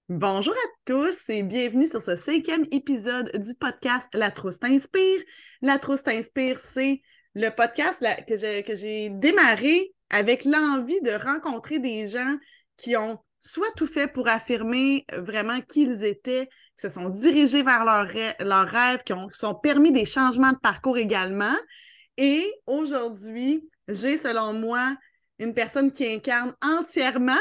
Bonjour à tous et bienvenue sur ce 5e épisode du podcast La Trousse t'inspire. La Trousse t'inspire, c'est le podcast que j'ai démarré avec l'envie de rencontrer des gens qui ont soit tout fait pour affirmer vraiment qui ils étaient, qui se sont dirigés vers leurs rêves, qui sont permis des changements de parcours également. Et aujourd'hui, j'ai, selon moi, une personne qui incarne entièrement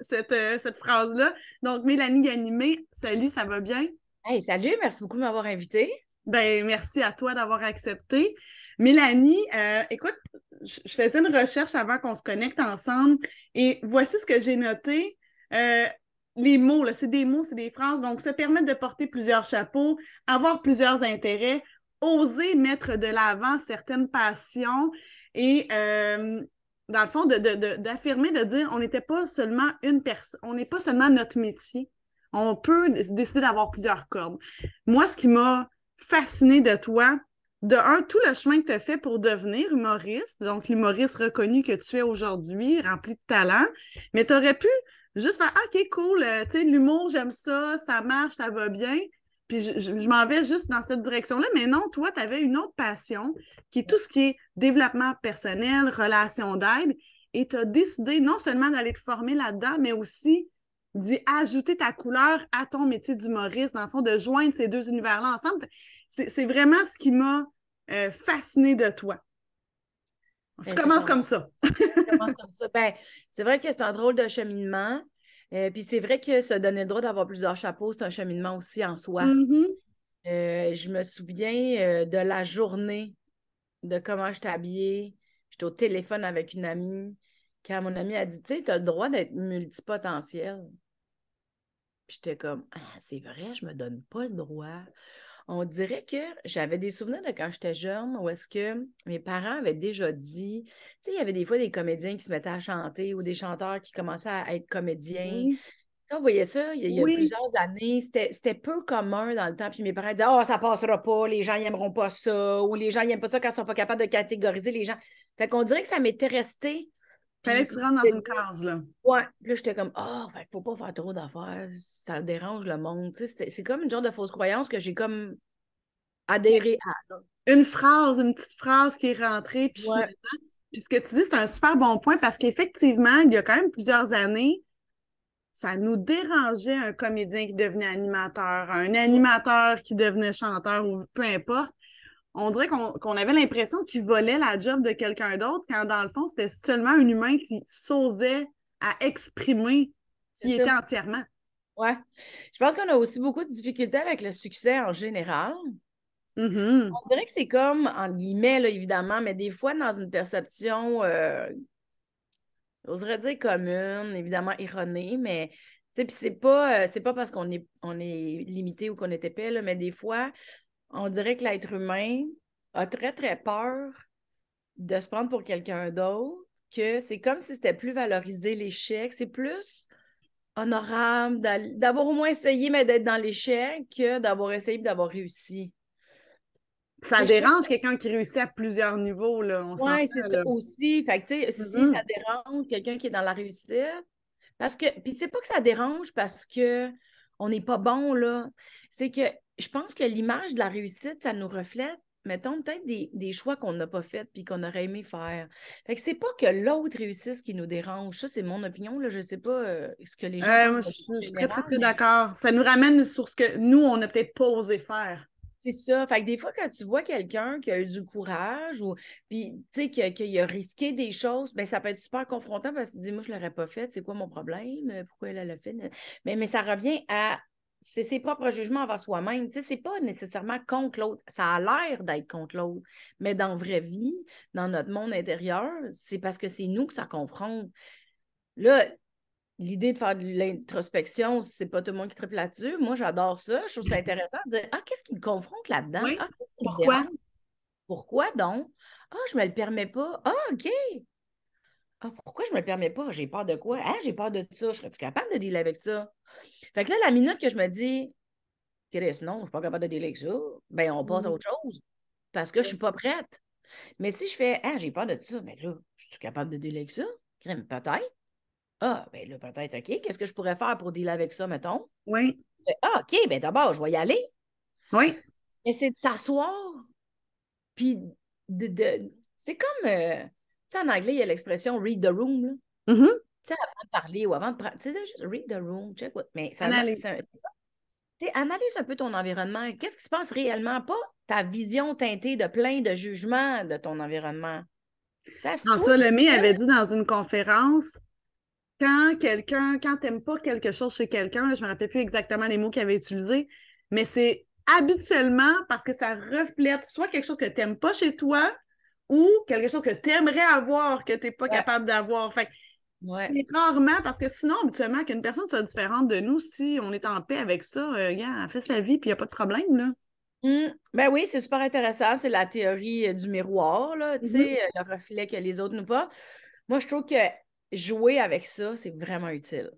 cette phrase-là. Donc, Mélanie Ganimé, salut, ça va bien? Hey, salut, merci beaucoup de m'avoir invité. Ben, merci à toi d'avoir accepté. Mélanie, écoute, je faisais une recherche avant qu'on se connecte ensemble et voici ce que j'ai noté. Euh, les mots, là, c'est des mots, c'est des phrases. Donc, se permettre de porter plusieurs chapeaux, avoir plusieurs intérêts, oser mettre de l'avant certaines passions et, dans le fond, d'affirmer, de dire on n'était pas seulement une personne, on n'est pas seulement notre métier. On peut décider d'avoir plusieurs cordes. Moi, ce qui m'a fascinée de toi. De un, tout le chemin que tu as fait pour devenir humoriste, donc l'humoriste reconnu que tu es aujourd'hui, rempli de talent, mais tu aurais pu juste faire OK, cool, tu sais, l'humour, j'aime ça marche, ça va bien. Puis je m'en vais juste dans cette direction-là, mais non, toi, tu avais une autre passion qui est tout ce qui est développement personnel, relations d'aide, et tu as décidé non seulement d'aller te former là-dedans, mais aussi d'y ajouter ta couleur à ton métier d'humoriste, dans le fond, de joindre ces deux univers-là ensemble. C'est vraiment ce qui m'a fasciné de toi. Je Ben, c'est commence ton... comme ça. Je commence comme ça. Ben, c'est vrai que c'est un drôle de cheminement. Puis c'est vrai que se donner le droit d'avoir plusieurs chapeaux, c'est un cheminement aussi en soi. Mm-hmm. Je me souviens de la journée, de comment j'étais habillée. J'étais au téléphone avec une amie. Quand mon amie a dit, tu sais, tu as le droit d'être multipotentiel. Puis j'étais comme, ah, c'est vrai, je me donne pas le droit. On dirait que j'avais des souvenirs de quand j'étais jeune où est-ce que mes parents avaient déjà dit, tu sais, il y avait des fois des comédiens qui se mettaient à chanter ou des chanteurs qui commençaient à être comédiens. Oui, On voyait ça il y a oui. plusieurs années, c'était peu commun dans le temps. Puis mes parents disaient, oh, ça passera pas, les gens n'aimeront pas ça, ou les gens n'aiment pas ça quand ils sont pas capables de catégoriser les gens. Fait qu'on dirait que ça m'était resté. Fallait Puis, que tu rentres dans une case, là. ouais, puis là, j'étais comme, oh, fait qu'il faut pas faire trop d'affaires, ça dérange le monde. Tu sais, c'est comme une genre de fausse croyance que j'ai comme adhéré à. Là. Une phrase, une petite phrase qui est rentrée, puis Ouais, finalement, puis ce que tu dis, c'est un super bon point parce qu'effectivement, il y a quand même plusieurs années, ça nous dérangeait un comédien qui devenait animateur, un animateur qui devenait chanteur ou peu importe. On dirait qu'on avait l'impression qu'il volait la job de quelqu'un d'autre quand dans le fond, c'était seulement un humain qui s'osait à exprimer c'est qui était ça. entièrement. Ouais. Je pense qu'on a aussi beaucoup de difficultés avec le succès en général. Mhm. On dirait que c'est comme, en guillemets, là, évidemment, mais des fois, dans une perception, j'oserais dire commune, évidemment erronée, mais tu sais, puis c'est pas parce qu'on est limité ou qu'on est épais, là, mais des fois, on dirait que l'être humain a très, très peur de se prendre pour quelqu'un d'autre, que c'est comme si c'était plus valorisé l'échec, c'est plus honorable d'avoir au moins essayé, mais d'être dans l'échec que d'avoir essayé et d'avoir réussi. Tu Ça sais, je pense dérange quelqu'un qui réussit à plusieurs niveaux, là, on s'entend, ouais, c'est ça là. aussi. Fait que, tu sais, si ça Mhm. dérange quelqu'un qui est dans la réussite, parce que, puis c'est pas que ça dérange parce que on n'est pas bon, là. C'est que je pense que l'image de la réussite, ça nous reflète, mettons, peut-être des choix qu'on n'a pas faits puis qu'on aurait aimé faire. Fait que c'est pas que l'autre réussisse qui nous dérange. Ça, c'est mon opinion, là. Je sais pas ce que les gens pensent Moi, de je en suis très, très, général, très mais d'accord. Ça nous ramène sur ce que nous, on n'a peut-être pas osé faire. c'est ça. Fait que des fois, quand tu vois quelqu'un qui a eu du courage ou puis tu sais qu'il a risqué des choses, ben ça peut être super confrontant parce que tu dis moi je l'aurais pas fait, c'est quoi mon problème? Pourquoi elle l'a fait? Mais ça revient à c'est ses propres jugements envers soi-même. Tu sais, c'est pas nécessairement contre l'autre. Ça a l'air d'être contre l'autre. Mais dans la vraie vie, dans notre monde intérieur, c'est parce que c'est nous que ça confronte. Là, l'idée de faire de l'introspection, c'est pas tout le monde qui tripe là-dessus. Moi, j'adore ça. Je trouve ça intéressant de dire ah, qu'est-ce qui me confronte là-dedans? Oui. Ah, qu'est-ce qui me Pourquoi? dérange? Pourquoi donc? Ah, je me le permets pas. Ah, OK. Ah, pourquoi je me le permets pas? J'ai peur de quoi? Ah, j'ai peur de ça. Serais-tu capable de dealer avec ça? Fait que là, la minute que je me dis, Chris, non, je suis pas capable de dealer avec ça, ben on passe à Mm. autre chose parce que je suis pas prête. Mais si je fais, ah, j'ai peur de ça, mais là, je suis capable de dealer avec ça? Crème, peut-être. Ah, ben là, peut-être, OK, qu'est-ce que je pourrais faire pour dealer avec ça, mettons? Oui, Ah, OK, ben d'abord, je vais y aller. oui. Mais c'est de s'asseoir, puis c'est comme, tu sais, en anglais, il y a l'expression read the room, là. Mhm. Tu sais, avant de parler ou avant de tu sais, juste read the room, check what. Mais ça, Analyse. tu sais, analyse un peu ton environnement. Qu'est-ce qui se passe réellement? Pas ta vision teintée de plein de jugements de ton environnement. Assis-toi, François puis Lemay avait dit dans une conférence, quand t'aimes pas quelque chose chez quelqu'un, là, je me rappelle plus exactement les mots qu'il avait utilisés, mais c'est habituellement parce que ça reflète soit quelque chose que t'aimes pas chez toi ou quelque chose que t'aimerais avoir que t'es pas ouais, capable d'avoir. Fait que ouais. c'est rarement parce que sinon, habituellement, qu'une personne soit différente de nous, si on est en paix avec ça, gars, elle fait sa vie puis il n'y a pas de problème, là. Ben oui, c'est super intéressant. C'est la théorie du miroir, là, tu Mhm. sais, le reflet que les autres nous pas. Moi, je trouve que jouer avec ça, c'est vraiment utile.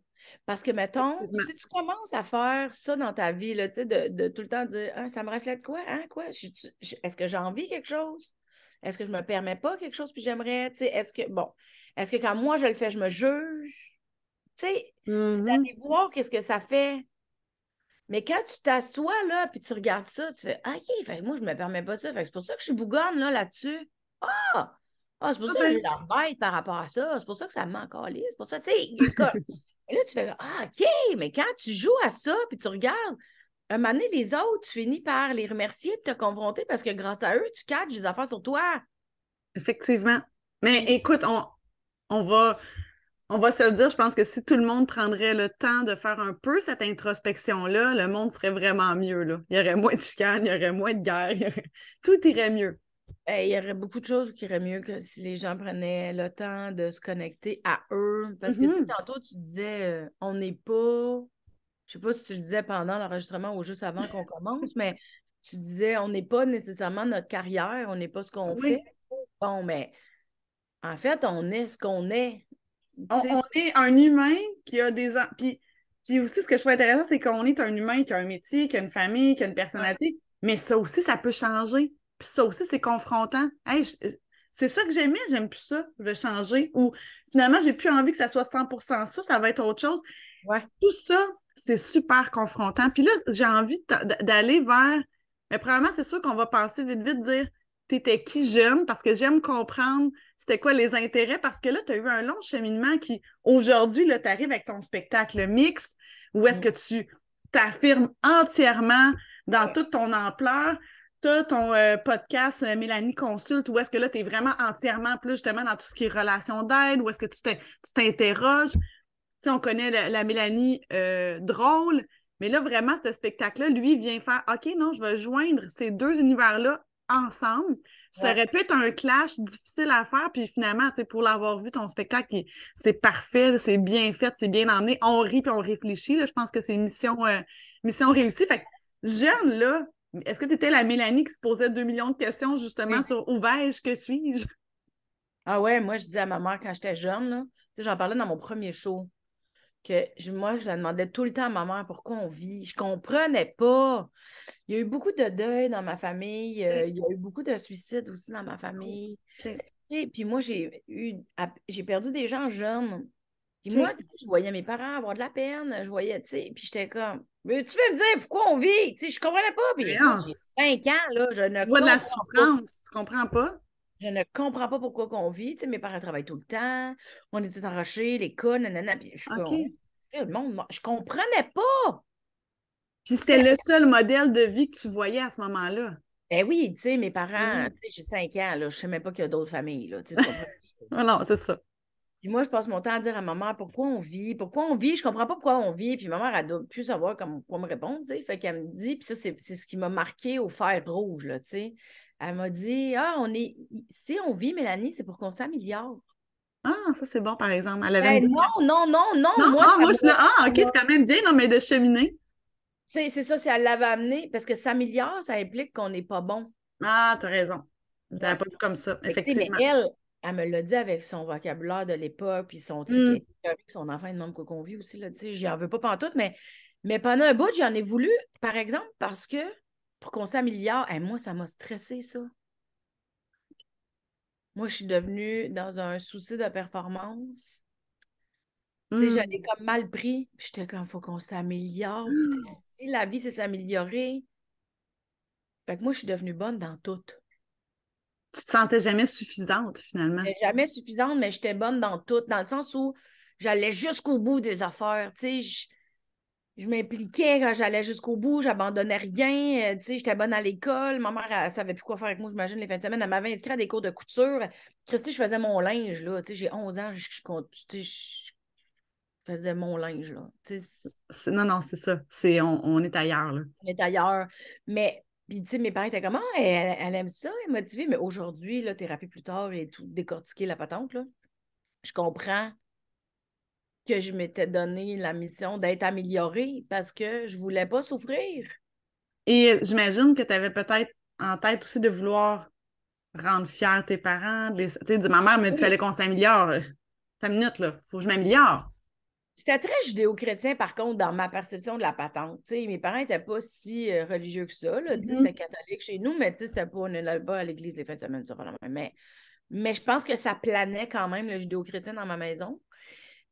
Parce que, mettons, Effectivement. si tu commences à faire ça dans ta vie, là, tu sais, de tout le temps dire ah, ça me reflète quoi? Hein, quoi? Est-ce que j'ai envie de quelque chose? Est-ce que je me permets pas quelque chose puis j'aimerais? Tu sais, est-ce que quand moi je le fais, je me juge? Tu sais, c'est Mhm. d'aller voir qu'est-ce que ça fait. Mais quand tu t'assois là puis tu regardes ça, tu fais ah, OK, fait que moi, je me permets pas ça. Fait que c'est pour ça que je suis bougonne là-dessus. Ah! Ah, c'est pour ça que j'ai Parfait. la bête par rapport à ça. C'est pour ça que ça me met en calisse. C'est pour ça, tu sais, et là, tu fais ah, OK, mais quand tu joues à ça puis tu regardes, un moment donné, les autres, tu finis par les remercier de te confronter parce que grâce à eux, tu catches des affaires sur toi. Effectivement. Mais Puis, écoute, on va, on va se le dire, je pense que si tout le monde prendrait le temps de faire un peu cette introspection-là, le monde serait vraiment mieux, là. Il y aurait moins de chicanes, il y aurait moins de guerres, tout irait mieux. il y aurait beaucoup de choses qui iraient mieux que si les gens prenaient le temps de se connecter à eux. Parce que, tu sais, Mhm. tantôt, tu disais, on n'est pas, je sais pas si tu le disais pendant l'enregistrement ou juste avant qu'on commence, mais tu disais, on n'est pas nécessairement notre carrière, on n'est pas ce qu'on fait. Oui. Bon, mais en fait, on est ce qu'on est. Tu sais, On est un humain qui a des... Puis aussi, ce que je trouve intéressant, c'est qu'on est un humain qui a un métier, qui a une famille, qui a une ouais. personnalité, mais ça aussi, ça peut changer. Puis ça aussi, c'est confrontant. Hey, c'est ça que j'aimais, j'aime plus ça, je veux changer. Ou finalement, j'ai plus envie que ça soit 100% ça, ça va être autre chose. Ouais. Tout ça, c'est super confrontant. Puis là, j'ai envie d'aller vers... Mais probablement, c'est sûr qu'on va penser vite, vite, dire, t'étais qui jeune? Parce que j'aime comprendre c'était quoi les intérêts, parce que là, tu as eu un long cheminement qui, aujourd'hui, tu arrives avec ton spectacle mix, où est-ce Mm. que tu t'affirmes entièrement dans Ouais. toute ton ampleur. Tu as ton podcast Mélanie Consulte, où est-ce que là, tu es vraiment entièrement plus justement dans tout ce qui est relation d'aide, où est-ce que tu t'interroges. Tu sais, on connaît la Mélanie drôle, mais là, vraiment, ce spectacle-là, lui, vient faire OK, non, je vais joindre ces deux univers-là ensemble. Ça Ouais. aurait pu être un clash difficile à faire, puis finalement, pour l'avoir vu, ton spectacle, c'est parfait, c'est bien fait, c'est bien emmené. On rit puis on réfléchit. Là, je pense que c'est mission réussie. Fait que, jeune, là, est-ce que tu étais la Mélanie qui se posait 2 millions de questions justement Oui. sur où vais-je, que suis-je? Ah ouais, moi, je disais à ma mère quand j'étais jeune, là, tu sais, j'en parlais dans mon premier show, que moi, je la demandais tout le temps à ma mère pourquoi on vit. Je comprenais pas. Il y a eu beaucoup de deuil dans ma famille. OK, Il y a eu beaucoup de suicides aussi dans ma famille. OK, Et puis moi, j'ai perdu des gens jeunes. Puis moi, OK. tu sais, je voyais mes parents avoir de la peine. Je voyais, tu sais, puis j'étais comme, mais tu peux me dire pourquoi on vit? Tu sais, je comprenais pas. Puis écoute, Voyons, j'ai 5 ans, là, je ne tu vois de la comprends pas. souffrance, tu comprends pas? Je ne comprends pas pourquoi qu'on vit. Tu sais, mes parents travaillent tout le temps. On est tous enrachés, les cas, nanana. Puis je suis comme, OK. le monde, moi, je comprenais pas. Puis c'était C'était, le seul modèle de vie que tu voyais à ce moment-là. ben oui, tu sais, mes parents, Mhm. tu sais, j'ai 5 ans, là, je sais même pas qu'il y a d'autres familles, là. Tu sais, tu comprends? Ah non, c'est ça. Puis moi, je passe mon temps à dire à ma mère pourquoi on vit, je comprends pas pourquoi on vit. Puis ma mère, elle doit plus savoir quoi me répondre, tu sais. Fait qu'elle me dit, puis ça, c'est ce qui m'a marqué au fer rouge, là, tu sais. Elle m'a dit, ah, si on vit, Mélanie, c'est pour qu'on s'améliore. Ah, ça, c'est bon, par exemple. Elle avait une Ben bonne non, réponse. non, non, non, Non? moi, Ah, moi, je suis là. Ah, ça OK, c'est m'a- quand même bien, non, mais de cheminer. tu sais, c'est ça, c'est elle l'avait amené, parce que s'améliore, ça implique qu'on n'est pas bon. Ah, t'as raison. Je l'avais Ouais. pas vu comme ça, Fait que, tu sais, mais effectivement. elle me l'a dit avec son vocabulaire de l'époque, puis son, tu sais, puis Hmm. elle était avec son enfant, une même qu'on vit aussi, là, tu sais, j'y en veux pas pantoute, mais pendant un bout, j'en ai voulu, par exemple, parce que pour qu'on s'améliore, moi, ça m'a stressé, ça. Moi, je suis devenue dans un souci de performance. Tu sais, je Mm. l'ai comme mal pris. Puis j'étais comme, faut qu'on s'améliore. Puis tu sais, si la vie, c'est s'améliorer. Fait que moi, je suis devenue bonne dans tout. Tu te sentais jamais suffisante, finalement. J'étais jamais suffisante, mais j'étais bonne dans tout. Dans le sens où j'allais jusqu'au bout des affaires. Tu sais, je m'impliquais quand j'allais jusqu'au bout, j'abandonnais rien. Tu sais, j'étais bonne à l'école. Ma mère, elle savait plus quoi faire avec moi, j'imagine, les fins de semaine. Elle m'avait inscrit à des cours de couture. Christy, je faisais mon linge, là. Tu sais, j'ai 11 ans, tu sais, je faisais mon linge, là. Tu sais, Non, non, c'est ça. On est ailleurs, là. on est ailleurs. Mais, puis, tu sais, mes parents étaient comme, ah, elle aime ça, elle est motivée. Mais aujourd'hui, là, thérapie plus tard et tout décortiquer la patente, là, je comprends que je m'étais donné la mission d'être améliorée parce que je voulais pas souffrir. Et j'imagine que tu avais peut-être en tête aussi de vouloir rendre fiers tes parents. Tu sais, ma mère me dit qu'il Oui. fallait qu'on s'améliore. 5 minutes, là. Faut que je m'améliore. C'était très judéo-chrétien, par contre, dans ma perception de la patente. T'sais, mes parents n'étaient pas si religieux que ça. Là. Mhm. C'était catholique chez nous, mais c'était pas, on n'allait pas à l'église les fins de semaine. Ça, voilà. Mais je pense que ça planait quand même le judéo-chrétien dans ma maison.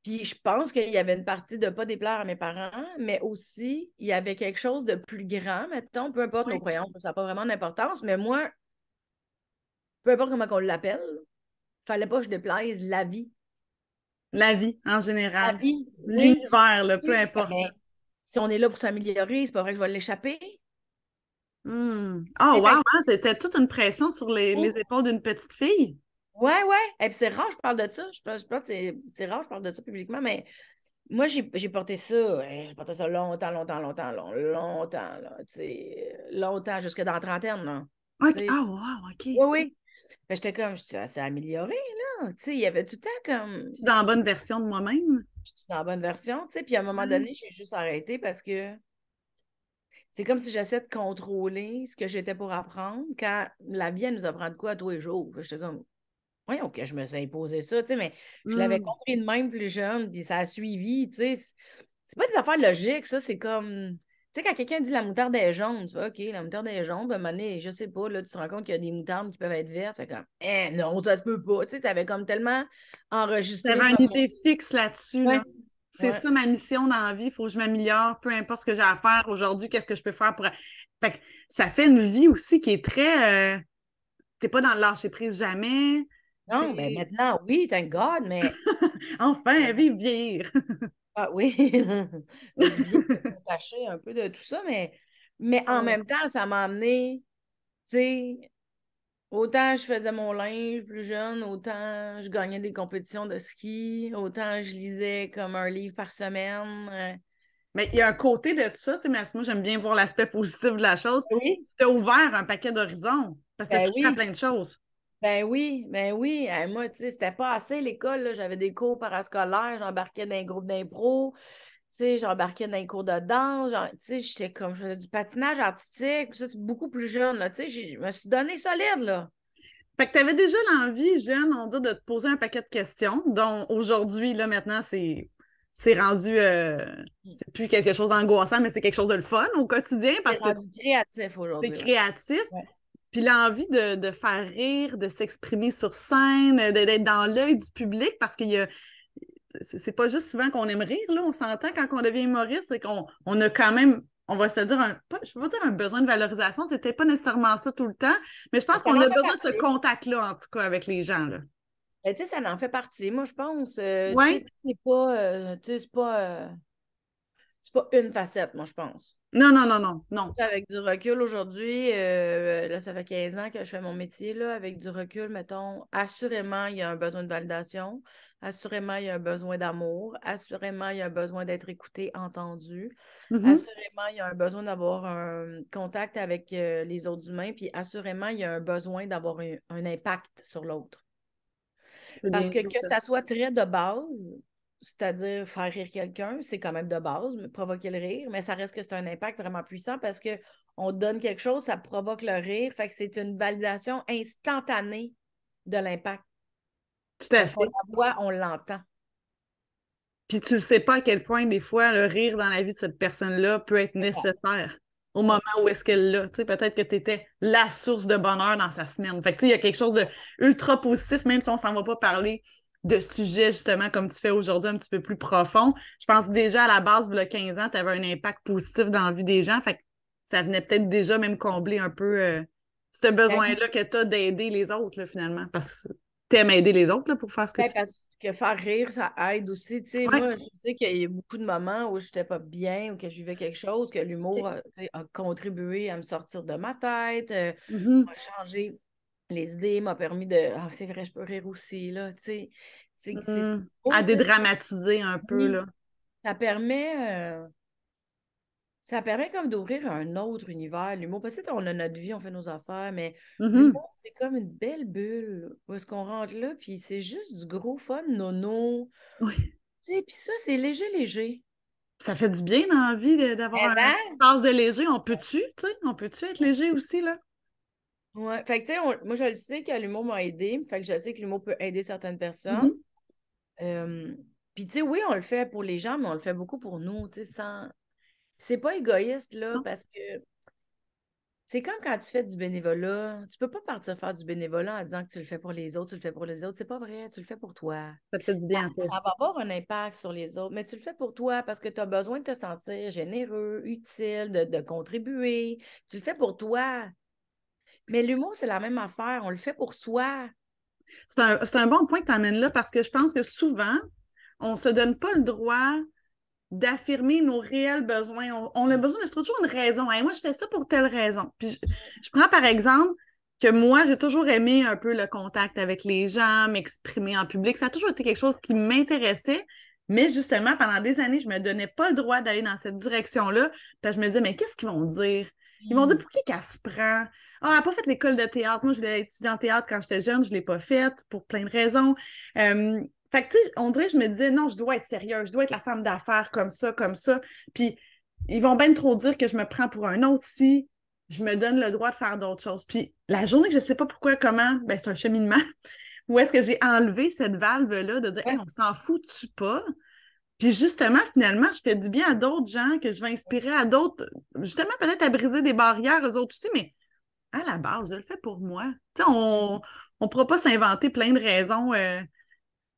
Puis je pense qu'il y avait une partie de pas déplaire à mes parents, mais aussi, il y avait quelque chose de plus grand, mettons, peu importe nos Oui. croyances, ça n'a pas vraiment d'importance, mais moi, peu importe comment on l'appelle, fallait pas que je déplaise la vie. La vie, en La général. vie, oui. L'univers, là, peu Oui. importe. Mais si on est là pour s'améliorer, c'est pas vrai que je vais l'échapper. Hmm. Oh, C'est wow, fait hein, c'était toute une pression sur les que- épaules d'une petite fille. ouais, ouais. Et puis c'est rare, je parle de ça. Je pense que c'est rare, je parle de ça publiquement, mais moi, j'ai porté ça. J'ai porté ça longtemps, longtemps, longtemps, longtemps, là. Tu sais, longtemps, jusque dans la trentaine, là. Tu OK. sais. Ah, wow, OK. Oui, oui. Fait que j'étais comme, je suis assez améliorée, là. Tu sais, il y avait tout le temps comme, Je suis dans la bonne version de moi-même. je suis dans la bonne version, tu sais. Puis à un moment Ouais. donné, j'ai juste arrêté parce que c'est comme si j'essayais de contrôler ce que j'étais pour apprendre quand la vie, elle nous apprend de quoi à tous les jours. Fait que j'étais comme, voyons que je me suis imposé ça, tu sais, mais je l'avais Hmm. compris de même plus jeune, puis ça a suivi, tu sais. C'est pas des affaires logiques, ça, c'est comme. Tu sais, quand quelqu'un dit la moutarde est jaune, tu vois, OK, la moutarde est jaune, puis à un moment donné, je sais pas, là, tu te rends compte qu'il y a des moutardes qui peuvent être vertes, c'est comme, non, ça se peut pas. Tu sais, t'avais comme tellement enregistré J'avais devant une mon. idée fixe là-dessus, Ouais, là. C'est ouais. ça ma mission dans la vie. Il faut que je m'améliore, peu importe ce que j'ai à faire aujourd'hui, qu'est-ce que je peux faire pour. Fait que ça fait une vie aussi qui est très. T'es pas dans le lâcher prise jamais. Non, ben T'es. maintenant, oui, thank God, mais. Enfin, vive vieillir. Ah oui, ben, du bien de se détacher un peu de tout ça, mais en Oh. même temps, ça m'a amené, tu sais, autant je faisais mon linge plus jeune, autant je gagnais des compétitions de ski, autant je lisais comme un livre par semaine. Mais il y a un côté de ça, tu sais, mais moi, j'aime bien voir l'aspect positif de la chose. Oui, Tu as ouvert un paquet d'horizons parce que tu as ben touché à oui, plein de choses. ben oui, ben oui. Moi, tu sais, c'était pas assez l'école, là. J'avais des cours parascolaires, j'embarquais dans un groupe d'impro, tu sais, j'embarquais dans les cours de danse, tu sais, j'étais comme, je faisais du patinage artistique, ça, c'est beaucoup plus jeune, là, tu sais, je me suis donné solide, là. Fait que tu avais déjà l'envie, jeune, on dit, de te poser un paquet de questions, dont aujourd'hui, là, maintenant, c'est rendu, c'est plus quelque chose d'angoissant, mais c'est quelque chose de le fun au quotidien C'est parce que rendu créatif c'est aujourd'hui, ouais. créatif. Ouais. Puis l'envie de faire rire, de s'exprimer sur scène, d'être dans l'œil du public parce qu'il y a, c'est pas juste souvent qu'on aime rire, là. On s'entend quand on devient humoriste, c'est qu'on a quand même, on va se dire, je ne veux pas dire un besoin de valorisation, c'était pas nécessairement ça tout le temps, mais je Mais pense ça qu'on en a fait besoin de ce partie. contact-là, en tout cas, avec les gens, là. Ben, tu sais, ça en fait partie. Moi, je pense, tu sais, Oui? tu sais, c'est pas une facette, moi, je pense. Non, non, non, non, non. Avec du recul aujourd'hui, là, ça fait 15 ans que je fais mon métier, là, avec du recul, mettons, assurément, il y a un besoin de validation, assurément, il y a un besoin d'amour, assurément, il y a un besoin d'être écouté, entendu, Mhm. assurément, il y a un besoin d'avoir un contact avec les autres humains, puis assurément, il y a un besoin d'avoir un impact sur l'autre. C'est Parce bien que dit, ça. ça soit très de base, c'est-à-dire faire rire quelqu'un, c'est quand même de base, mais provoquer le rire, mais ça reste que c'est un impact vraiment puissant parce que on donne quelque chose, ça provoque le rire, fait que c'est une validation instantanée de l'impact Tout à parce qu'on fait. la voit, on l'entend. Puis tu ne sais pas à quel point, des fois, le rire dans la vie de cette personne-là peut être C'est ça. nécessaire au moment Oui. où est-ce qu'elle l'a. Tu sais, peut-être que tu étais la source de bonheur dans sa semaine. Fait que, tu sais, il y a quelque chose de ultra positif, même si on s'en va pas parler de sujets, justement, comme tu fais aujourd'hui, un petit peu plus profond. Je pense déjà à la base, il y a 15 ans, tu avais un impact positif dans la vie des gens. Fait que ça venait peut-être déjà même combler un peu ce besoin-là que tu as d'aider les autres, là, finalement. Parce que tu aimes aider les autres là, pour faire ce que Ouais, tu parce que faire rire, ça aide aussi. Tu sais, Ouais. moi, je sais qu'il y a beaucoup de moments où je n'étais pas bien ou que je vivais quelque chose, que l'humour OK. tu sais, a contribué à me sortir de ma tête, Mhm. m'a changé les idées, m'a permis de. Ah, c'est vrai, je peux rire aussi, là. Tu sais, c'est Mhm. À beau, tu sais. dédramatiser un peu, Oui, là. ça permet. Ça permet comme d'ouvrir un autre univers, l'humour. Parce que on a notre vie, on fait nos affaires, mais Mhm. l'humour, c'est comme une belle bulle où est-ce qu'on rentre là, puis c'est juste du gros fun, nono. Oui. Tu sais, puis ça, c'est léger, léger. Ça fait du bien dans la vie d'avoir Mais un hein? espace de léger. On peut-tu, tu sais, on peut-tu être léger aussi, là? Ouais. Fait que, tu sais, moi, je le sais que l'humour m'a aidé. Fait que je sais que l'humour peut aider certaines personnes. Mhm. Euh, Puis, tu sais, oui, on le fait pour les gens, mais on le fait beaucoup pour nous, tu sais, sans. C'est pas égoïste, là, Non, parce que c'est comme quand tu fais du bénévolat. Tu peux pas partir faire du bénévolat en disant que tu le fais pour les autres, tu le fais pour les autres. C'est pas vrai, tu le fais pour toi. ça te fait du Ça, bien à toi ça aussi. va avoir un impact sur les autres, mais tu le fais pour toi parce que tu as besoin de te sentir généreux, utile, de contribuer. Tu le fais pour toi. Mais l'humour, c'est la même affaire. On le fait pour soi. C'est un bon point que tu amènes là parce que je pense que souvent, on ne se donne pas le droit d'affirmer nos réels besoins. On a besoin de se trouver toujours une raison. Hey, moi, je fais ça pour telle raison. Puis je prends par exemple que moi, j'ai toujours aimé un peu le contact avec les gens, m'exprimer en public. Ça a toujours été quelque chose qui m'intéressait. Mais justement, pendant des années, je ne me donnais pas le droit d'aller dans cette direction-là. Puis je me disais, mais qu'est-ce qu'ils vont dire? Ils vont dire, Hmm. pour qui qu'elle se prend? Ah, elle n'a pas fait l'école de théâtre. Moi, je voulais étudier en théâtre quand j'étais jeune. Je ne l'ai pas faite pour plein de raisons. Euh, fait que, tu sais, on dirait, je me disais, non, je dois être sérieuse, je dois être la femme d'affaires comme ça, comme ça. Puis, ils vont bien trop dire que je me prends pour un autre si je me donne le droit de faire d'autres choses. Puis, la journée que je ne sais pas pourquoi, comment, ben, c'est un cheminement. Où est-ce que j'ai enlevé cette valve-là de dire, hey, Ouais. on s'en fout-tu pas? Puis justement, finalement, je fais du bien à d'autres gens que je vais inspirer à d'autres, justement, peut-être à briser des barrières, eux autres aussi, mais à la base, je le fais pour moi. Tu sais, on ne pourra pas s'inventer plein de raisons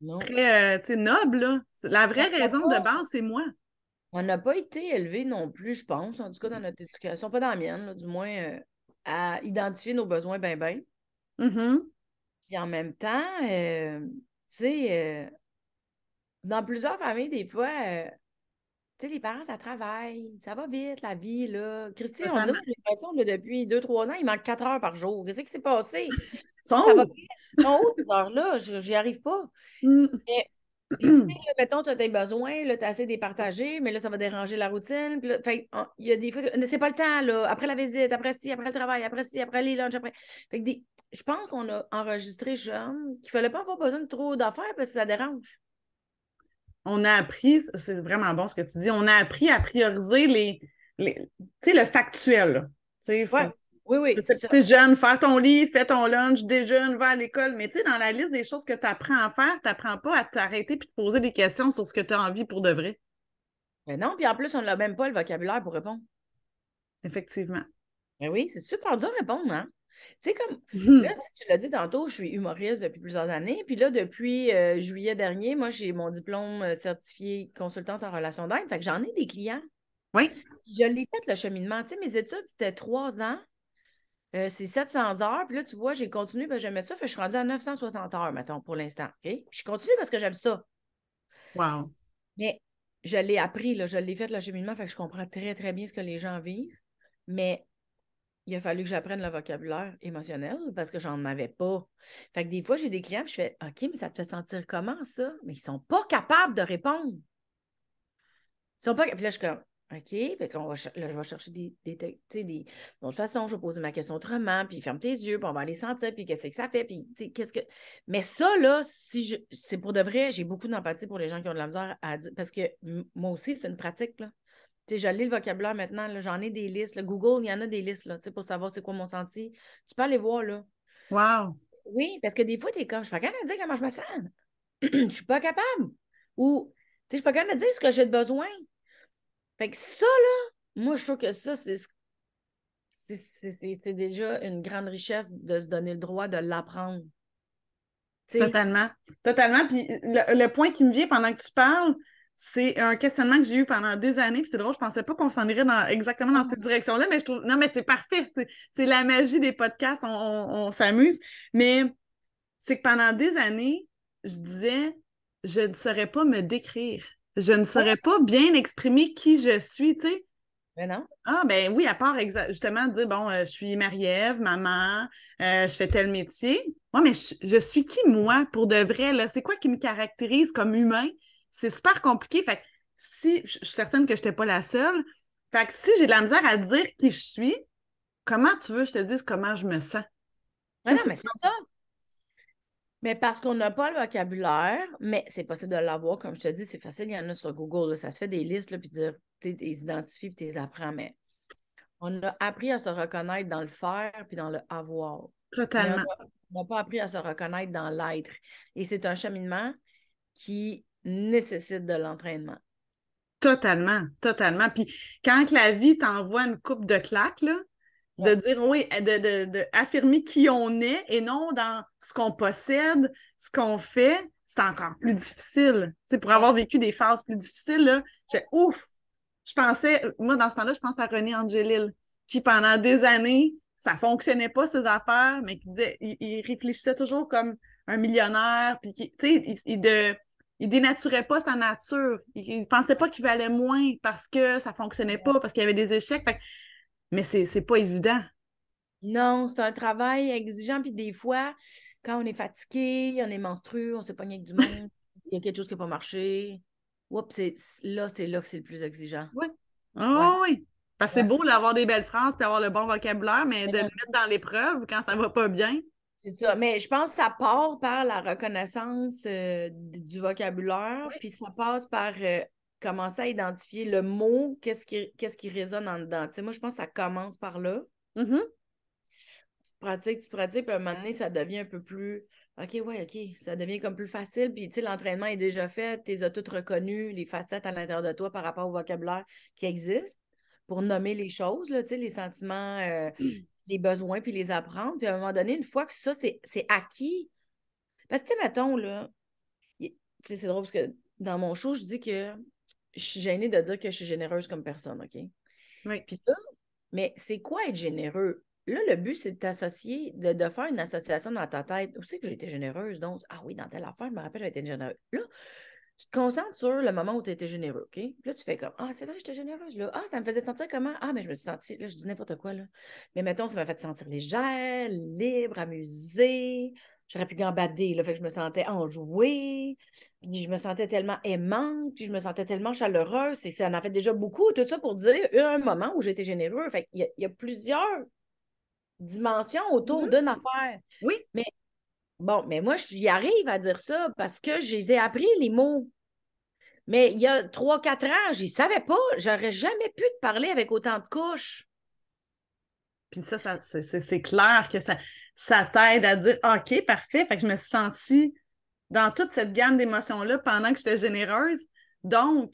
Non. très nobles, là. La Mais vraie raison de base, c'est moi. on n'a pas été élevés non plus, je pense, en tout cas dans notre éducation, pas dans la mienne, là, du moins, à identifier nos besoins bien, bien. Mhm. Puis en même temps, tu sais, dans plusieurs familles, des fois, tu sais, les parents, ça travaille, ça va vite, la vie, là. Christy, on dirait, Totalement. j'ai l'impression, là, depuis 2, 3 ans, il manque 4 heures par jour. Qu'est-ce qui s'est passé? Ils sont Ça va où? bien. Ils sont où, ces heures-là? J'y arrive pas. Mm. Mais, puis, tu sais, là, mettons, tu as tes besoins, là, tu as assez de les partager, mais là, ça va déranger la routine. Puis là, fait, il y a des fois, c'est pas le temps, là. Après la visite, après ci, après le travail, après ci, après les lunchs, après. Fait que je pense qu'on a enregistré jeune qu'il fallait pas avoir besoin de trop d'affaires parce que ça dérange. On a appris, c'est vraiment bon ce que tu dis, on a appris à prioriser tu sais, le factuel, là. Tu sais, il Ouais, faut, oui, oui, tu c'est ça. sais, jeune, faire ton lit, fais ton lunch, déjeune, va à l'école. Mais tu sais, dans la liste des choses que tu apprends à faire, tu n'apprends pas à t'arrêter puis te poser des questions sur ce que tu as envie pour de vrai. Mais non, puis en plus, on n'a même pas le vocabulaire pour répondre. Effectivement. Mais oui, c'est super dur à répondre, hein? Tu sais, comme là, Mhm. tu l'as dit tantôt, je suis humoriste depuis plusieurs années. Puis là, depuis juillet dernier, moi, j'ai mon diplôme certifié consultante en relations d'aide. Fait que j'en ai des clients. Oui. Je l'ai fait le cheminement. Tu sais, mes études, c'était 3 ans. C'est 700 heures. Puis là, tu vois, j'ai continué parce que j'aimais ça. Fait que je suis rendue à 960 heures, mettons, pour l'instant. OK? Puis je continue parce que j'aime ça. Wow. Mais je l'ai appris, là, je l'ai fait le cheminement. Fait que je comprends très, très bien ce que les gens vivent. Mais il a fallu que j'apprenne le vocabulaire émotionnel parce que j'en avais pas. Fait que des fois, j'ai des clients, puis je fais OK, mais ça te fait sentir comment ça? Mais ils sont pas capables de répondre. Ils sont pas. Puis là, je suis comme OK, fait que là, là, je vais chercher tu sais, d'autres façons, je vais poser ma question autrement, puis ferme tes yeux, puis on va aller sentir, puis qu'est-ce que ça fait, puis tu sais, qu'est-ce que. Mais ça, là, si c'est pour de vrai, j'ai beaucoup d'empathie pour les gens qui ont de la misère à dire, parce que moi aussi, c'est une pratique, là. Tu sais, je lis le vocabulaire maintenant, là, j'en ai des listes. Là. Google, il y en a des listes là, tu sais, pour savoir c'est quoi mon senti. Tu peux aller voir, là. Wow. Oui, parce que des fois, tu es comme, je suis pas capable de dire comment je me sens. Je suis pas capable. Ou, tu sais, je suis pas capable de dire ce que j'ai de besoin. Fait que ça, là, moi, je trouve que ça, c'est déjà une grande richesse de se donner le droit de l'apprendre. Tu sais, Totalement. Totalement. Puis le point qui me vient pendant que tu parles, c'est un questionnement que j'ai eu pendant des années. Puis c'est drôle, je pensais pas qu'on s'en irait exactement dans cette direction-là, mais je trouve. Non, mais c'est parfait. C'est la magie des podcasts, on s'amuse. Mais c'est que pendant des années, je disais, je ne saurais pas me décrire. Je ne saurais pas bien exprimer qui je suis, tu sais. mais non. Ah, ben oui, à part justement dire, bon, je suis Marie-Ève, maman, je fais tel métier. Moi, mais je suis qui, moi, pour de vrai, là? C'est quoi qui me caractérise comme humain? C'est super compliqué. Fait que si, je suis certaine que je n'étais pas la seule. Fait que si j'ai de la misère à dire qui je suis, comment tu veux que je te dise comment je me sens? Mais Tu non, sais, mais c'est ça. Mais parce qu'on n'a pas le vocabulaire, mais c'est possible de l'avoir. Comme je te dis, c'est facile, il y en a sur Google. Là, ça se fait des listes, là, puis dire, tu les identifies, puis tu les apprends. Mais on a appris à se reconnaître dans le faire, puis dans le avoir. Mais totalement. on n'a pas appris à se reconnaître dans l'être. Et c'est un cheminement qui nécessite de l'entraînement. Totalement, totalement. Puis quand la vie t'envoie une coupe de claques, là, de Ouais. dire oui, de affirmer qui on est et non dans ce qu'on possède, ce qu'on fait, c'est encore plus difficile. Tu sais, pour avoir vécu des phases plus difficiles, là, j'ai ouf! Je pensais, moi, dans ce temps-là, je pense à René Angélil, qui pendant des années, ça fonctionnait pas ses affaires, mais il réfléchissait toujours comme un millionnaire, puis tu sais, il dénaturait pas sa nature. Il pensait pas qu'il valait moins parce que ça fonctionnait pas, parce qu'il y avait des échecs. Mais c'est pas évident. Non, c'est un travail exigeant, puis des fois, quand on est fatigué, on est menstrué, on s'est pogné avec du monde, il y a quelque chose qui n'a pas marché. Oups, c'est là que c'est le plus exigeant. Oui. Ouais, Oh, oui. Parce que c'est ouais. beau d'avoir des belles phrases puis avoir le bon vocabulaire, mais Mais de le non, mettre dans l'épreuve quand ça va pas bien. c'est ça. Mais je pense que ça part par la reconnaissance du vocabulaire, Oui. puis ça passe par commencer à identifier le mot, qu'est-ce qui résonne en dedans. Tu sais, moi, je pense que ça commence par là. Mhm. Tu pratiques, puis à un moment donné, ça devient un peu plus. OK, ouais, OK. Ça devient comme plus facile. Puis, tu sais, l'entraînement est déjà fait. Tu les as toutes reconnues, les facettes à l'intérieur de toi par rapport au vocabulaire qui existe pour nommer les choses, là, tu sais, les sentiments, les besoins, puis les apprendre. Puis, à un moment donné, une fois que ça, c'est acquis. Parce que, tu sais, mettons, là, tu sais, c'est drôle parce que dans mon show, je dis que je suis gênée de dire que je suis généreuse comme personne, OK? Oui. Puis là, mais c'est quoi être généreux? Là, le but, c'est de t'associer, de faire une association dans ta tête. Où c'est que j'ai été généreuse? Donc, ah oui, dans telle affaire, je me rappelle, j'ai été généreuse. Là, tu te concentres sur le moment où tu étais généreux, OK? Puis là, tu fais comme, ah, c'est vrai, j'étais généreuse, là. Ah, ça me faisait sentir comment? Ah, mais je me suis sentie, là, je dis n'importe quoi, là. Mais mettons, ça m'a fait sentir légère, libre, amusée. J'aurais pu gambader, là, fait que je me sentais enjouée, puis je me sentais tellement aimante, puis je me sentais tellement chaleureuse. Ça en a fait déjà beaucoup, tout ça pour dire un moment où j'étais généreux. Fait qu'il y a plusieurs dimensions autour Mhm. d'une affaire. Oui. Mais bon, mais moi, j'y arrive à dire ça parce que je les ai appris, les mots. Mais il y a 3, 4 ans, je ne savais pas. J'aurais jamais pu te parler avec autant de couches. Puis ça c'est clair que ça t'aide à dire OK, parfait. Fait que je me suis sentie dans toute cette gamme d'émotions-là pendant que j'étais généreuse. Donc,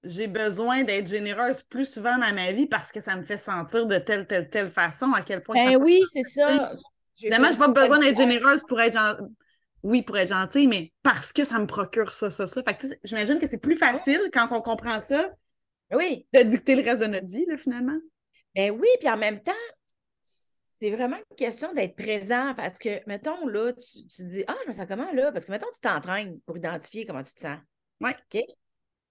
j'ai besoin d'être généreuse plus souvent dans ma vie parce que ça me fait sentir de telle façon, à quel point que ça Ben me oui, c'est fait. ça. J'ai Finalement, fait je n'ai beaucoup pas de besoin d'être misère. généreuse pour être oui, pour être gentille, mais parce que ça me procure ça. Fait que, j'imagine que c'est plus facile quand on comprend ça Oui, de dicter le reste de notre vie, là, finalement. ben oui, puis en même temps, c'est vraiment une question d'être présent parce que, mettons, là, tu dis, ah, je me sens comment, là? Parce que, mettons, tu t'entraînes pour identifier comment tu te sens. Oui. OK?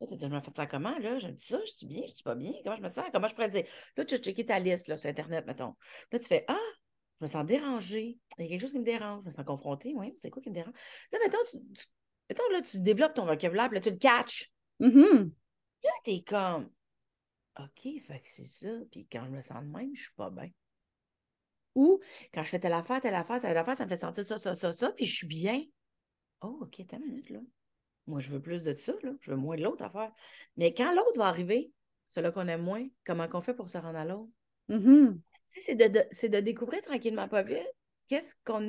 Là, tu te dis, je me sens comment, là? Je me dis ça, je suis bien, je suis pas bien, comment je me sens? Comment je pourrais dire? Là, tu as checké ta liste, là, sur Internet, mettons. Là, tu fais, ah, je me sens dérangée. Il y a quelque chose qui me dérange. Je me sens confrontée. Oui, c'est quoi qui me dérange? Là, mettons, mettons, là, tu développes ton vocabulaire, puis là, tu le catches. Mhm. Là, t'es comme, OK, fait que c'est ça. Puis quand je me sens de même, je suis pas bien. Ou quand je fais telle affaire, ça me fait sentir ça, puis je suis bien. Oh, OK, t'as une minute, là. Moi, je veux plus de ça, là. Je veux moins de l'autre affaire. Mais quand l'autre va arriver, celui qu'on aime moins, comment qu'on fait pour se rendre à l'autre? Mhm. Tu sais, c'est de découvrir tranquillement, pas vite, qu'est-ce qu'on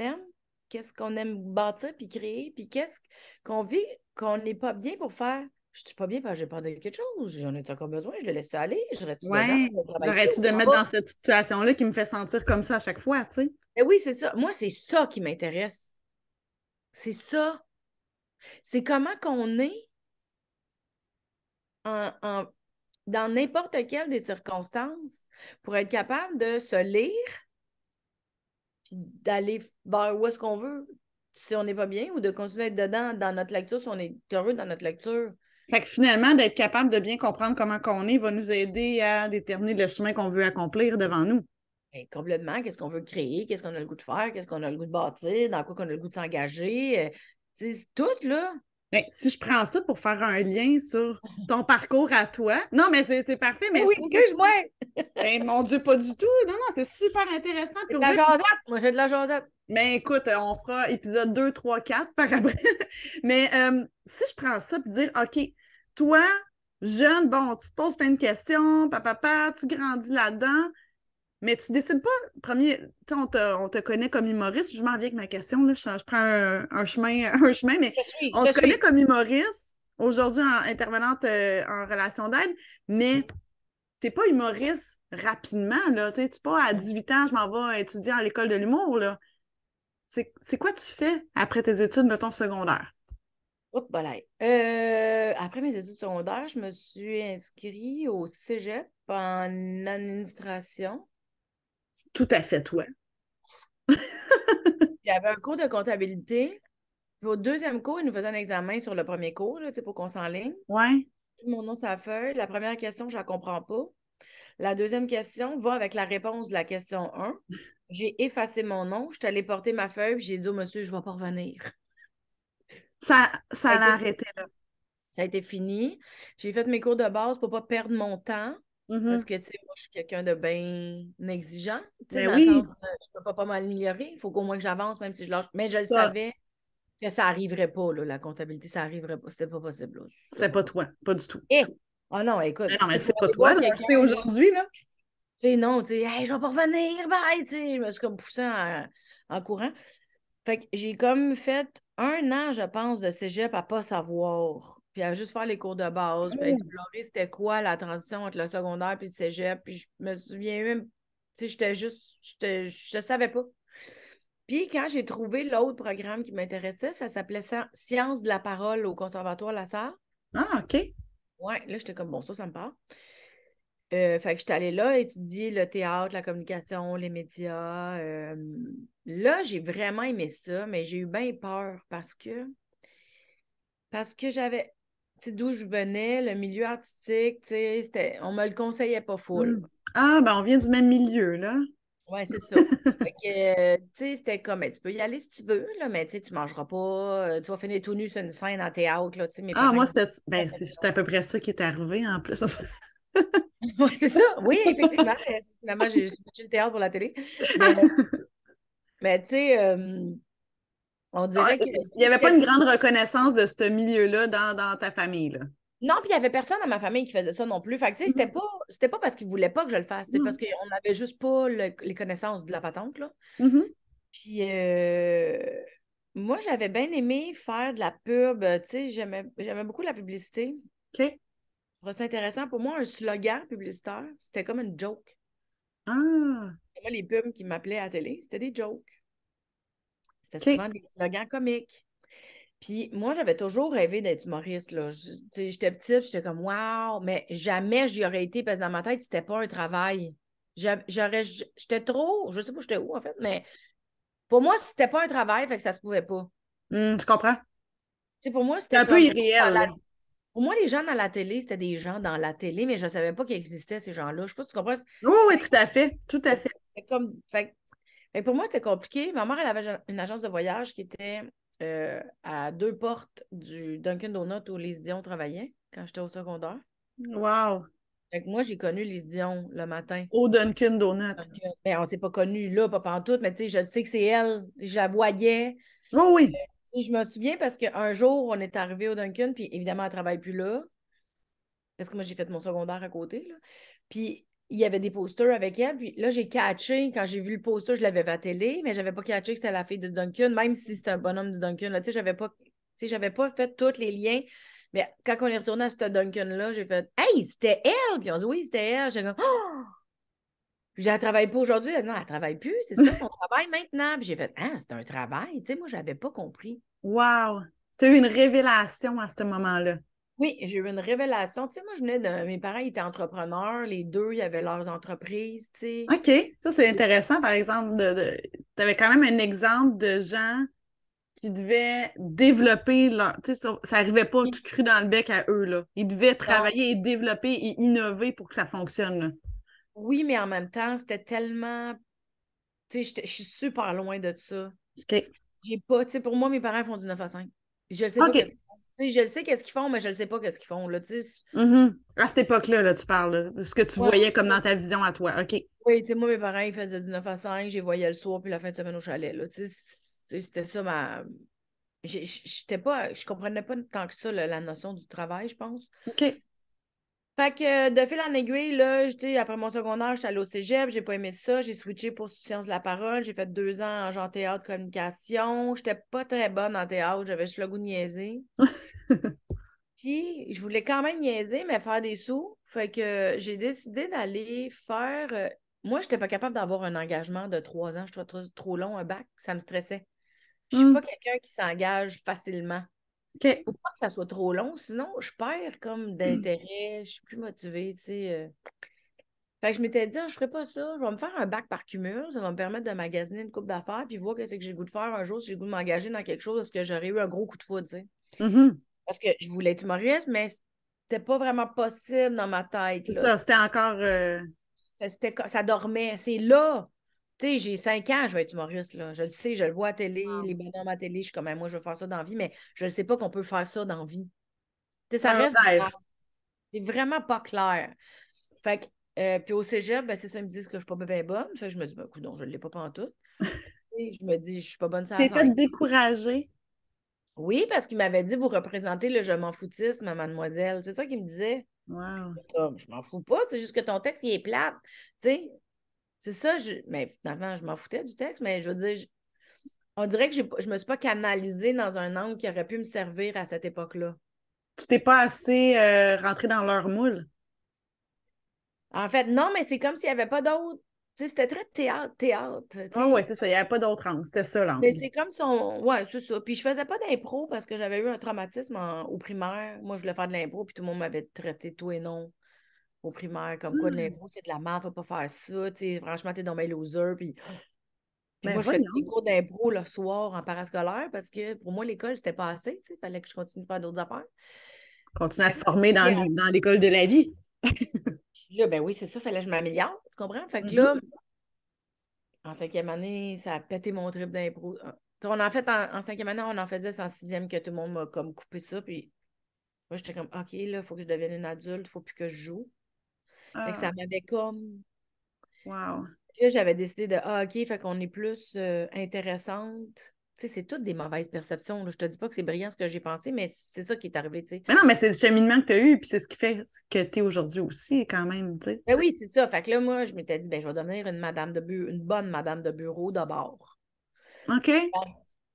aime bâtir puis créer, puis qu'est-ce qu'on vit, qu'on n'est pas bien pour faire. Je suis pas bien parce que j'ai peur de quelque chose. J'en ai encore besoin? Je le laisse aller? Je reste dedans? Ouais. Je travaille-tu J'arrête-tu ou de je me m'en mettre vais? dans cette situation-là qui me fait sentir comme ça à chaque fois, tu sais? Ben oui, c'est ça. Moi, c'est ça qui m'intéresse. C'est ça. C'est comment qu'on est dans n'importe quelle des circonstances pour être capable de se lire puis d'aller vers où est-ce qu'on veut si on n'est pas bien ou de continuer à être dedans dans notre lecture si on est heureux dans notre lecture. Fait que finalement, d'être capable de bien comprendre comment qu'on est va nous aider à déterminer le chemin qu'on veut accomplir devant nous. Ben, complètement, qu'est-ce qu'on veut créer, qu'est-ce qu'on a le goût de faire, qu'est-ce qu'on a le goût de bâtir, dans quoi qu'on a le goût de s'engager. C'est tout, là. Ben, si je prends ça pour faire un lien sur ton parcours à toi, non, mais c'est parfait, mais Oui, je trouve que, excuse-moi! ben, mon Dieu, pas du tout. Non, non, c'est super intéressant. C'est de la jasette! Moi, j'ai de la jasette. Mais écoute, on fera épisode 2, 3, 4 par après. Mais si je prends ça et dire, OK, toi, jeune, bon, tu te poses plein de questions, papa, tu grandis là-dedans, mais tu décides pas, premier, tu sais, on te connaît comme humoriste, je m'en viens avec ma question, là, je prends un chemin, mais on te connaît comme humoriste, aujourd'hui intervenante en relation d'aide, mais t'es pas humoriste rapidement, là, tu sais, pas à 18 ans, je m'en vais étudier à l'école de l'humour, là. C'est quoi tu fais après tes études, mettons, secondaires? Oups, voilà. Après mes études secondaires, je me suis inscrite au cégep en administration. Tout à fait, toi. J'avais un cours de comptabilité. Puis au deuxième cours, ils nous faisaient un examen sur le premier cours, là, pour qu'on s'enligne. Ouais. Mon nom, sur la feuille. La première question, je ne la comprends pas. La deuxième question va avec la réponse de la question 1. J'ai effacé mon nom, je suis allée porter ma feuille, puis j'ai dit au monsieur, je ne vais pas revenir. Ça a arrêté là. Ça a été fini. J'ai fait mes cours de base pour ne pas perdre mon temps. Parce que, tu sais, moi, je suis quelqu'un de bien exigeant. Tu sais, Ben dans le sens, oui, je ne peux pas m'améliorer. Il faut qu'au moins que j'avance, même si je lâche. Mais je le ça, savais que ça n'arriverait pas, là, la comptabilité, ça n'arriverait pas. C'était pas possible. Là. c'était pas toi, pas du tout. Eh! Oh non, écoute, Ben non, mais tu sais, pour c'est pas aller toi, voir là, quelqu'un, c'est là, aujourd'hui, là. tu sais, non, tu sais, hey, je vais pas revenir, bye, tu sais, je me suis comme poussée en courant. Fait que j'ai comme fait 1 an, je pense, de cégep à pas savoir, puis à juste faire les cours de base, puis à explorer c'était quoi la transition entre le secondaire puis le cégep, puis je me souviens même, tu sais, je savais pas. Puis quand j'ai trouvé l'autre programme qui m'intéressait, ça s'appelait Sciences de la parole au Conservatoire La Salle. Ah, OK. Ouais, là, j'étais comme, bon, ça me parle. Fait que j'étais allée là étudier le théâtre, la communication, les médias. Là, j'ai vraiment aimé ça, mais j'ai eu bien peur parce que j'avais, tu sais, d'où je venais, le milieu artistique, tu sais, on me le conseillait pas full. Ah, ben on vient du même milieu, là. Ouais, c'est ça. Fait que, tu sais, c'était comme, ben, tu peux y aller si tu veux, là, mais tu sais, tu mangeras pas, tu vas finir tout nu sur une scène en théâtre, là, tu sais, mes Ah, parents, moi, ils disaient, c'est à peu près ça qui est arrivé, en plus. ouais, c'est ça, oui, effectivement. Finalement, j'ai switché le théâtre pour la télé. Mais tu sais, on Ah, dirait que. il n'y avait pas une grande reconnaissance de ce milieu-là dans ta famille, là. Non, puis il n'y avait personne dans ma famille qui faisait ça non plus. Fait que, tu sais, c'était pas parce qu'ils ne voulaient pas que je le fasse. C'est parce qu'on n'avait juste pas les connaissances de la patente, là. Mhm. Puis, moi, j'avais bien aimé faire de la pub. Tu sais, j'aimais beaucoup la publicité. OK. Je trouvais ça intéressant. Pour moi, un slogan publicitaire, c'était comme une joke. Ah, Moi, les pubs qui m'appelaient à la télé, c'était des jokes. C'était OK. souvent des slogans comiques. Puis moi, j'avais toujours rêvé d'être humoriste, là. J'étais petite, j'étais comme waouh, mais jamais j'y aurais été parce que dans ma tête, c'était pas un travail. J'étais trop, je sais pas j'étais où en fait, mais pour moi, c'était pas un travail, fait que ça se pouvait pas. Je comprends. Pour moi, C'est c'était un peu comme irréel, là. pour moi, les gens dans la télé, c'était des gens dans la télé, mais je savais pas qu'ils existaient, ces gens-là. Je sais pas si tu comprends. Oui, oui, tout à fait. Tout à fait. Fait que pour moi, c'était compliqué. Ma mère, elle avait une agence de voyage qui était à 2 portes du Dunkin' Donut où Lise Dion travaillait quand j'étais au secondaire. Wow. Fait que moi, j'ai connu Lise Dion le matin. Au Dunkin' Donut. Donc, ben, on ne s'est pas connus là, pas pantoute, mais tu sais, je sais que c'est elle. Je la voyais. Oui, oui. Et je me souviens parce qu'un jour, on est arrivé au Dunkin', puis évidemment, elle ne travaille plus là. Parce que moi, j'ai fait mon secondaire à côté, là. Puis il y avait des posters avec elle. Puis là, j'ai catché, quand j'ai vu le poster, je l'avais vu à la télé, mais j'avais pas catché que c'était la fille de Duncan, même si c'était un bonhomme du Duncan. Là, tu sais, j'avais pas fait tous les liens. Mais quand on est retourné à ce Duncan-là, j'ai fait Hey, c'était elle! Puis on dit Oui, c'était elle. J'ai comme Oh! Puis elle travaille pas aujourd'hui. Elle dit, non, elle travaille plus, c'est ça son travail maintenant. Puis j'ai fait Ah, c'est un travail. Tu sais, moi, j'avais pas compris. Wow! Tu as eu une révélation à ce moment-là. Oui, j'ai eu une révélation. Tu sais, moi, je venais de. Mes parents étaient entrepreneurs, les deux, ils avaient leurs entreprises, tu sais. OK, ça c'est intéressant, par exemple. Tu avais quand même un exemple de gens qui devaient développer leur. Tu sais, ça n'arrivait pas tout cru dans le bec à eux, là. Ils devaient Non, travailler et développer et innover pour que ça fonctionne, là. oui, mais en même temps, c'était tellement. Tu sais, je suis super loin de ça. OK. J'ai pas. Tu sais, pour moi, mes parents font du 9 à 5. Je sais pas qu'est-ce OK. qu'ils font. Tu sais, je le sais qu'est-ce qu'ils font, mais je ne sais pas qu'est-ce qu'ils font, là. Tu sais, Mhm. À cette époque-là, là, tu parles, là, de ce que tu ouais, voyais comme dans ta vision à toi. OK. oui, tu sais, moi, mes parents, ils faisaient du 9 à 5, je les voyais le soir, puis la fin de semaine au chalet, là. Tu sais, c'était ça ma. J'étais pas. Je comprenais pas tant que ça, la notion du travail, je pense. OK. Fait que de fil en aiguille, là, après mon secondaire, j'étais allée au cégep, j'ai pas aimé ça, j'ai switché pour sciences de la parole, j'ai fait 2 ans en genre théâtre communication. J'étais pas très bonne en théâtre, j'avais juste le goût de niaiser. Puis, je voulais quand même niaiser, mais faire des sous. Fait que j'ai décidé d'aller faire. Moi, j'étais pas capable d'avoir un engagement de 3 ans, je trouvais trop long, un bac, ça me stressait. Je suis Hmm. pas quelqu'un qui s'engage facilement. OK. Faut pas que ça soit trop long, sinon je perds comme d'intérêt, je suis plus motivée, tu sais. Fait que je m'étais dit, ah, je ferais pas ça, je vais me faire un bac par cumul, ça va me permettre de magasiner une coupe d'affaires, puis voir qu'est-ce que j'ai le goût de faire un jour, si j'ai le goût de m'engager dans quelque chose, parce que j'aurais eu un gros coup de foudre, tu sais. Mhm. Parce que je voulais être humoriste, mais c'était pas vraiment possible dans ma tête, C'est là. ça, c'était encore. Ça dormait. C'est là. Tu sais, j'ai 5 ans, je vais être humoriste, là. Je le sais, je le vois à télé, Wow. les bonhommes à télé, je suis comme, moi, je veux faire ça dans la vie, mais je ne sais pas qu'on peut faire ça dans la vie. Tu sais, C'est ça un reste rêve. c'est vraiment pas clair. Fait que, puis au cégep, ben, c'est ça, ils me disent que je suis pas bien bonne. Fait que je me dis, ben, écoute, je ne l'ai pas pantoute. Et je me dis, je suis pas bonne ça à T'es fait scène. décourager. Oui, parce qu'il m'avait dit, vous représentez le je m'en foutisme à mademoiselle. C'est ça qu'il me disait. Wow. Comme, je m'en fous pas, c'est juste que ton texte, il est plate. Tu sais, c'est ça, mais finalement, je m'en foutais du texte, mais je veux dire, on dirait que je me suis pas canalisée dans un angle qui aurait pu me servir à cette époque-là. Tu t'es pas assez rentré dans leur moule. En fait, non, mais c'est comme s'il n'y avait pas d'autre. Tu sais, c'était très théâtre, théâtre. Tu Ah ouais, sais. c'est ça, il n'y avait pas d'autre angle. C'était ça Mais l'angle. c'est comme si on. Ouais, c'est ça. Puis je faisais pas d'impro parce que j'avais eu un traumatisme au primaire. Moi, je voulais faire de l'impro, puis tout le monde m'avait traité tout et non au primaire. Comme quoi, de Hmm. l'impro, c'est de la merde, faut pas faire ça. Tu sais, franchement, t'es dans mes loser. Puis Ben moi, je faisais des voyons. cours d'impro le soir en parascolaire parce que pour moi, l'école, c'était pas assez. Il fallait que je continue de faire d'autres affaires. Continue à te Fait que former là, dans l'école de la vie. ben oui, c'est ça, fallait que je m'améliore, tu comprends? Fait que Mhm. là, en 5e année, ça a pété mon trip d'impro. On en fait, en 5e année, on en faisait, c'est en 6e que tout le monde m'a comme coupé ça. Puis moi, j'étais comme, OK, là, il faut que je devienne une adulte, il faut plus que je joue. Fait que Ah, ça m'avait comme. wow. Là, j'avais décidé de, OK, fait qu'on est plus intéressante. Tu sais, c'est toutes des mauvaises perceptions, là. Je te dis pas que c'est brillant ce que j'ai pensé, mais c'est ça qui est arrivé, tu sais. Mais non, mais c'est le cheminement que tu as eu, puis c'est ce qui fait que tu es aujourd'hui aussi, quand même, tu sais. Ben oui, c'est ça. Fait que là, moi, je m'étais dit, ben, je vais devenir une bonne madame de bureau d'abord. OK?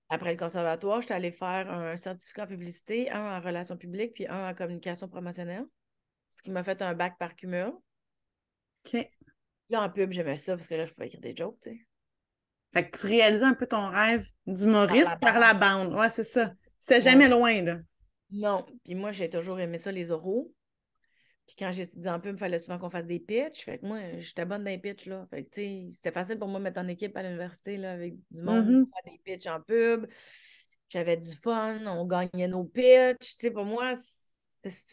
Après le conservatoire, j'étais allée faire un certificat en publicité, un en relations publiques, puis un en communication promotionnelle, ce qui m'a fait un bac par cumul. OK. Là, en pub, j'aimais ça parce que là, je pouvais écrire des jokes, tu sais. Fait que tu réalisais un peu ton rêve Par d'humoriste la par bande. la bande. Ouais, c'est ça. C'était Ouais. jamais loin, là. Non. Puis moi, j'ai toujours aimé ça, les oraux. Puis quand j'étudiais en pub, il fallait souvent qu'on fasse des pitchs. Fait que moi, j'étais bonne dans les pitchs, là. Fait que, tu sais, c'était facile pour moi de mettre en équipe à l'université, là, avec du monde, Mhm. faire des pitchs en pub. J'avais du fun, on gagnait nos pitchs. Tu sais, pour moi,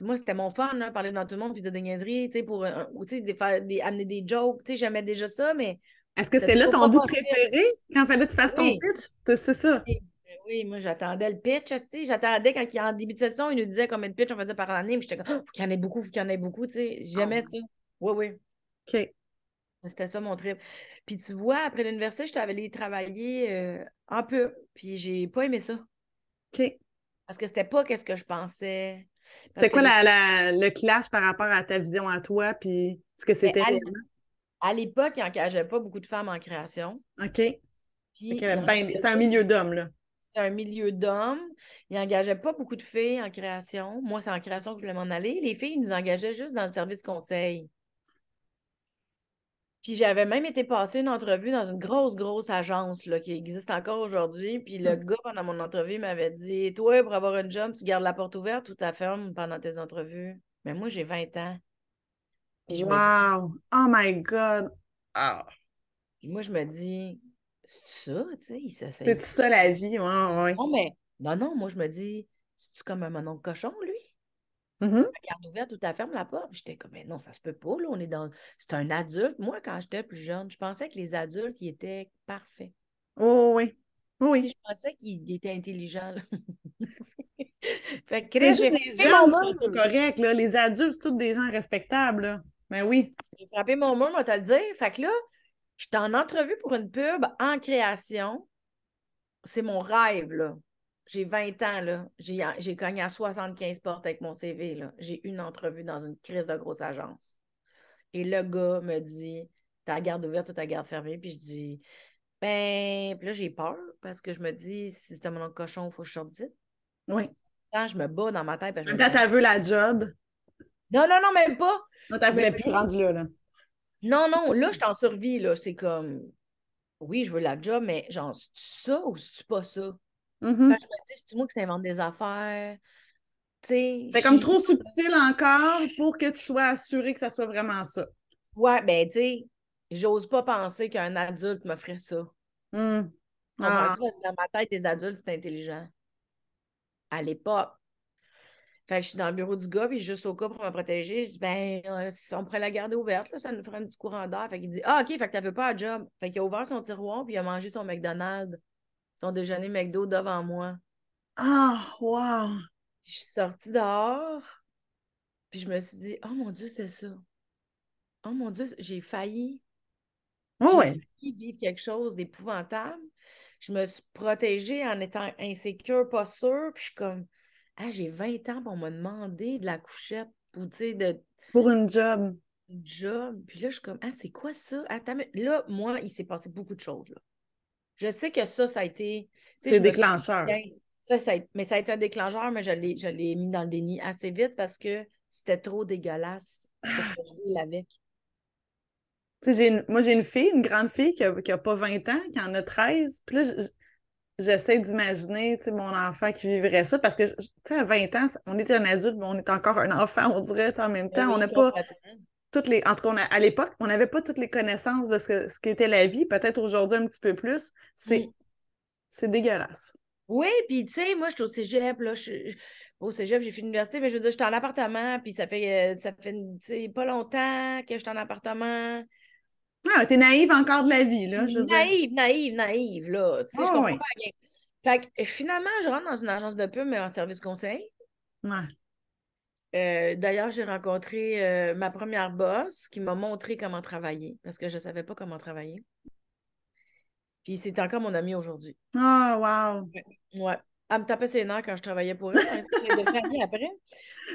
moi, c'était mon fun, là, parler devant tout le monde, puis dire des niaiseries, tu sais, ou, tu sais, amener des jokes. Tu sais, j'aimais déjà ça, mais Est-ce que c'était c'était là toujours ton pas bout possible. préféré quand fallait que tu fasses ton Oui. pitch? C'est ça. Oui, oui, moi, j'attendais le pitch, tu sais. J'attendais quand, en début de session, il nous disait combien de pitch on faisait par année. Puis j'étais comme, oh, faut qu'il y en ait beaucoup, faut qu'il y en ait beaucoup, tu sais. Oh, J'aimais ça. Oui, oui. OK. C'était ça mon trip. Puis tu vois, après l'université, j'étais allée travailler en pub. Puis j'ai pas aimé ça. OK. Parce que c'était pas qu'est-ce que je pensais. Parce C'était que quoi j'étais. le clash par rapport à ta vision à toi, puis ce que Mais c'était réellement? à l'époque, il n'engageait pas beaucoup de femmes en création. OK. Fait Puis qu'il y il avait ben, engageait c'est un pas. milieu d'hommes, là. C'était un milieu d'hommes. Il n'engageait pas beaucoup de filles en création. Moi, c'est en création que je voulais m'en aller. Les filles, ils nous engageaient juste dans le service conseil. Puis j'avais même été passer une entrevue dans une grosse agence là, qui existe encore aujourd'hui. Puis le gars, pendant mon entrevue, il m'avait dit, toi, pour avoir un job, tu gardes la porte ouverte ou tu la fermes pendant tes entrevues? Mais moi, j'ai 20 ans. Puis je me dis, Wow! Oh my God! Ah! puis moi, je me dis, c'est ça, tu sais, il C'est s'essaye. ça la vie, ouais, ouais. Non, mais non, moi, je me dis, c'est-tu comme un monon de cochon, lui? Mhm. La garde ouverte ou tu fermes la porte? Puis j'étais comme, mais non, ça se peut pas, là, on est dans. C'est un adulte. Moi, quand j'étais plus jeune, je pensais que les adultes, ils étaient parfaits. Oh, oui. Oh, Puis oui. je pensais qu'il était intelligent, là. Fait que C'est Chris, juste j'ai les frappé mon jeunes qui sont pas mur. corrects, là. Les adultes, c'est tous des gens respectables, là. Ben oui. J'ai frappé mon mur, moi, te le dire. Fait que là, j'étais en entrevue pour une pub en création. C'est mon rêve, là. J'ai 20 ans, là. J'ai cogné à 75 portes avec mon CV, là. J'ai une entrevue dans une crise de grosse agence. Et le gars me dit, ta garde ouverte ou ta garde fermée? Puis je dis, ben, puis là, j'ai peur parce que je me dis, si c'était mon oncle cochon, il faut que je sorte d'ici. Oui. Quand je me bats dans ma tête, parce que je me Quand dis, t'as vu la job, non, même pas. non, t'as Je me voulais plus dis, rendu là, là. non, là, je suis en survie, là. C'est comme, oui, je veux la job, mais genre, c'est-tu ça ou c'est-tu pas ça? Fait Mhm. que je me dis, c'est-tu moi qui s'invente des affaires? Tu sais, C'est comme chez trop nous, subtil encore pour que tu sois assuré que ça soit vraiment ça. ouais, ben, tu sais, j'ose pas penser qu'un adulte me ferait ça. Hmm. Ah, Comprends-tu? Parce que dans ma tête, les adultes, c'est intelligent. À l'époque. Fait que je suis dans le bureau du gars, puis juste au cas pour me protéger, je dis, ben, si on pourrait la garder ouverte, là, ça nous ferait un petit courant d'air. Fait qu'il dit, ah, OK, fait que t'avais pas un job. Fait qu'il a ouvert son tiroir, puis il a mangé son McDonald's, son déjeuner McDo devant moi. ah, wow. Puis je suis sortie dehors, puis je me suis dit, oh mon Dieu, c'est ça. Oh mon Dieu, Oh, j'ai ouais. failli vivre quelque chose d'épouvantable. Je me suis protégée en étant insécure, pas sûre, puis je suis comme, ah, j'ai 20 ans pour me demander de la couchette, ou tu sais, de Pour une job. job. Puis là, je suis comme, ah, c'est quoi ça? Attends, mais là, moi, il s'est passé beaucoup de choses, là. Je sais que ça a été, tu sais, C'est je me suis dit, déclencheur. tiens, mais ça a été un déclencheur, mais je l'ai mis dans le déni assez vite parce que c'était trop dégueulasse pour que je deal avec. Tu sais, moi, j'ai une fille, une grande fille qui a pas 20 ans, qui en a 13. Puis là, j'essaie d'imaginer, tu sais, mon enfant qui vivrait ça parce que, tu sais, à 20 ans, on est un adulte, mais on est encore un enfant, on dirait, en même Ben temps. On oui, n'a pas complètement. toutes les. En tout cas, à l'époque, on n'avait pas toutes les connaissances de ce qu'était la vie. Peut-être aujourd'hui un petit peu plus. Mm. C'est dégueulasse. Oui, puis tu sais, moi, je suis au cégep, là, au cégep, j'ai fait l'université, mais je veux dire, je suis en appartement, puis ça fait tu sais, pas longtemps que je suis en appartement. Ah, t'es naïve encore de la vie, là, je veux dire. Naïve, là. Tu sais, je Oh, comprends oui. pas la game. Fait que finalement, je rentre dans une agence de pub, mais en service conseil. Ouais. D'ailleurs, j'ai rencontré ma première boss qui m'a montré comment travailler parce que je ne savais pas comment travailler. Puis c'est encore mon amie aujourd'hui. Oh, wow. Ouais. Ouais. Elle me tapait ses nerfs quand je travaillais pour elle. On est devenus amis après.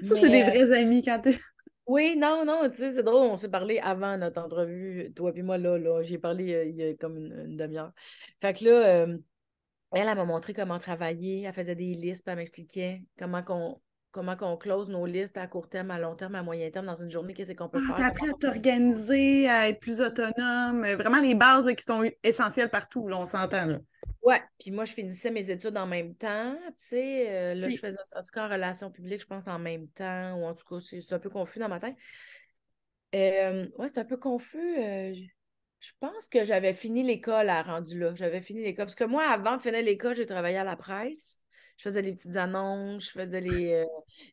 Ça, c'est des Mais vrais amis quand t'es. oui, non, tu sais, c'est drôle. On s'est parlé avant notre entrevue, toi et moi, là. J'ai parlé il y a comme une demi-heure. Fait que là, elle m'a montré comment travailler. Elle faisait des listes, puis elle m'expliquait comment qu'on close nos listes à court terme, à long terme, à moyen terme dans une journée, qu'est-ce qu'on peut Ah, faire, t'as comment appris à on peut. t'organiser, à être plus autonome. Vraiment les bases qui sont essentielles partout, là, on s'entend, là. Ouais, puis moi, je finissais mes études en même temps. Tu sais, là, je Puis, faisais un certificat en relations publiques, je pense, en même temps, ou en tout cas, c'est un peu confus dans ma tête. Ouais, c'est un peu confus. Je pense que j'avais fini l'école à rendu là. J'avais fini l'école. Parce que moi, avant de finir l'école, j'ai travaillé à la presse. Je faisais des petites annonces, je faisais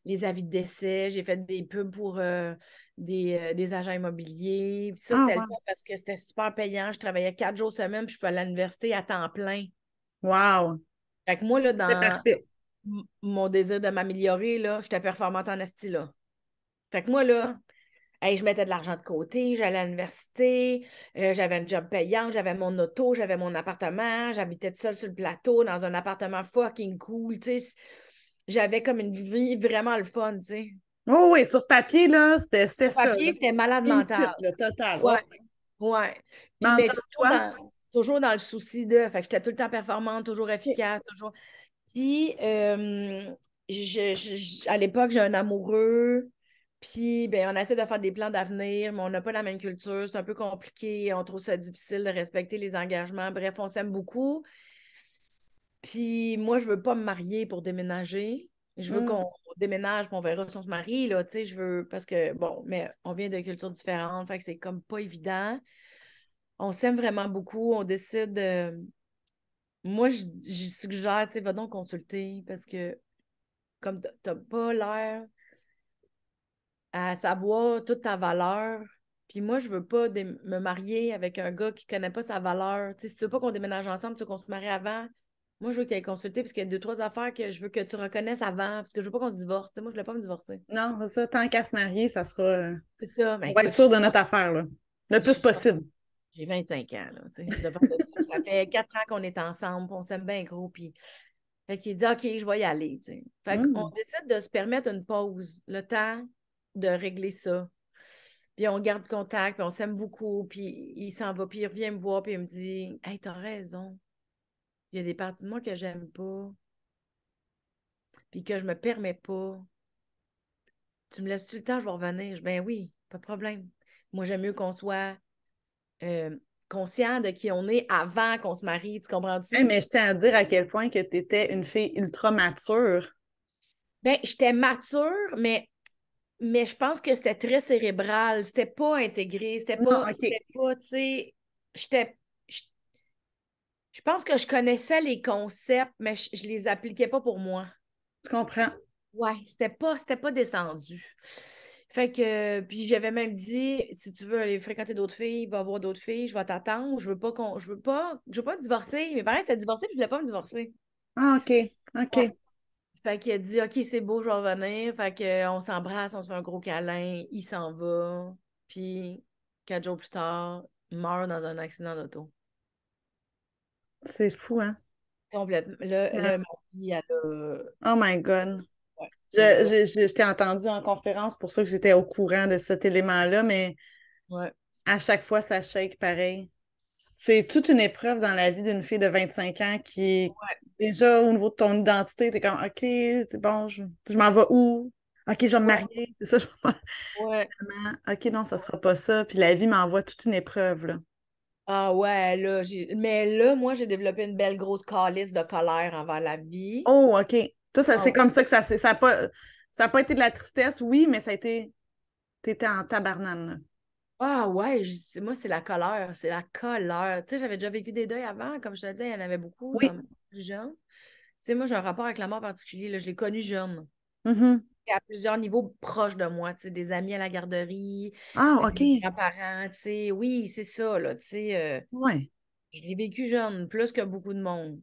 les avis de décès, j'ai fait des pubs pour des agents immobiliers. Puis ça, ah, c'était le wow. fun parce que c'était super payant. Je travaillais 4 jours semaine, puis je pouvais aller à l'université à temps plein. Wow. Fait que moi, là, C'est dans parfait. mon désir de m'améliorer, là, j'étais performante en esti, là. Fait que moi, là, hey, je mettais de l'argent de côté, j'allais à l'université, j'avais un job payant, j'avais mon auto, j'avais mon appartement, j'habitais toute seule sur le plateau dans un appartement fucking cool, tu sais. J'avais comme une vie vraiment le fun, tu sais. Oh, oui, sur papier, là, c'était Au ça, là. papier, c'était malade mental. Réussite, là, total. Oh, Ouais, ouais. mais Puis, en mais dedans de toi, toujours dans le souci de. Fait que j'étais tout le temps performante, toujours OK. efficace, toujours. Puis, à l'époque, j'ai un amoureux. Puis, ben, on essaie de faire des plans d'avenir, mais on n'a pas la même culture. C'est un peu compliqué. On trouve ça difficile de respecter les engagements. Bref, on s'aime beaucoup. Puis, moi, je veux pas me marier pour déménager. Je veux Mm. qu'on déménage, puis on verra si on se marie, là. Tu sais, je veux... Parce que, bon, mais on vient de cultures différentes, fait que c'est comme pas évident. On s'aime vraiment beaucoup. On décide... Moi, j'y suggère, tu sais, va donc consulter, parce que comme t'as pas l'air à savoir toute ta valeur. Puis moi, je veux pas me marier avec un gars qui connaît pas sa valeur. Tu sais, si tu veux pas qu'on déménage ensemble, tu veux qu'on se marie avant, moi, je veux que tu ailles consulter parce qu'il y a deux, trois affaires que je veux que tu reconnaisses avant parce que je veux pas qu'on se divorce. Tu sais, moi, je voulais pas me divorcer. Non, c'est ça, tant qu'à se marier, ça sera. C'est ça. Mais On va être écoute, sûr de notre affaire, là. Le plus possible. j'ai 25 ans, là, tu sais. Ça fait 4 ans qu'on est ensemble, puis on s'aime bien gros, puis... Fait qu'il dit, OK, je vais y aller, tu sais. Fait qu'on Mm. décide de se permettre une pause, le temps de régler ça. Puis on garde contact, puis on s'aime beaucoup, puis il s'en va, puis il revient me voir, puis il me dit, Hey, t'as raison. Il y a des parties de moi que j'aime pas, puis que je me permets pas. Tu me laisses-tu le temps, je vais revenir. Ben oui, pas de problème. Moi, j'aime mieux qu'on soit euh, conscient de qui on est avant qu'on se marie, tu Hey, comprends-tu? mais je tiens à dire à quel point que tu étais une fille ultra mature. Ben, j'étais mature, mais je pense que c'était très cérébral. C'était pas intégré. Non, OK. C'était pas, tu sais, j'étais. Je je pense que je connaissais les concepts, mais je les appliquais pas pour moi. Je comprends. Ouais, c'était pas descendu. Fait que, puis j'avais même dit, si tu veux aller fréquenter d'autres filles, va voir d'autres filles, je vais t'attendre, je veux pas me divorcer. Mes parents étaient divorcés, puis je voulais pas me divorcer. Ah, OK. Ouais. OK. Fait qu'il a dit, OK, c'est beau, je vais revenir. Fait qu'on s'embrasse, on se fait un gros câlin, il s'en va. Puis, 4 jours plus tard, il meurt dans un accident d'auto. C'est fou, hein? Complètement. Là, ma fille, elle a. Oh my God. Ouais, Je, là, je t'ai entendu en conférence, pour ça que j'étais au courant de cet élément-là, mais ouais. à chaque fois, ça shake pareil. C'est toute une épreuve dans la vie d'une fille de 25 ans qui, déjà, au niveau de ton identité, t'es comme, OK, c'est bon, je m'en vais où? OK, je vais me Ouais, marier. C'est ça, je vais ouais. OK, non, ça sera pas ça. Puis la vie m'envoie toute une épreuve, là. Ah ouais, là, mais là, moi, j'ai développé une belle grosse calice de colère envers la vie. Oh, OK. Toi, ça, Ah c'est comme ça que ça a pas été de la tristesse, oui, mais ça a été, t'étais en tabarnane, là. ah ouais, moi, c'est la colère. C'est la colère. Tu sais, j'avais déjà vécu des deuils avant, comme je te disais, il y en avait beaucoup Oui. dans mon plus jeune. Tu sais, moi, j'ai un rapport avec la mort particulier. Là, je l'ai connu jeune. Mhm. À plusieurs niveaux proches de moi, tu sais, des amis à la garderie, Ah, OK. des grands-parents, tu sais, oui, c'est ça, là, tu sais, Ouais. je l'ai vécu jeune, plus que beaucoup de monde.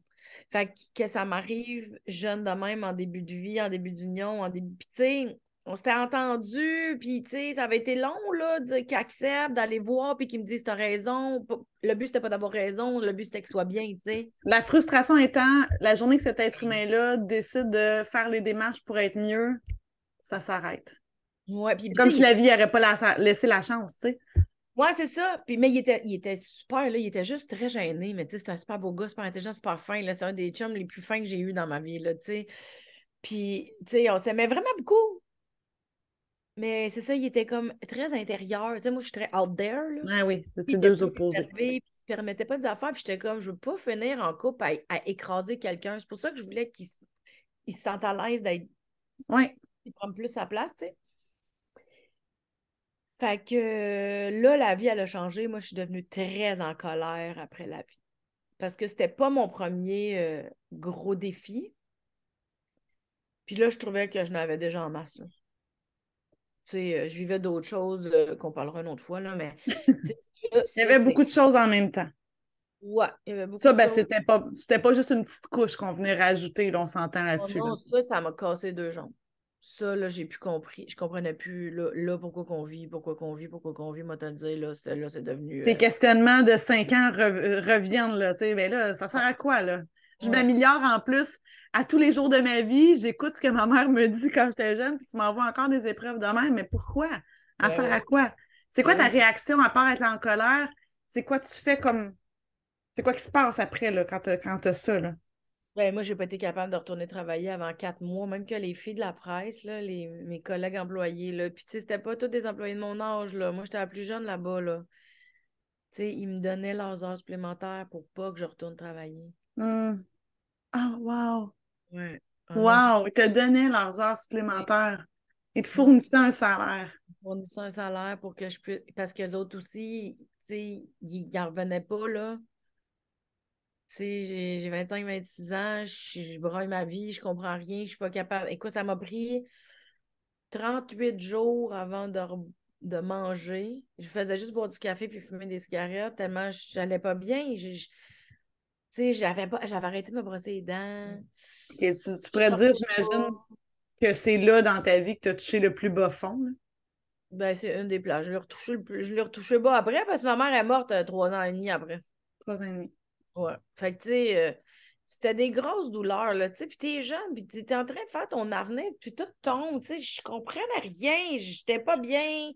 Fait que ça m'arrive jeune de même en début de vie, en début d'union, en début, puis tu sais, on s'était entendu, puis tu sais, ça avait été long, là, qu'il accepte, d'aller voir, puis qu'il me dise, t'as raison. Le but, c'était pas d'avoir raison, le but, c'était qu'il soit bien, tu sais. La frustration étant, la journée que cet être humain-là décide de faire les démarches pour être mieux, ça s'arrête. Ouais, puis C'est tu comme sais, si la vie n'aurait pas laissé la chance, tu sais. ouais, c'est ça. Puis, mais il était super, là. Il était juste très gêné. Mais tu sais, c'est un super beau gars, super intelligent, super fin. Là. C'est un des chums les plus fins que j'ai eu dans ma vie, là, tu sais. Puis, tu sais, on s'aimait vraiment beaucoup. Mais c'est ça, il était comme très intérieur. Tu sais, moi, je suis très out there, là. Ah oui, Il c'est était deux plus opposés. réservé, puis il se permettait pas des affaires. Puis j'étais comme, je veux pas finir en couple à écraser quelqu'un. C'est pour ça que je voulais qu'il se sente à l'aise d'être, Oui. qu'il prenne plus sa place, tu sais. Fait que là, la vie, elle a changé. Moi, je suis devenue très en colère après la vie. Parce que c'était pas mon premier gros défi. Puis là, je trouvais que je n'avais déjà en masse, là. Tu sais, je vivais d'autres choses qu'on parlera une autre fois, là, mais tu sais, là, Il y ça, avait c'était. beaucoup de choses en même temps. Ouais, il y avait beaucoup Ça, de ben, choses. c'était pas juste une petite couche qu'on venait rajouter, là, on s'entend Oh là-dessus, là. non, ça m'a cassé deux jambes. Ça, là, j'ai plus compris. Je comprenais plus, là, pourquoi qu'on vit, pourquoi qu'on vit, pourquoi qu'on vit. Moi, te le dire, là, c'est devenu. Tes questionnements de 5 ans reviennent, là, tu sais, ben là, ça sert Ouais, à quoi, là? Je ouais, m'améliore en plus à tous les jours de ma vie, j'écoute ce que ma mère me dit quand j'étais jeune, puis tu m'envoies encore des épreuves de même, mais pourquoi? Elle ben sert à ouais, quoi? C'est quoi ben ta oui. réaction à part être en colère? C'est quoi tu fais comme... C'est quoi qui se passe après, là, quand t'as ça, là? Ben, moi, j'ai pas été capable de retourner travailler avant 4 mois, même que les filles de la presse, là, mes collègues employés, là. Puis, tu sais, c'était pas tous des employés de mon âge, là. Moi, j'étais la plus jeune là-bas, là. Tu sais, ils me donnaient leurs heures supplémentaires pour pas que je retourne travailler. Hum. Ah, wow! Ouais. Ah non, Wow! Ils te donnaient leurs heures ouais. supplémentaires. Ils te Ouais. fournissaient un salaire. Fournissant un salaire pour que je puisse. Parce qu'eux autres aussi, tu sais, ils en revenaient pas, là. Tu sais, j'ai 25, 26 ans, je broye ma vie, je comprends rien, je suis pas capable. Écoute, ça m'a pris 38 jours avant de manger. Je faisais juste boire du café puis fumer des cigarettes tellement j'allais pas bien. Tu sais, j'avais arrêté de me brosser les dents. Ok, tu Je pourrais dire, sortais j'imagine, pas. que c'est là dans ta vie que tu as touché le plus bas fond, là. Ben, c'est une des plages. Je l'ai retouché bas après parce que ma mère est morte 3 ans et demi après. 3 ans et demi. Ouais. Fait que, tu sais, c'était des grosses douleurs, là, tu sais, puis t'es jeune, puis t'es en train de faire ton avenir, puis tout tombe, tu sais, je comprenais rien, j'étais pas bien.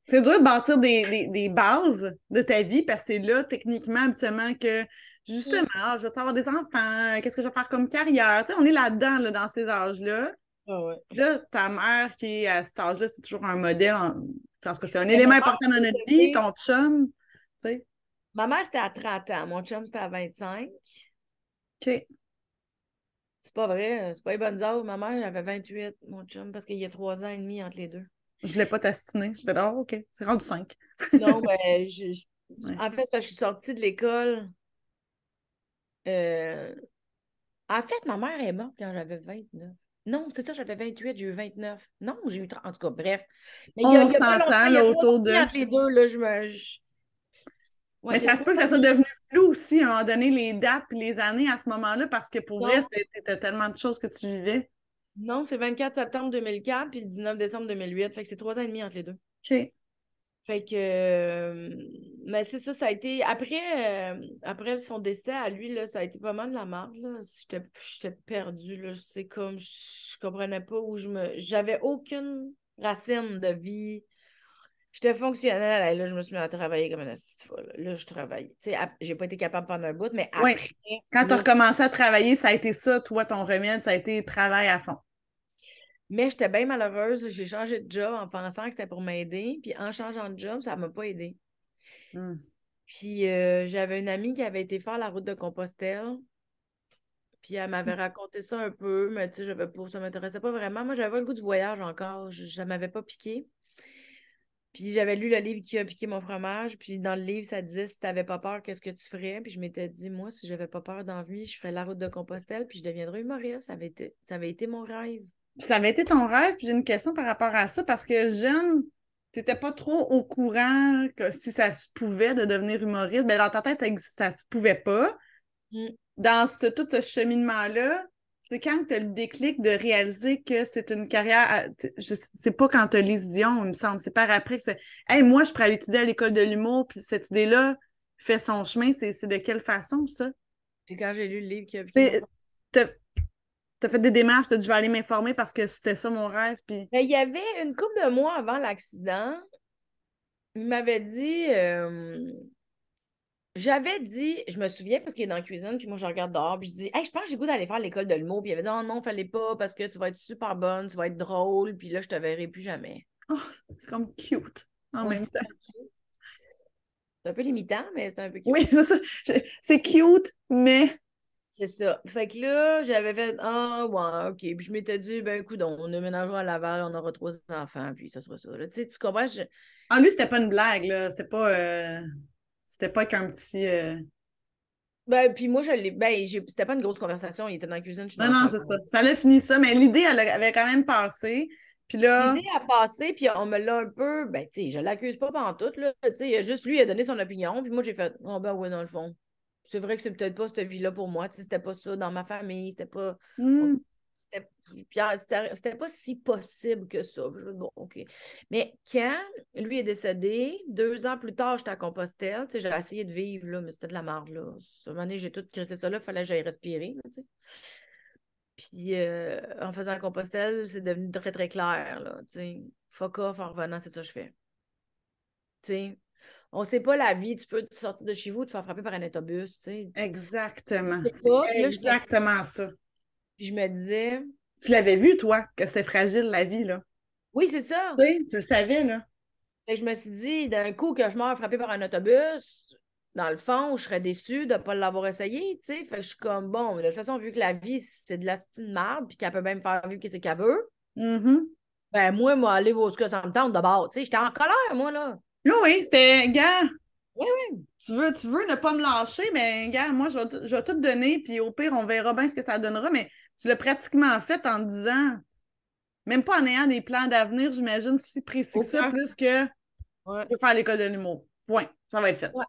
C'est dur de bâtir des bases de ta vie parce que c'est là, techniquement, habituellement, que justement, Mm. ah, je vais avoir des enfants, qu'est-ce que je vais faire comme carrière? Tu sais, on est là-dedans, là, dans ces âges-là. Ah ouais. Là, ta mère qui est à cet âge-là, c'est toujours un modèle. En tout cas, c'est un Mais ma élément mère important dans est notre vie, décédée. ton chum. Tu sais, Ma mère, c'était à 30 ans. Mon chum, c'était à 25. OK. C'est pas vrai, c'est pas les bonnes heures. Ma mère, elle avait 28, mon chum, parce qu'il y a 3 ans et demi entre les deux. Je voulais pas t'astiner. Je fais, oh, OK, c'est rendu 5. Non, ben, Ouais. en fait, c'est parce que je suis sortie de l'école. euh, En fait, ma mère est morte quand j'avais 29. Non, c'est ça, j'avais 28, j'ai eu 29. Non, j'ai eu 30. En tout cas, bref. Mais On il y a pas longtemps, s'entend, il y là, a trois ans autour et demi de. entre les deux, là, Ouais, Mais il y a ça se trois peut que ans ça et soit demi. devenu flou aussi à un moment donné, les dates et les années à ce moment-là, parce que pour vrai, Non, c'était tellement de choses que tu vivais. non, c'est le 24 septembre 2004 puis le 19 décembre 2008. Fait que c'est 3 ans et demi entre les deux. OK. Fait que, mais c'est ça, ça a été, après son décès à lui, là, ça a été pas mal de la merde, là. J'étais perdue, là. C'est comme, je comprenais pas j'avais aucune racine de vie. J'étais fonctionnelle, et là, je me suis mis à travailler comme une petite folle. Là, je travaille. Tu sais, j'ai pas été capable pendant un bout, mais Oui. après, Quand tu as là, recommencé à travailler, ça a été ça, toi, ton remède, ça a été travail à fond. mais j'étais bien malheureuse. J'ai changé de job en pensant que c'était pour m'aider. Puis en changeant de job, ça m'a pas aidé. Hmm. Puis j'avais une amie qui avait été faire la route de Compostelle. Puis elle m'avait raconté ça un peu, mais tu sais, ça m'intéressait pas vraiment. Moi, j'avais pas le goût du voyage encore. Ça m'avait pas piqué. Puis j'avais lu le livre qui a piqué mon fromage. Puis dans le livre, ça disait si t'avais pas peur, qu'est-ce que tu ferais? Puis je m'étais dit, moi, si j'avais pas peur d'envie, je ferais la route de Compostelle, puis je deviendrais humoriste. Ça avait été mon rêve. Puis ça avait été ton rêve, puis j'ai une question par rapport à ça, parce que jeune, tu n'étais pas trop au courant que si ça se pouvait de devenir humoriste. Ben, dans ta tête, ça se pouvait pas. Mm. Dans tout ce cheminement-là, c'est quand tu as le déclic de réaliser que c'est une carrière. C'est pas quand tu as Lise Dion, il me semble. C'est par après que tu fais Hey, moi, je pourrais aller étudier à l'école de l'humour, puis cette idée-là fait son chemin. C'est de quelle façon, ça? Puis quand j'ai lu le livre qui a piqué mon Tu fromage. as fait des démarches, tu as dit, je vais aller m'informer parce que c'était ça mon rêve, puis. Ben, il y avait une couple de mois avant l'accident, il m'avait dit, j'avais dit, je me souviens parce qu'il est dans la cuisine, puis moi je regarde dehors, puis je dis, hey, je pense que j'ai le goût d'aller faire l'école de l'humour. Puis il avait dit, oh non, fallait pas parce que tu vas être super bonne, tu vas être drôle, puis là, je te verrai plus jamais. Oh, c'est comme cute en Ouais. même temps. C'est un peu limitant, mais c'est un peu Oui, cute. c'est ça. C'est cute, mais C'est ça. Fait que là, j'avais fait, ah, ouais, OK. Puis je m'étais dit, ben, écoute, on déménagera à Laval, on aura 3 enfants, puis ça sera ça. Là. Tu sais, tu comprends? en lui, c'était pas une blague, là. C'était pas qu'un petit. Ben, puis moi, c'était pas une grosse conversation, il était dans la cuisine, je suis dans Non, la non, salle. c'est ça. Ça l'a fini ça, mais l'idée, elle avait quand même passé. Puis là, L'idée a passé, puis on me l'a un peu. Ben, tu sais, je l'accuse pas pantoute, là. Tu sais, il a juste lui, il a donné son opinion, puis moi, j'ai fait, oh, ben, ouais, dans le fond. C'est vrai que c'est peut-être pas cette vie-là pour moi. Tu sais, c'était pas ça dans ma famille, c'était pas. hmm, C'était puis, c'était pas si possible que ça. Bon, OK. Mais quand lui est décédé, 2 ans plus tard, j'étais à Compostelle. Tu sais, j'ai essayé de vivre, là, mais c'était de la merde, là. À un moment donné, j'ai tout crissé ça là, il fallait que j'aille respirer, là, tu sais. Puis en faisant Compostelle, c'est devenu très, très clair, là, tu sais. Fuck off, en revenant, c'est ça que je fais. Tu sais. On sait pas la vie. Tu peux te sortir de chez vous, te faire frapper par un autobus, tu sais. Tu Exactement. sais C'est pas. Puis là, exactement ça. puis je me disais, Tu l'avais vu, toi, que c'est fragile, la vie, là. oui, c'est ça. Tu sais, tu le savais, là. Fait que je me suis dit, d'un coup que je meurs frappé par un autobus, dans le fond, je serais déçue de ne pas l'avoir essayé, tu sais. Fait que je suis comme, bon, de toute façon, vu que la vie, c'est de la style marde, puis qu'elle peut même faire vivre ce qu'elle veut, Mhm. moi, aller voir ce que ça me tente d'abord. Tu sais, j'étais en colère, moi, là. Ah oui, c'était, gars, Oui, oui. tu veux ne pas me lâcher, mais gars, moi, je vais tout te donner, puis au pire, on verra bien ce que ça donnera, mais tu l'as pratiquement fait en te disant, même pas en ayant des plans d'avenir, j'imagine, si précis que ça, Aucun. plus que je Ouais. veux faire l'école de l'humour. Point. Ça va être fait. Ouais.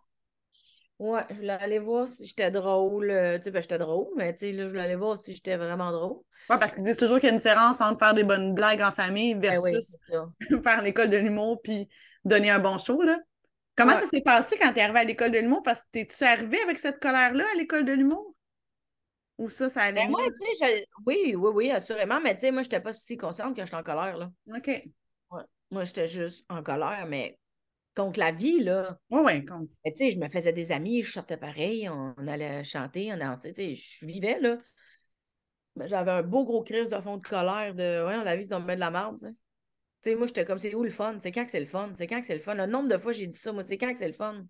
Ouais, je voulais aller voir si j'étais drôle. Tu sais, ben, j'étais drôle, mais tu sais, là, je voulais aller voir si j'étais vraiment drôle. Ouais, parce qu'ils disent toujours qu'il y a une différence entre faire des bonnes blagues en famille Ben oui, versus c'est ça. faire l'école de l'humour puis donner un bon show, là. Comment Ouais. ça s'est passé quand t'es arrivé à l'école de l'humour? Parce que t'es-tu arrivé avec cette colère-là à l'école de l'humour? Ou ça Ben allait moi, mieux? tu sais, oui, oui, oui, assurément, mais tu sais, moi, j'étais pas si consciente que j'étais en colère, là. OK. Ouais. Moi, j'étais juste en colère, mais contre la vie, là. Ouais, ouais, con. Mais tu sais, je me faisais des amis, je sortais pareil, on allait chanter, on dansait, tu sais, je vivais, là. Mais j'avais un beau gros crise de fond de colère de, ouais, la vie, c'est donc bien de la merde, tu sais. Tu sais, moi, j'étais comme, c'est où le fun? C'est quand que c'est le fun? C'est quand que c'est le fun? Le nombre de fois, j'ai dit ça, moi, c'est quand que c'est le fun?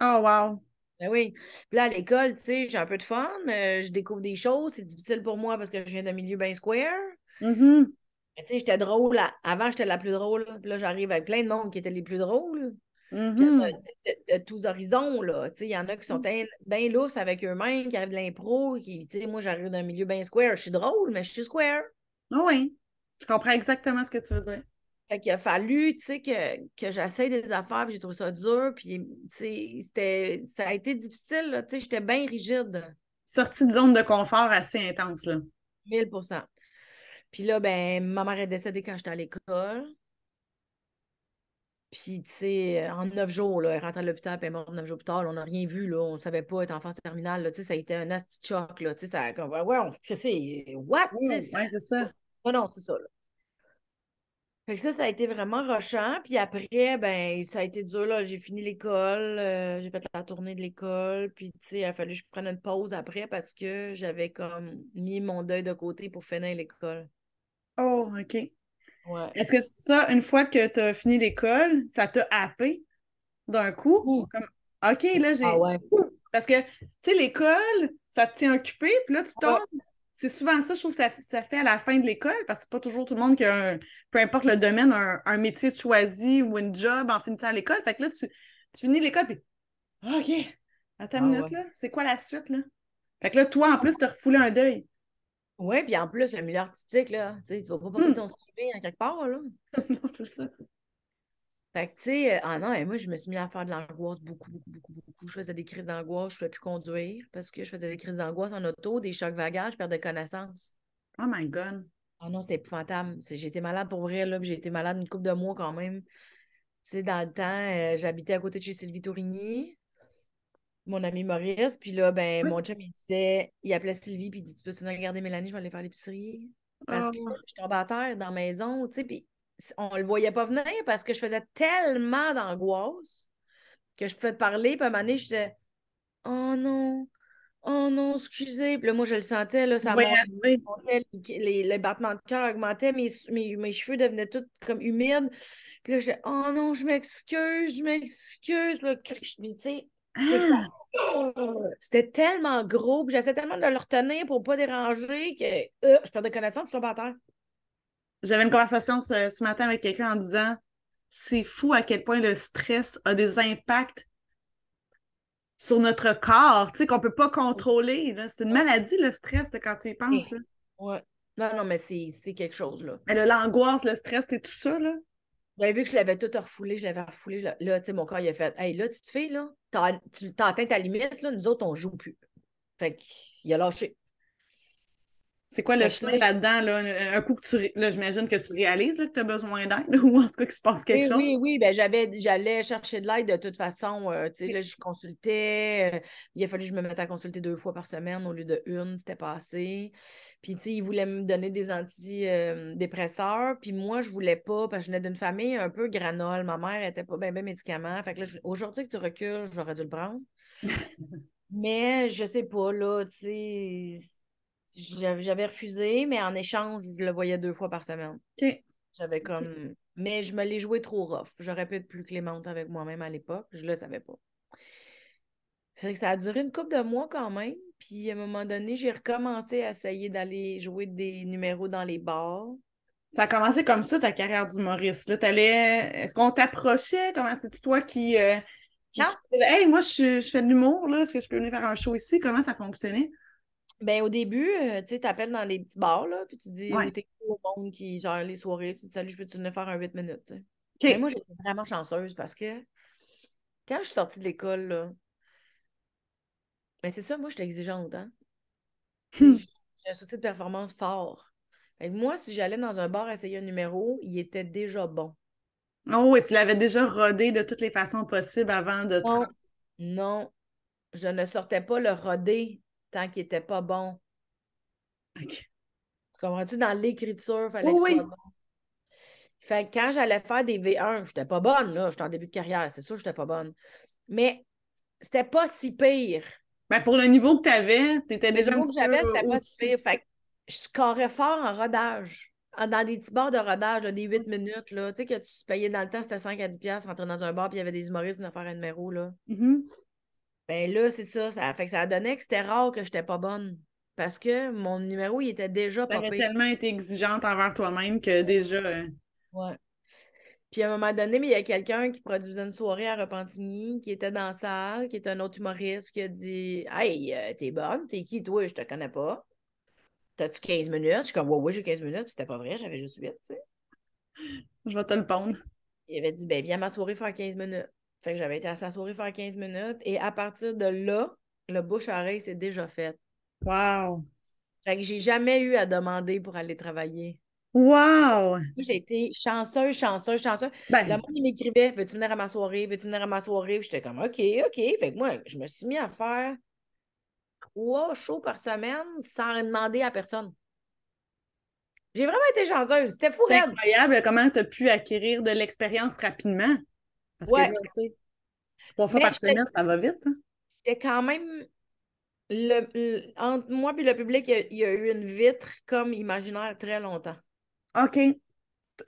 Oh, wow. Ben oui. Puis là, à l'école, tu sais, j'ai un peu de fun, je découvre des choses, c'est difficile pour moi parce que je viens d'un milieu bien square. Mhm. Mais tu sais, j'étais drôle. Avant, j'étais la plus drôle. Puis là, j'arrive avec plein de monde qui étaient les plus drôles. Puis Mhm. de tous horizons, là. Tu sais, il y en a qui sont bien lousses avec eux-mêmes, qui arrivent de l'impro, qui, tu sais, moi, j'arrive d'un milieu bien square. Je suis drôle, mais je suis square. Ah oui. Je comprends exactement ce que tu veux dire. Fait qu'il a fallu, tu sais, que j'essaie des affaires, puis j'ai trouvé ça dur, puis, tu sais, ça a été difficile, là. Tu sais, j'étais bien rigide, Sortie de zone de confort assez intense, là. 1000%. Puis là, ben, ma mère est décédée quand j'étais à l'école. Puis, tu sais, en 9 jours, là, elle rentre à l'hôpital, puis elle est morte 9 jours plus tard. Là, on n'a rien vu, là. On ne savait pas être en phase terminale, là. Tu sais, ça a été un asti de choc, là. Tu sais, ça a comme, ouais, c'est, what? Tu sais, Oui, ouais, c'est ça. non, non, c'est ça, là. Fait que ça a été vraiment rushant. Puis après, ben, ça a été dur, là. J'ai fini l'école, j'ai fait la tournée de l'école. Puis, tu sais, il a fallu que je prenne une pause après parce que j'avais comme mis mon deuil de côté pour finir l'école. Oh, OK. Ouais. Est-ce que ça, une fois que tu as fini l'école, ça t'a happé d'un coup? Ouh. Comme, OK, là, Ah j'ai. ouais. Parce que, tu sais, l'école, ça te tient occupé, puis là, tu tombes. Ouais. C'est souvent ça, je trouve que ça fait à la fin de l'école, parce que c'est pas toujours tout le monde qui a, peu importe le domaine, un métier de choisi ou une job en finissant l'école. Fait que là, tu finis l'école, puis, ah, OK, attends une Ah minute, ouais. là, c'est quoi la suite, là? Fait que là, toi, en plus, t'as refoulé un deuil. Ouais, puis en plus, le milieu artistique, là, tu sais, tu vas pas porter Hum. ton CV en quelque part, là. Non, c'est ça. Fait que, tu sais, ah non, et moi, je me suis mis à faire de l'angoisse beaucoup, beaucoup, beaucoup, beaucoup. Je faisais des crises d'angoisse, je ne pouvais plus conduire parce que je faisais des crises d'angoisse en auto, des chocs vagages, je perdais connaissance. Oh my God. Ah non, c'était épouvantable. J'ai été malade pour vrai, là, puis j'ai été malade une couple de mois quand même. Tu sais, dans le temps, j'habitais à côté de chez Sylvie Tourigny, mon ami Maurice, puis là, ben, Oui. mon chum, il disait, il appelait Sylvie, puis il dit, tu peux-tu regarder Mélanie, je vais aller faire l'épicerie. Parce que Oh, je tombais à terre dans la maison, tu sais, puis on le voyait pas venir parce que je faisais tellement d'angoisse que je pouvais te parler, puis à un moment donné, j'étais oh non, excusez. Puis là, moi, je le sentais, là, je ça vais y arriver. montait, les battements de cœur augmentaient, mes cheveux devenaient tous comme humides. Puis là, j'étais, oh non, je m'excuse, je m'excuse. Puis là, tu sais, c'est que Ah! c'était tellement gros, puis j'essaie tellement de le retenir pour pas déranger que je perdais connaissance, je tombe à terre. J'avais une conversation ce matin avec quelqu'un en disant c'est fou à quel point le stress a des impacts sur notre corps, tu sais, qu'on peut pas contrôler, là. C'est une Ouais. maladie, le stress, là, quand tu y penses, là. Ouais. Non, non, mais c'est quelque chose, là. Mais l'angoisse, le stress, c'est tout ça, là. J'avais vu que je l'avais tout refoulé, je l'avais refoulé. Là, tu sais, mon corps, il a fait hey, là, petite fille, là, tu t'as atteint ta limite, là, nous autres, on joue plus. Fait qu'il a lâché. C'est quoi le Fait que chemin ça, là-dedans, là? Un coup que là, j'imagine que tu réalises là, que tu as besoin d'aide, ou en tout cas qu'il se passe quelque oui, chose. oui, oui, ben j'allais chercher de l'aide de toute façon. Tu sais, là, je consultais. Il a fallu que je me mette à consulter 2 fois par semaine au lieu de une, c'était pas assez. Puis, tu sais, il voulait me donner des antidépresseurs. Puis moi, je voulais pas, parce que je venais d'une famille un peu granole. Ma mère était pas bien médicament. Fait que là, aujourd'hui que tu recules, j'aurais dû le prendre. Mais je sais pas, là, tu sais, j'avais refusé, mais en échange, je le voyais 2 fois par semaine. OK. J'avais OK. comme. Mais je me l'ai joué trop rough. J'aurais pu être plus clémente avec moi-même à l'époque. Je le savais pas. Fait que ça a duré une couple de mois quand même. Puis à un moment donné, j'ai recommencé à essayer d'aller jouer des numéros dans les bars. Ça a commencé comme ça, ta carrière d'humoriste. Là, est-ce qu'on t'approchait? Comment c'est toi qui Non? disais, hey, moi, je fais de l'humour, là. Est-ce que je peux venir faire un show ici? Comment ça fonctionnait? Ben au début, tu sais, t'appelles dans les petits bars, là, puis tu dis où Ouais. t'es au monde qui gère les soirées. Tu dis salut, je peux-tu venir faire un 8 minutes? Tu sais. Mais OK. moi, j'étais vraiment chanceuse parce que quand je suis sortie de l'école, là, ben c'est ça, moi, j'étais exigeante, hein. Tu sais, j'ai un souci de performance fort. Fait que moi, si j'allais dans un bar essayer un numéro, il était déjà bon. Oh, et tu l'avais déjà rodé de toutes les façons possibles avant de te Non, rendre. non, je ne sortais pas le rodé tant qu'il n'était pas bon. OK. Tu comprends-tu? Dans l'écriture, il fallait Oh qu'il soit oui. bon. Fait que quand j'allais faire des V1, je n'étais pas bonne, là. J'étais en début de carrière, c'est sûr que je n'étais pas bonne. Mais c'était pas si pire. Ben, pour le niveau que tu avais, tu étais Le déjà un niveau que petit peu j'avais, c'était pas si au-dessus. pire. Fait que je scorais fort en rodage. Dans des petits bars de rodage, là, des 8 minutes, là. Tu sais, que tu payais dans le temps, c'était 5 à 10 piastres, rentrer dans un bar, puis il y avait des humoristes qui venaient faire un numéro, là. Mhm. Ben là, c'est ça. Fait que ça a donné que c'était rare que j'étais pas bonne. Parce que mon numéro, il était déjà Tu pas aurais pire. tellement été exigeante envers toi-même que déjà. Ouais. Puis à un moment donné, mais il y a quelqu'un qui produisait une soirée à Repentigny, qui était dans la salle, qui était un autre humoriste, qui a dit Hey, t'es bonne, t'es qui, toi? Je te connais pas. T'as-tu 15 minutes? Je suis comme, ouais, ouais, j'ai 15 minutes. Puis c'était pas vrai, j'avais juste 8, tu sais. Je vais te le pondre. Il avait dit, ben, viens à ma soirée faire 15 minutes. Fait que j'avais été à sa soirée faire 15 minutes. Et à partir de là, le bouche-oreille s'est déjà fait. Wow. Fait que j'ai jamais eu à demander pour aller travailler. Wow. Moi, j'ai été chanceuse, chanceuse, chanceuse. Le Ben, monde, il m'écrivait, veux-tu venir à ma soirée? Veux-tu venir à ma soirée? Puis j'étais comme, OK, OK. Fait que moi, je me suis mis à faire 3 shows par semaine sans demander à personne. J'ai vraiment été chanceuse. C'était fou, c'est raide. incroyable comment tu as pu acquérir de l'expérience rapidement. Parce que là, Ouais. tu sais, 3 fois Mais par semaine, ça va vite, hein? c'était quand même entre moi et le public, il y a eu une vitre comme imaginaire très longtemps. OK.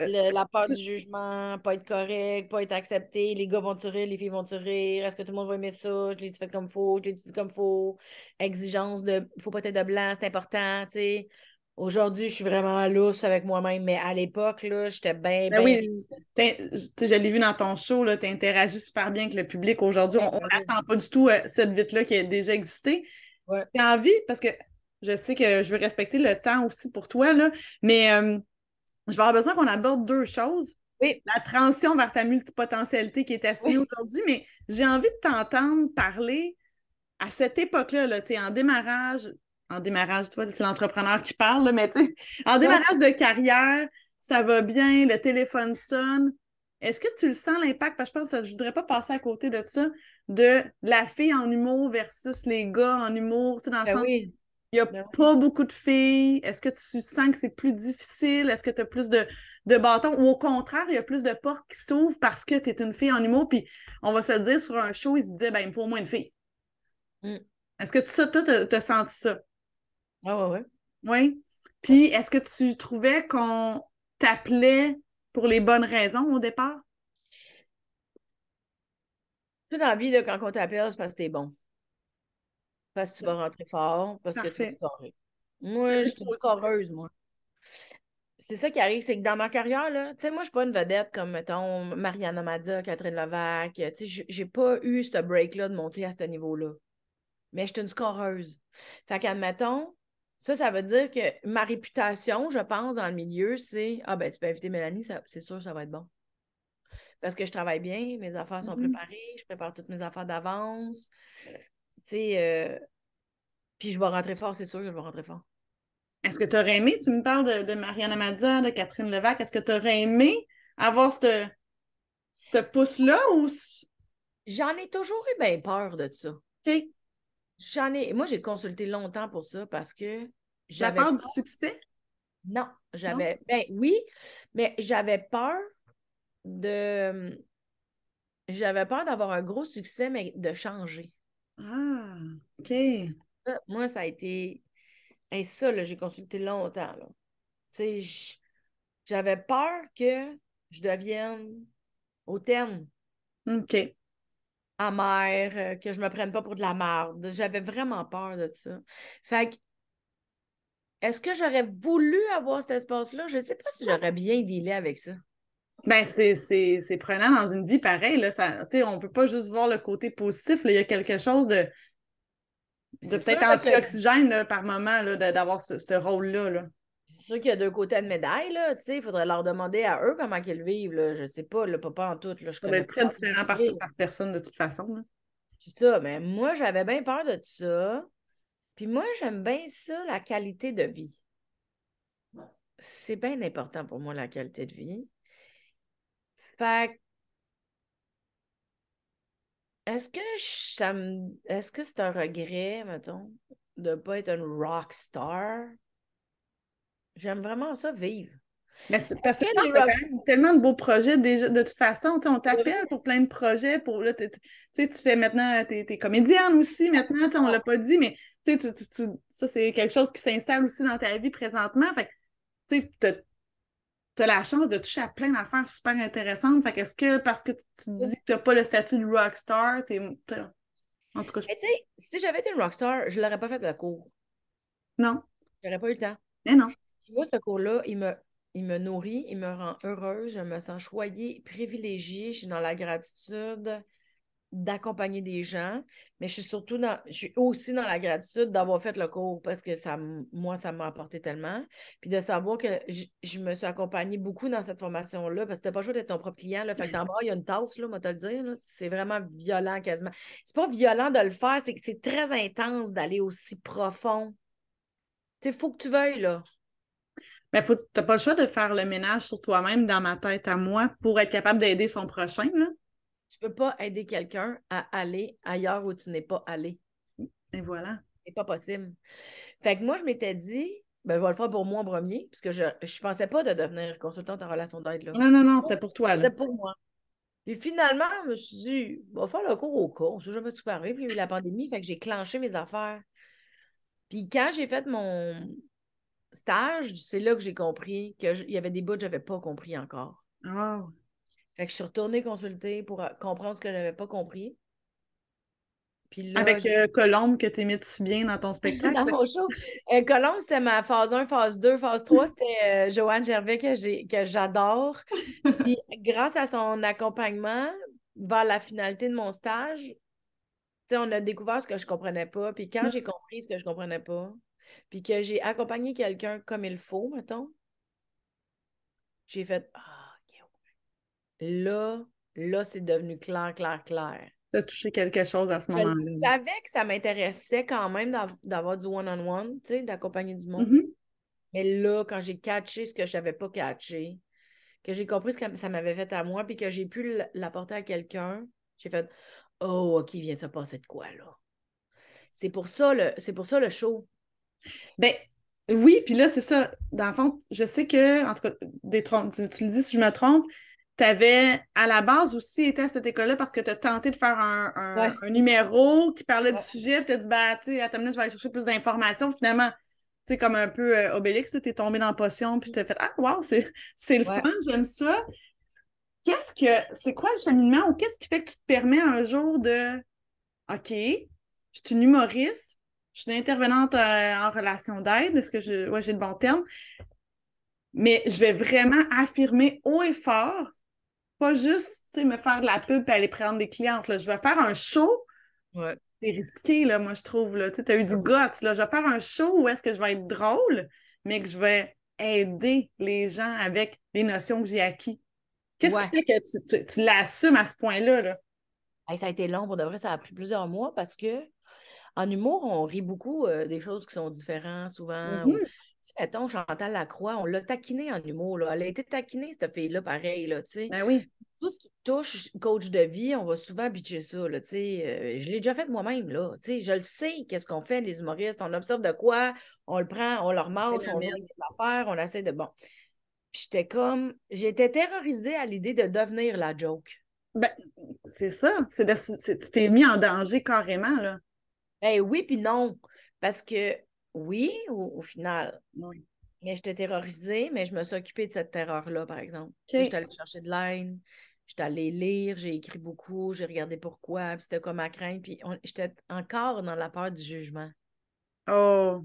La peur du jugement, pas être correct, pas être accepté, les gars vont-tu rire, les filles vont-tu rire, est-ce que tout le monde va aimer ça, je l'ai fait comme faut, je l'ai dit comme faut, exigence de, faut pas être de blanc, c'est important, tu sais. Aujourd'hui, je suis vraiment lousse avec moi-même, mais à l'époque, là, j'étais bien, Ben bien. oui, je l'ai vu dans ton show, tu interagis super bien avec le public. Aujourd'hui, on ne la sent pas du tout, cette vite-là qui a déjà existé. Ouais. J'ai envie, parce que je sais que je veux respecter le temps aussi pour toi, là, mais je vais avoir besoin qu'on aborde deux choses. Oui, La transition vers ta multipotentialité qui est assumée oui, aujourd'hui, mais j'ai envie de t'entendre parler à cette époque-là, là, tu es en démarrage, tu vois, c'est l'entrepreneur qui parle, là, mais tu sais, en ouais. démarrage de carrière, ça va bien, le téléphone sonne. Est-ce que tu le sens l'impact? Parce que je pense que je ne voudrais pas passer à côté de ça, de la fille en humour versus les gars en humour, tu sais, dans le Ben sens, oui, il n'y a ben oui. pas beaucoup de filles. Est-ce que tu sens que c'est plus difficile? Est-ce que tu as plus de bâtons? Ou au contraire, il y a plus de portes qui s'ouvrent parce que tu es une fille en humour, puis on va se dire sur un show, il se disait, ben, il me faut au moins une fille. Mm. Est-ce que toi, t'as senti ça? Ah ouais, ouais. Oui. Ouais. Puis, est-ce que tu trouvais qu'on t'appelait pour les bonnes raisons au départ? Tu sais, dans la vie, là, quand on t'appelle, c'est parce que t'es bon. Parce que tu vas rentrer fort, parce que tu vas Parfait. scorer. Moi, je suis une Positif. scoreuse, moi. C'est ça qui arrive, c'est que dans ma carrière, là, tu sais, moi, je suis pas une vedette comme, mettons, Mariana Mazza, Catherine Levac. Tu sais, j'ai pas eu ce break-là de monter à ce niveau-là. Mais je suis une scoreuse. Fait qu'admettons, ça veut dire que ma réputation, je pense, dans le milieu, c'est ah ben, tu peux inviter Mélanie, c'est sûr, ça va être bon. Parce que je travaille bien, mes affaires sont Mhm. préparées, je prépare toutes mes affaires d'avance. Tu sais, puis je vais rentrer fort, c'est sûr que je vais rentrer fort. Est-ce que tu aurais aimé, tu me parles de Mariana Mazza, de Catherine Levac, est-ce que tu aurais aimé avoir ce pouce-là ou... J'en ai toujours eu bien peur de ça. OK, Moi, j'ai consulté longtemps pour ça parce que la j'avais peur du peur. succès, Non, non? ben oui, mais de. J'avais peur d'avoir un gros succès, mais de changer. Ah, OK. Moi, ça a été. Et ça, là, j'ai consulté longtemps, là. Tu sais, j'avais peur que je devienne au terme OK. amère, que je me prenne pas pour de la marde. J'avais vraiment peur de ça. Fait que, est-ce que j'aurais voulu avoir cet espace-là? Je sais pas si j'aurais bien dealé avec ça. Ben, c'est prenant dans une vie pareille, là. Ça, tu sais, on peut pas juste voir le côté positif, là. Il y a quelque chose de C'est sûr peut-être là, que anti-oxygène, là, par moment, là, d'avoir ce rôle-là, là. c'est sûr qu'il y a deux côtés de médaille, là. Tu sais, il faudrait leur demander à eux comment ils le vivent, là. Je sais pas, le papa en tout, là, je Ça doit connais être très pas différent leur vie. par personne, de toute façon, là. C'est ça, mais moi, j'avais bien peur de ça. Puis moi, j'aime bien ça, la qualité de vie. C'est bien important pour moi, la qualité de vie. Fait que, est-ce que c'est un regret, mettons, de ne pas être une rock star? J'aime vraiment ça vivre. Mais parce Est-ce que je que pense les que tu as rock... quand même tellement de beaux projets déjà. De toute façon, tu sais, on t'appelle pour plein de projets. Pour, là, tu sais, tu fais maintenant, t'es comédienne aussi maintenant, tu sais, on l'a pas dit, mais tu sais, ça, c'est quelque chose qui s'installe aussi dans ta vie présentement. Fait que, tu sais, t'as la chance de toucher à plein d'affaires super intéressantes. Fait qu'est-ce que, parce que tu te dis que t'as pas le statut de rockstar, en tout cas, Mais tu sais, si j'avais été une rockstar, je l'aurais pas fait le cours. non, J'aurais pas eu le temps. mais non. Puis moi, ce cours-là, il me nourrit, il me rend heureuse, je me sens choyée, privilégiée, je suis dans la gratitude d'accompagner des gens, mais je suis aussi dans la gratitude d'avoir fait le cours parce que moi, ça m'a apporté tellement. Puis de savoir que je me suis accompagnée beaucoup dans cette formation-là parce que tu n'as pas le choix d'être ton propre client. Là. Fait que d'en bas, il y a une tasse, là, moi, te le dire. Là. C'est vraiment violent quasiment. C'est pas violent de le faire, c'est que c'est très intense d'aller aussi profond. Tu sais, il faut que tu veuilles, là. Mais t'as pas le choix de faire le ménage sur toi-même dans ma tête à moi pour être capable d'aider son prochain, là. Tu peux pas aider quelqu'un à aller ailleurs où tu n'es pas allé. Et voilà. C'est pas possible. Fait que moi, je m'étais dit, ben, je vais le faire pour moi en premier, parce que je pensais pas de devenir consultante en relation d'aide, là. Non, non, non, c'était pour toi, là. C'était pour moi. Puis finalement, je me suis dit, on va faire le cours au cas, on sait jamais ce qui peut arriver. Puis il y a eu la pandémie, fait que j'ai clenché mes affaires. Puis quand j'ai fait mon stage, c'est là que j'ai compris qu'il y avait des bouts que je n'avais pas compris encore. Oh. Fait que je suis retournée consulter pour comprendre ce que je n'avais pas compris. Puis là, Avec Colombe que tu imites si bien dans ton spectacle. dans mon show. Colombe, c'était ma phase 1, phase 2, phase 3. C'était Joanne Gervais que j'adore. Puis grâce à son accompagnement vers la finalité de mon stage, tu sais, on a découvert ce que je comprenais pas. Puis quand j'ai compris ce que je comprenais pas, puis que j'ai accompagné quelqu'un comme il faut, mettons, j'ai fait Ah, OK. Là, là, c'est devenu clair, clair, clair. Tu as touché quelque chose à ce Je le moment-là. savais que ça m'intéressait quand même d'avoir du one-on-one, tu sais, d'accompagner du monde. Mhm. Mais là, quand j'ai catché ce que je savais pas catcher, que j'ai compris ce que ça m'avait fait à moi, puis que j'ai pu l'apporter à quelqu'un, j'ai fait Oh, OK, vient de se passer de quoi, là? C'est pour ça le show. Ben, oui, puis là, c'est ça. Dans le fond, je sais que, en tout cas, tu le dis si je me trompe, tu avais à la base aussi été à cette école-là parce que tu as tenté de faire Ouais. un numéro qui parlait du Ouais. sujet, puis tu as dit, bah, tu sais, à ta minute, je vais aller chercher plus d'informations. Finalement, tu sais, comme un peu Obélix, tu es tombé dans la potion, puis tu as fait, ah, wow, c'est le fun, Ouais. j'aime ça. C'est quoi le cheminement ou qu'est-ce qui fait que tu te permets un jour de, OK, je suis une humoriste, je suis une intervenante en relation d'aide, est-ce que ouais, j'ai le bon terme, mais je vais vraiment affirmer haut et fort, pas juste me faire de la pub et aller prendre des clientes. Là. Je vais faire un show, Ouais. c'est risqué, là, moi, je trouve. Tu as eu du guts. Là. Je vais faire un show où est-ce que je vais être drôle, mais que je vais aider les gens avec les notions que j'ai acquises. Qu'est-ce qui Ouais. fait que tu l'assumes à ce point-là? Là? Hey, ça a été long, pour de vrai, ça a pris plusieurs mois parce que en humour, on rit beaucoup des choses qui sont différentes souvent. Mhm. mettons, Chantal Lacroix, on l'a taquinée en humour, là. Elle a été taquinée, cette fille-là, pareil, là, tu sais. Ben oui. Tout ce qui touche coach de vie, on va souvent bitcher ça, là, tu sais. Je l'ai déjà fait moi-même, là. Tu sais, je le sais, qu'est-ce qu'on fait, les humoristes. On observe de quoi, on le prend, on le remarche, on joue avec des affaires, on essaie de... Bon. Puis j'étais terrorisée à l'idée de devenir la joke. Ben, c'est ça. Tu t'es mis en danger carrément, là. Eh oui, puis non. Parce que oui, au final, Oui. mais j'étais terrorisée, mais je me suis occupée de cette terreur-là, par exemple. OK. J'étais allée chercher de l'aide, j'étais allée lire, j'ai écrit beaucoup, j'ai regardé pourquoi, puis c'était comme ma crainte, puis j'étais encore dans la peur du jugement. Oh.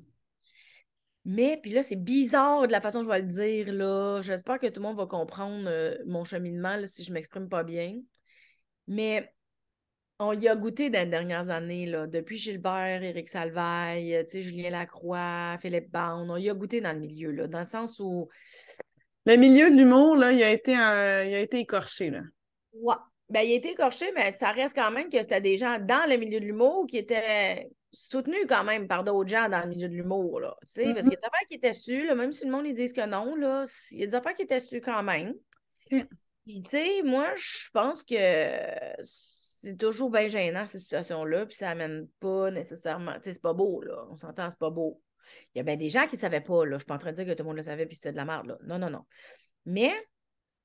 Mais, puis là, c'est bizarre de la façon que je vais le dire, là. J'espère que tout le monde va comprendre mon cheminement, là, si je m'exprime pas bien. Mais on y a goûté dans les dernières années, là. Depuis Gilbert, Éric Salvaille, tu sais, Julien Lacroix, Philippe Bond, on y a goûté dans le milieu, là, dans le sens où Le milieu de l'humour, là, il a été écorché, là. ouais. Ben, il a été écorché, mais ça reste quand même que c'était des gens dans le milieu de l'humour qui étaient soutenus quand même par d'autres gens dans le milieu de l'humour, là. Tu sais, parce qu'il y a des affaires qui étaient su, là, même si le monde ils disent que non, là, il y a des affaires qui étaient su quand même. OK. Puis, tu sais, moi, je pense que c'est toujours bien gênant, ces situations-là, puis ça amène pas nécessairement... Tu sais, c'est pas beau, là. On s'entend, c'est pas beau. Il y a bien des gens qui savaient pas, là. Je suis pas en train de dire que tout le monde le savait puis c'était de la merde, là. Non, non, non. Mais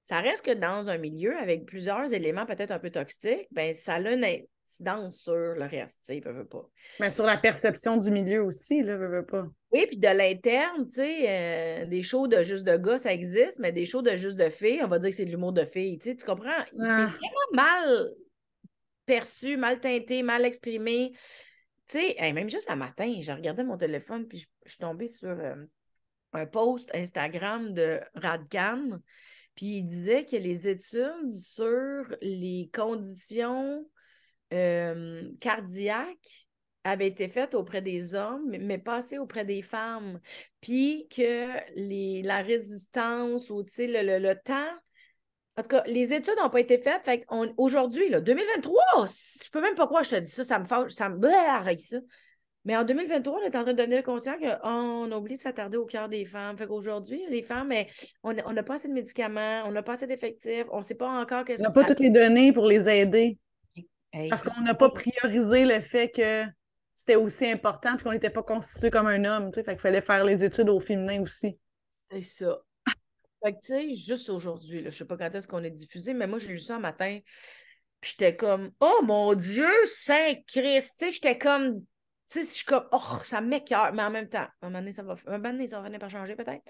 ça reste que dans un milieu avec plusieurs éléments peut-être un peu toxiques, ben ça a une incidence sur le reste, tu sais, veut pas. Mais sur la perception du milieu aussi, là, veux pas. Oui, puis de l'interne, tu sais, des shows de juste de gars, ça existe, mais des shows de juste de filles, on va dire que c'est de l'humour de filles, tu sais, tu comprends? C'est Ah, vraiment mal perçu, mal teinté, mal exprimé. Tu sais, hey, même juste un matin, j'ai regardé mon téléphone, puis je suis tombée sur un post Instagram de Radcan. Puis il disait que les études sur les conditions cardiaques avaient été faites auprès des hommes, mais pas assez auprès des femmes. Puis que la résistance ou le temps. En tout cas, les études n'ont pas été faites. Fait aujourd'hui, là, 2023, je peux même pas croire que je te dis ça, ça me fâche, ça me. J'ai ça. Mais en 2023, on est en train de devenir conscient qu'on a oublié de s'attarder au cœur des femmes. Fait qu'aujourd'hui, les femmes, mais on n'a pas assez de médicaments, on n'a pas assez d'effectifs, on ne sait pas encore on qu'est-ce n'a que pas ça. toutes les données pour les aider. Hey, Parce qu'on n'a pas priorisé le fait que c'était aussi important puis qu'on n'était pas constitué comme un homme. Tu sais, fait qu'il fallait faire les études au féminin aussi. c'est ça. Fait que, tu sais, juste aujourd'hui, là, je sais pas quand est-ce qu'on est diffusé, mais moi, j'ai lu ça un matin, puis j'étais comme, oh mon Dieu, Saint-Christ! Tu sais, j'étais comme, tu sais, je suis comme, oh, ça m'écoeure, mais en même temps, à un moment donné, un moment donné, ça va finir par changer peut-être.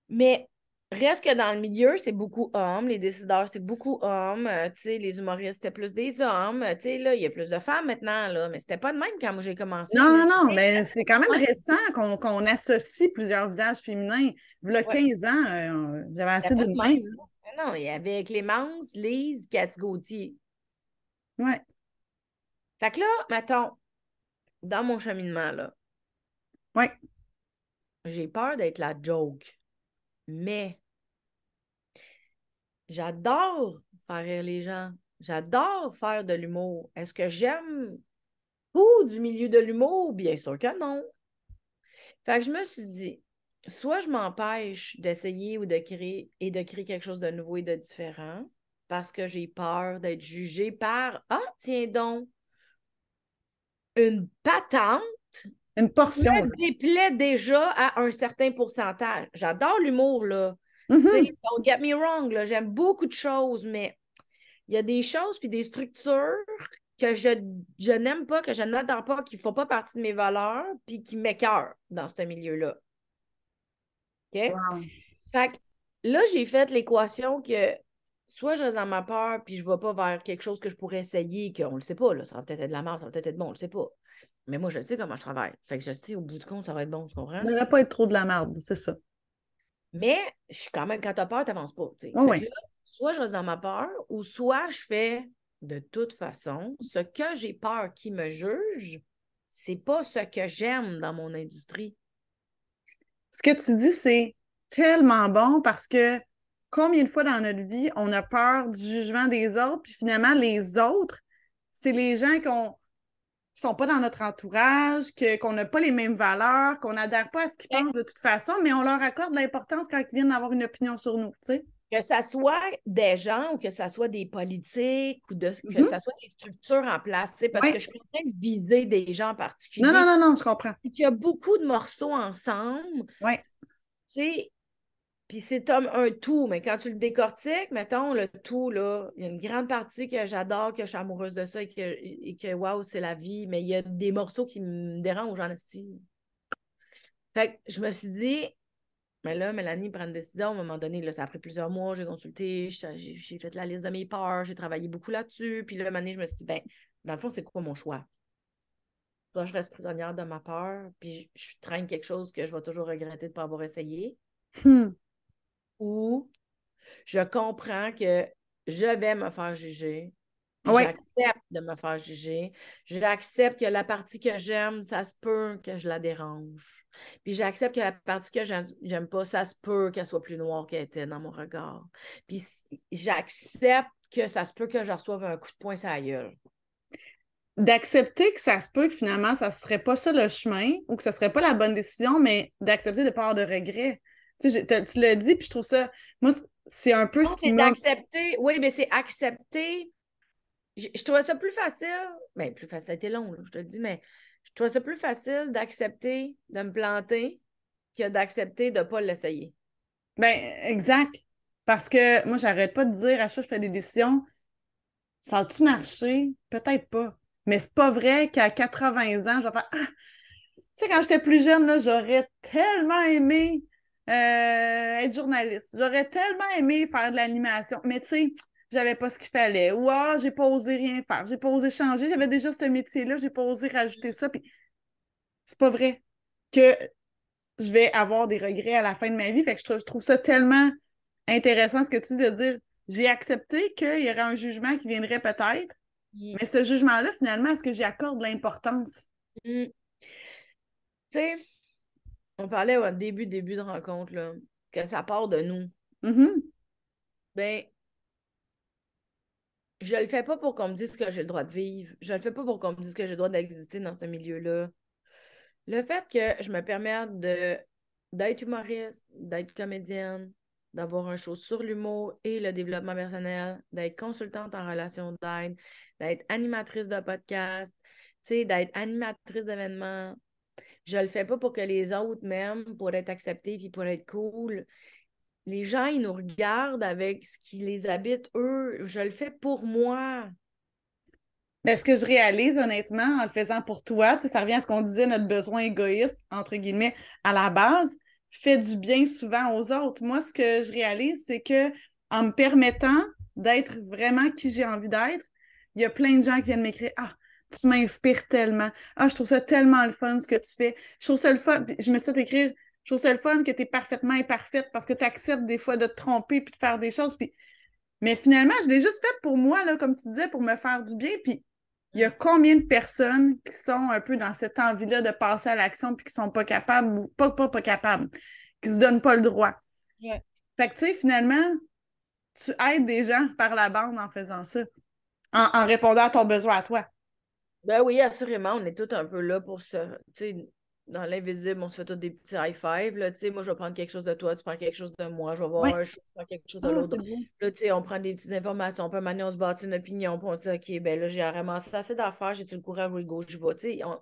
Mais reste que dans le milieu, c'est beaucoup hommes, les décideurs, c'est beaucoup hommes, tu sais, les humoristes, c'était plus des hommes, tu sais, là, il y a plus de femmes maintenant, là, mais c'était pas de même quand moi j'ai commencé, Non, là. non, non, mais c'est quand même Ouais, récent qu'on associe plusieurs visages féminins. Il y a ouais, 15 ans, j'avais assez c'était pas de de main. même, là. Mais non, il y avait Clémence, Lise, Cathy Gauthier. Ouais, Fait que là, mettons, dans mon cheminement, là, ouais. j'ai peur d'être la joke, mais j'adore faire rire les gens. J'adore faire de l'humour. Est-ce que j'aime tout du milieu de l'humour? Bien sûr que non. Fait que je me suis dit, soit je m'empêche d'essayer ou de créer quelque chose de nouveau et de différent parce que j'ai peur d'être jugée par ah, tiens donc, une patente Une qui portion, là. me déplaît déjà à un certain pourcentage. J'adore l'humour, là. Tu sais, Mhm. don't get me wrong, là, j'aime beaucoup de choses, mais il y a des choses puis des structures que je n'aime pas, que je n'adore pas, qui ne font pas partie de mes valeurs, puis qui m'écœurent dans ce milieu-là. OK? Wow. Fait que là, j'ai fait l'équation que soit je reste dans ma peur puis je ne vais pas vers quelque chose que je pourrais essayer, qu'on ne le sait pas, là, ça va peut-être être de la merde, ça va peut-être être bon, on ne le sait pas. Mais moi, je sais comment je travaille. Fait que je sais, au bout du compte, ça va être bon, tu comprends? Il ne devrait pas être trop de la merde, c'est ça. Mais je suis quand même, quand tu as peur, tu n'avances pas. Tu sais. Oui, Fait que oui. là, soit je reste dans ma peur, ou soit je fais de toute façon ce que j'ai peur qui me juge, c'est pas ce que j'aime dans mon industrie. Ce que tu dis, c'est tellement bon parce que combien de fois dans notre vie, on a peur du jugement des autres, puis finalement, les autres, c'est les gens sont pas dans notre entourage, qu'on n'a pas les mêmes valeurs, qu'on n'adhère pas à ce qu'ils pensent de toute façon, mais on leur accorde l'importance quand ils viennent d'avoir une opinion sur nous, tu sais. Que ça soit des gens ou que ça soit des politiques ou que ça Mhm. soit des structures en place, tu sais, parce que Oui. je suis en train de viser des gens en Non, non, particulier. non, non, je comprends. Il y a beaucoup de morceaux ensemble, Oui. tu sais, puis c'est comme un tout, mais quand tu le décortiques, mettons, le tout, là, il y a une grande partie que j'adore, que je suis amoureuse de ça et que waouh, c'est la vie, mais il y a des morceaux qui me dérangent en esti. Fait que je me suis dit, mais là, Mélanie prend une décision à un moment donné, là, ça a pris plusieurs mois, j'ai consulté, j'ai fait la liste de mes peurs, j'ai travaillé beaucoup là-dessus, puis là, un moment donné, je me suis dit, ben, dans le fond, c'est quoi mon choix? Soit je reste prisonnière de ma peur, puis je traîne quelque chose que je vais toujours regretter de ne pas avoir essayé, Hmm. ou je comprends que je vais me faire juger, puis Oui. j'accepte de me faire juger. J'accepte que la partie que j'aime, ça se peut que je la dérange. Puis j'accepte que la partie que j'aime pas, ça se peut qu'elle soit plus noire qu'elle était dans mon regard. Puis j'accepte que ça se peut que je reçoive un coup de poing sur la gueule. D'accepter que ça se peut que finalement, ça serait pas ça le chemin ou que ça serait pas la bonne décision, mais d'accepter de ne pas avoir de regrets. Tu sais, tu l'as dit, puis je trouve ça. Moi, c'est un peu ce Non, qui c'est m'a. d'accepter. Oui, mais c'est accepter. Je trouvais ça plus facile. Bien, plus facile, ça a été long, là, je te le dis, mais je trouvais ça plus facile d'accepter de me planter que d'accepter de ne pas l'essayer. Ben, exact. Parce que moi, j'arrête pas de dire à chaque fois que je fais des décisions, ça a-tu marché? Peut-être pas. Mais c'est pas vrai qu'à 80 ans, je vais faire Ah! Tu sais, quand j'étais plus jeune, là, j'aurais tellement aimé être journaliste. J'aurais tellement aimé faire de l'animation. Mais tu sais, j'avais pas ce qu'il fallait. Ou ah, j'ai pas osé rien faire. J'ai pas osé changer. J'avais déjà ce métier-là. J'ai pas osé rajouter ça. Puis c'est pas vrai que je vais avoir des regrets à la fin de ma vie. Fait que je trouve ça tellement intéressant ce que tu dis de dire j'ai accepté qu'il y aurait un jugement qui viendrait peut-être, Puis, mais ce jugement-là, finalement, est-ce que j'y accorde de l'importance? tu sais, on parlait au début de rencontre, là, que ça part de nous. Mhm. Ben, je le fais pas pour qu'on me dise que j'ai le droit de vivre. Je le fais pas pour qu'on me dise que j'ai le droit d'exister dans ce milieu-là. Le fait que je me permette d'être humoriste, d'être comédienne, d'avoir un show sur l'humour et le développement personnel, d'être consultante en relation d'aide, d'être animatrice de podcast, tu sais, d'être animatrice d'événements. Je le fais pas pour que les autres m'aiment, pour être acceptée puis pour être cool. Les gens, ils nous regardent avec ce qui les habite, eux. Je le fais pour moi. Mais ce que je réalise, honnêtement, en le faisant pour toi, tu sais, ça revient à ce qu'on disait, notre besoin égoïste, entre guillemets, à la base, fait du bien souvent aux autres. Moi, ce que je réalise, c'est que en me permettant d'être vraiment qui j'ai envie d'être, il y a plein de gens qui viennent m'écrire Ah, tu m'inspires tellement. Ah, je trouve ça tellement le fun ce que tu fais. Je trouve ça le fun. Puis je me suis fait écrire Je trouve ça le fun que tu es parfaitement imparfaite parce que tu acceptes des fois de te tromper puis de faire des choses. Puis mais finalement, je l'ai juste fait pour moi, là, comme tu disais, pour me faire du bien. Puis il y a combien de personnes qui sont un peu dans cette envie-là de passer à l'action puis qui sont pas capables ou pas capables, qui se donnent pas le droit. Ouais. Fait que tu sais, finalement, tu aides des gens par la bande en faisant ça, en répondant à ton besoin à toi. Ben oui, assurément, on est tous un peu là pour se. Tu sais, dans l'invisible, on se fait tous des petits high five. Là, tu sais, moi, je vais prendre quelque chose de toi, tu prends quelque chose de moi, je vais voir Oui. un show, tu prends quelque chose de Ah, l'autre. c'est beau. Là, tu sais, on prend des petites informations, puis maintenant, on se bâtit une opinion, puis on se dit, OK, ben là, j'ai ramassé assez d'affaires, j'ai-tu le courage, oui, go, je vais. Tu sais, Oui,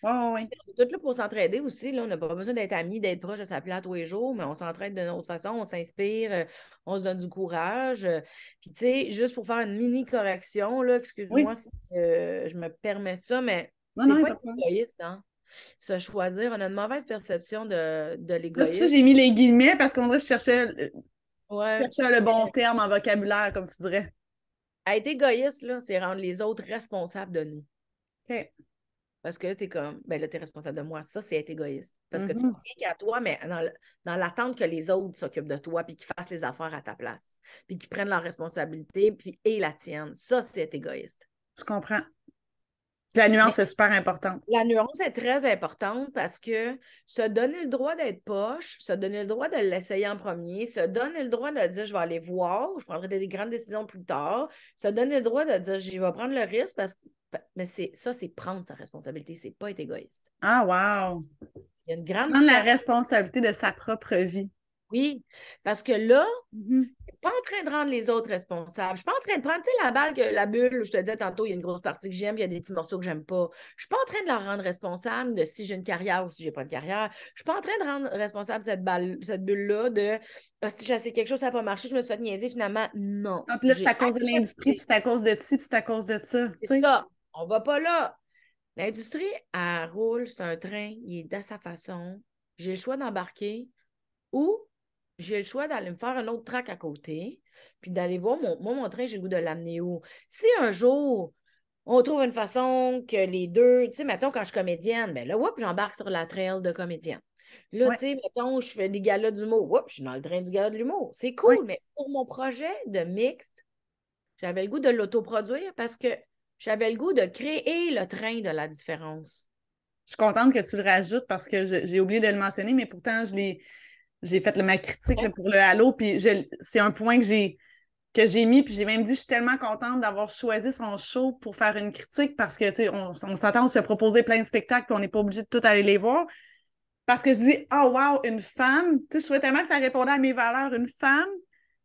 oui, oui. on est tous là pour s'entraider aussi. Là. On n'a pas besoin d'être amis, d'être proches, de s'appeler à tous les jours, mais on s'entraide de notre façon, on s'inspire, on se donne du courage. Puis, tu sais, juste pour faire une mini correction, là, excuse-moi Oui. si je me permets ça, mais Non, non, c'est il n'y a pas pas être de problème. égoïste, hein? Se choisir. On a une mauvaise perception de Là, c'est pour ça que l'égoïsme. j'ai mis les guillemets parce qu'on dirait que Ouais. je cherchais le bon terme en vocabulaire, comme tu dirais. Être égoïste, là, c'est rendre les autres responsables de nous. OK. Parce que là, t'es comme, ben là, t'es responsable de moi. Ça, c'est être égoïste. Parce que tu Mhm. penses rien qu'à toi, mais dans l'attente que les autres s'occupent de toi, puis qu'ils fassent les affaires à ta place, puis qu'ils prennent leurs responsabilités, puis et la tienne. Ça, c'est être égoïste. Je comprends. La nuance Mais est super importante. la nuance est très importante parce que se donner le droit d'être poche, se donner le droit de l'essayer en premier, se donner le droit de dire je vais aller voir, je prendrai des grandes décisions plus tard, se donner le droit de dire je vais prendre le risque parce que Mais c'est prendre sa responsabilité, c'est pas être égoïste. Ah, wow! Il y a une grande Prendre la différence. responsabilité de sa propre vie. Oui, parce que là, Mhm. je suis pas en train de rendre les autres responsables. Je suis pas en train de prendre, tu sais, la bulle, je te disais tantôt, il y a une grosse partie que j'aime, puis il y a des petits morceaux que j'aime pas. Je suis pas en train de la rendre responsable de si j'ai une carrière ou si j'ai pas de carrière. Je suis pas en train de rendre responsable cette bulle-là de ah, si j'ai essayé quelque chose, ça n'a pas marché, je me suis fait niaiser finalement. Non. Ah, puis là, c'est J'ai à cause de l'industrie, puis accepté. c'est à cause de ci, puis c'est à cause de ça. Tu C'est sais. ça. On va pas là. L'industrie, elle roule, c'est un train, il est de sa façon. J'ai le choix d'embarquer ou j'ai le choix d'aller me faire un autre track à côté, puis d'aller voir mon train, j'ai le goût de l'amener où. Si un jour, on trouve une façon que les deux, tu sais, mettons, quand je suis comédienne, ben là, j'embarque sur la trail de comédienne. Là, Ouais, tu sais, mettons, je fais des galas d'humour. Je suis dans le train du gala de l'humour. C'est ouais. cool, mais pour mon projet de mixte, j'avais le goût de l'autoproduire parce que j'avais le goût de créer le train de la différence. Je suis contente que tu le rajoutes parce que j'ai oublié de le mentionner, mais pourtant, j'ai fait ma critique là, pour le Halo, puis c'est un point que j'ai mis, puis j'ai même dit, je suis tellement contente d'avoir choisi son show pour faire une critique parce que, tu sais, on s'entend, on se proposait plein de spectacles, puis on n'est pas obligé de tout aller les voir. Parce que je dis, oh wow, une femme, tu sais, je trouvais tellement que ça répondait à mes valeurs, une femme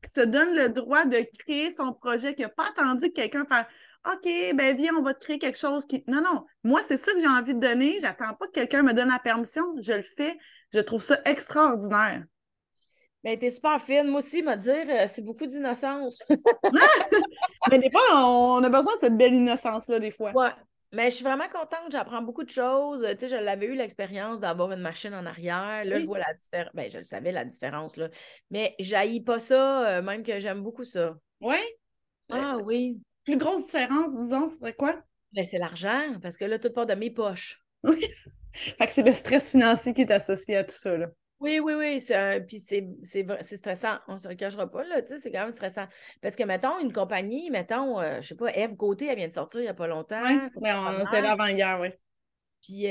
qui se donne le droit de créer son projet, qui n'a pas attendu que quelqu'un fasse OK, ben viens, on va te créer quelque chose qui. Non, non, moi, c'est ça que j'ai envie de donner. J'attends pas que quelqu'un me donne la permission. Je le fais. Je trouve ça extraordinaire. Ben, t'es super fine. Moi aussi, me dire, c'est beaucoup d'innocence. Mais des fois, on a besoin de cette belle innocence-là, des fois. Ouais, mais je suis vraiment contente, j'apprends beaucoup de choses. Tu sais, je l'avais eu l'expérience d'avoir une machine en arrière. Là, je Oui. vois la différence. Ben, je le savais, la différence, là. Mais j'haïs pas ça, même que j'aime beaucoup ça. Oui. Ah oui. Plus grosse différence, disons, ce serait quoi? Ben, c'est l'argent, parce que là, tout part de mes poches. Oui. Fait que c'est le stress financier qui est associé à tout ça, là. Oui, oui, oui. Puis c'est stressant. On ne se le cachera pas, là. Tu sais, c'est quand même stressant. Parce que, mettons, une compagnie, mettons, je sais pas, Eve Côté, elle vient de sortir il n'y a pas Oui. longtemps. C'est Mais pas on était là ordinaire. avant hier, oui. Puis, tu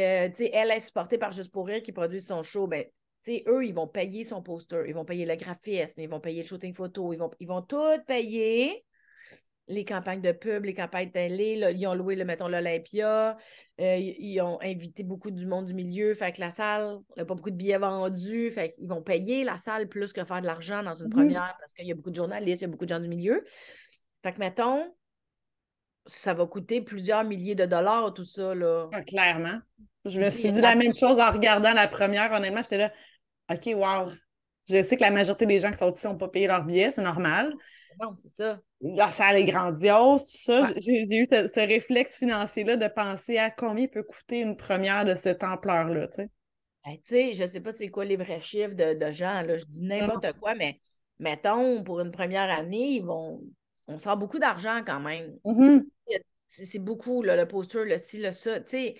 sais, elle est supportée par Juste pour rire qui produit son show. Ben, tu sais, eux, ils vont payer son poster, ils vont payer le graphisme, ils vont payer le shooting photo, ils vont tout payer. Les campagnes de pub, les campagnes de télé, là, ils ont loué, mettons, l'Olympia. Ils ont invité beaucoup du monde du milieu. Fait que la salle n'a pas beaucoup de billets vendus. Fait qu'ils vont payer la salle plus que faire de l'argent dans une Mhm. première parce qu'il y a beaucoup de journalistes, il y a beaucoup de gens du milieu. Fait que, mettons, ça va coûter plusieurs milliers de dollars, tout ça, là. Ah, clairement. Je Puis, me tu sais, il y suis a de dit la la même chose en regardant la première. Honnêtement, j'étais là, OK, wow. Je sais que la majorité des gens qui sont ici n'ont pas payé leur billet, c'est normal. non, c'est ça. La salle est grandiose, tout ça. Ouais. J'ai eu ce réflexe financier-là de penser à combien peut coûter une première de cette ampleur-là, tu sais. Ben, tu sais, je ne sais pas c'est quoi les vrais chiffres de gens, là. Je dis Non, non. n'importe quoi, mais mettons, pour une première année, on sort beaucoup d'argent quand même. Mhm. C'est beaucoup, là, le poster, le ci, le ça. Tu sais,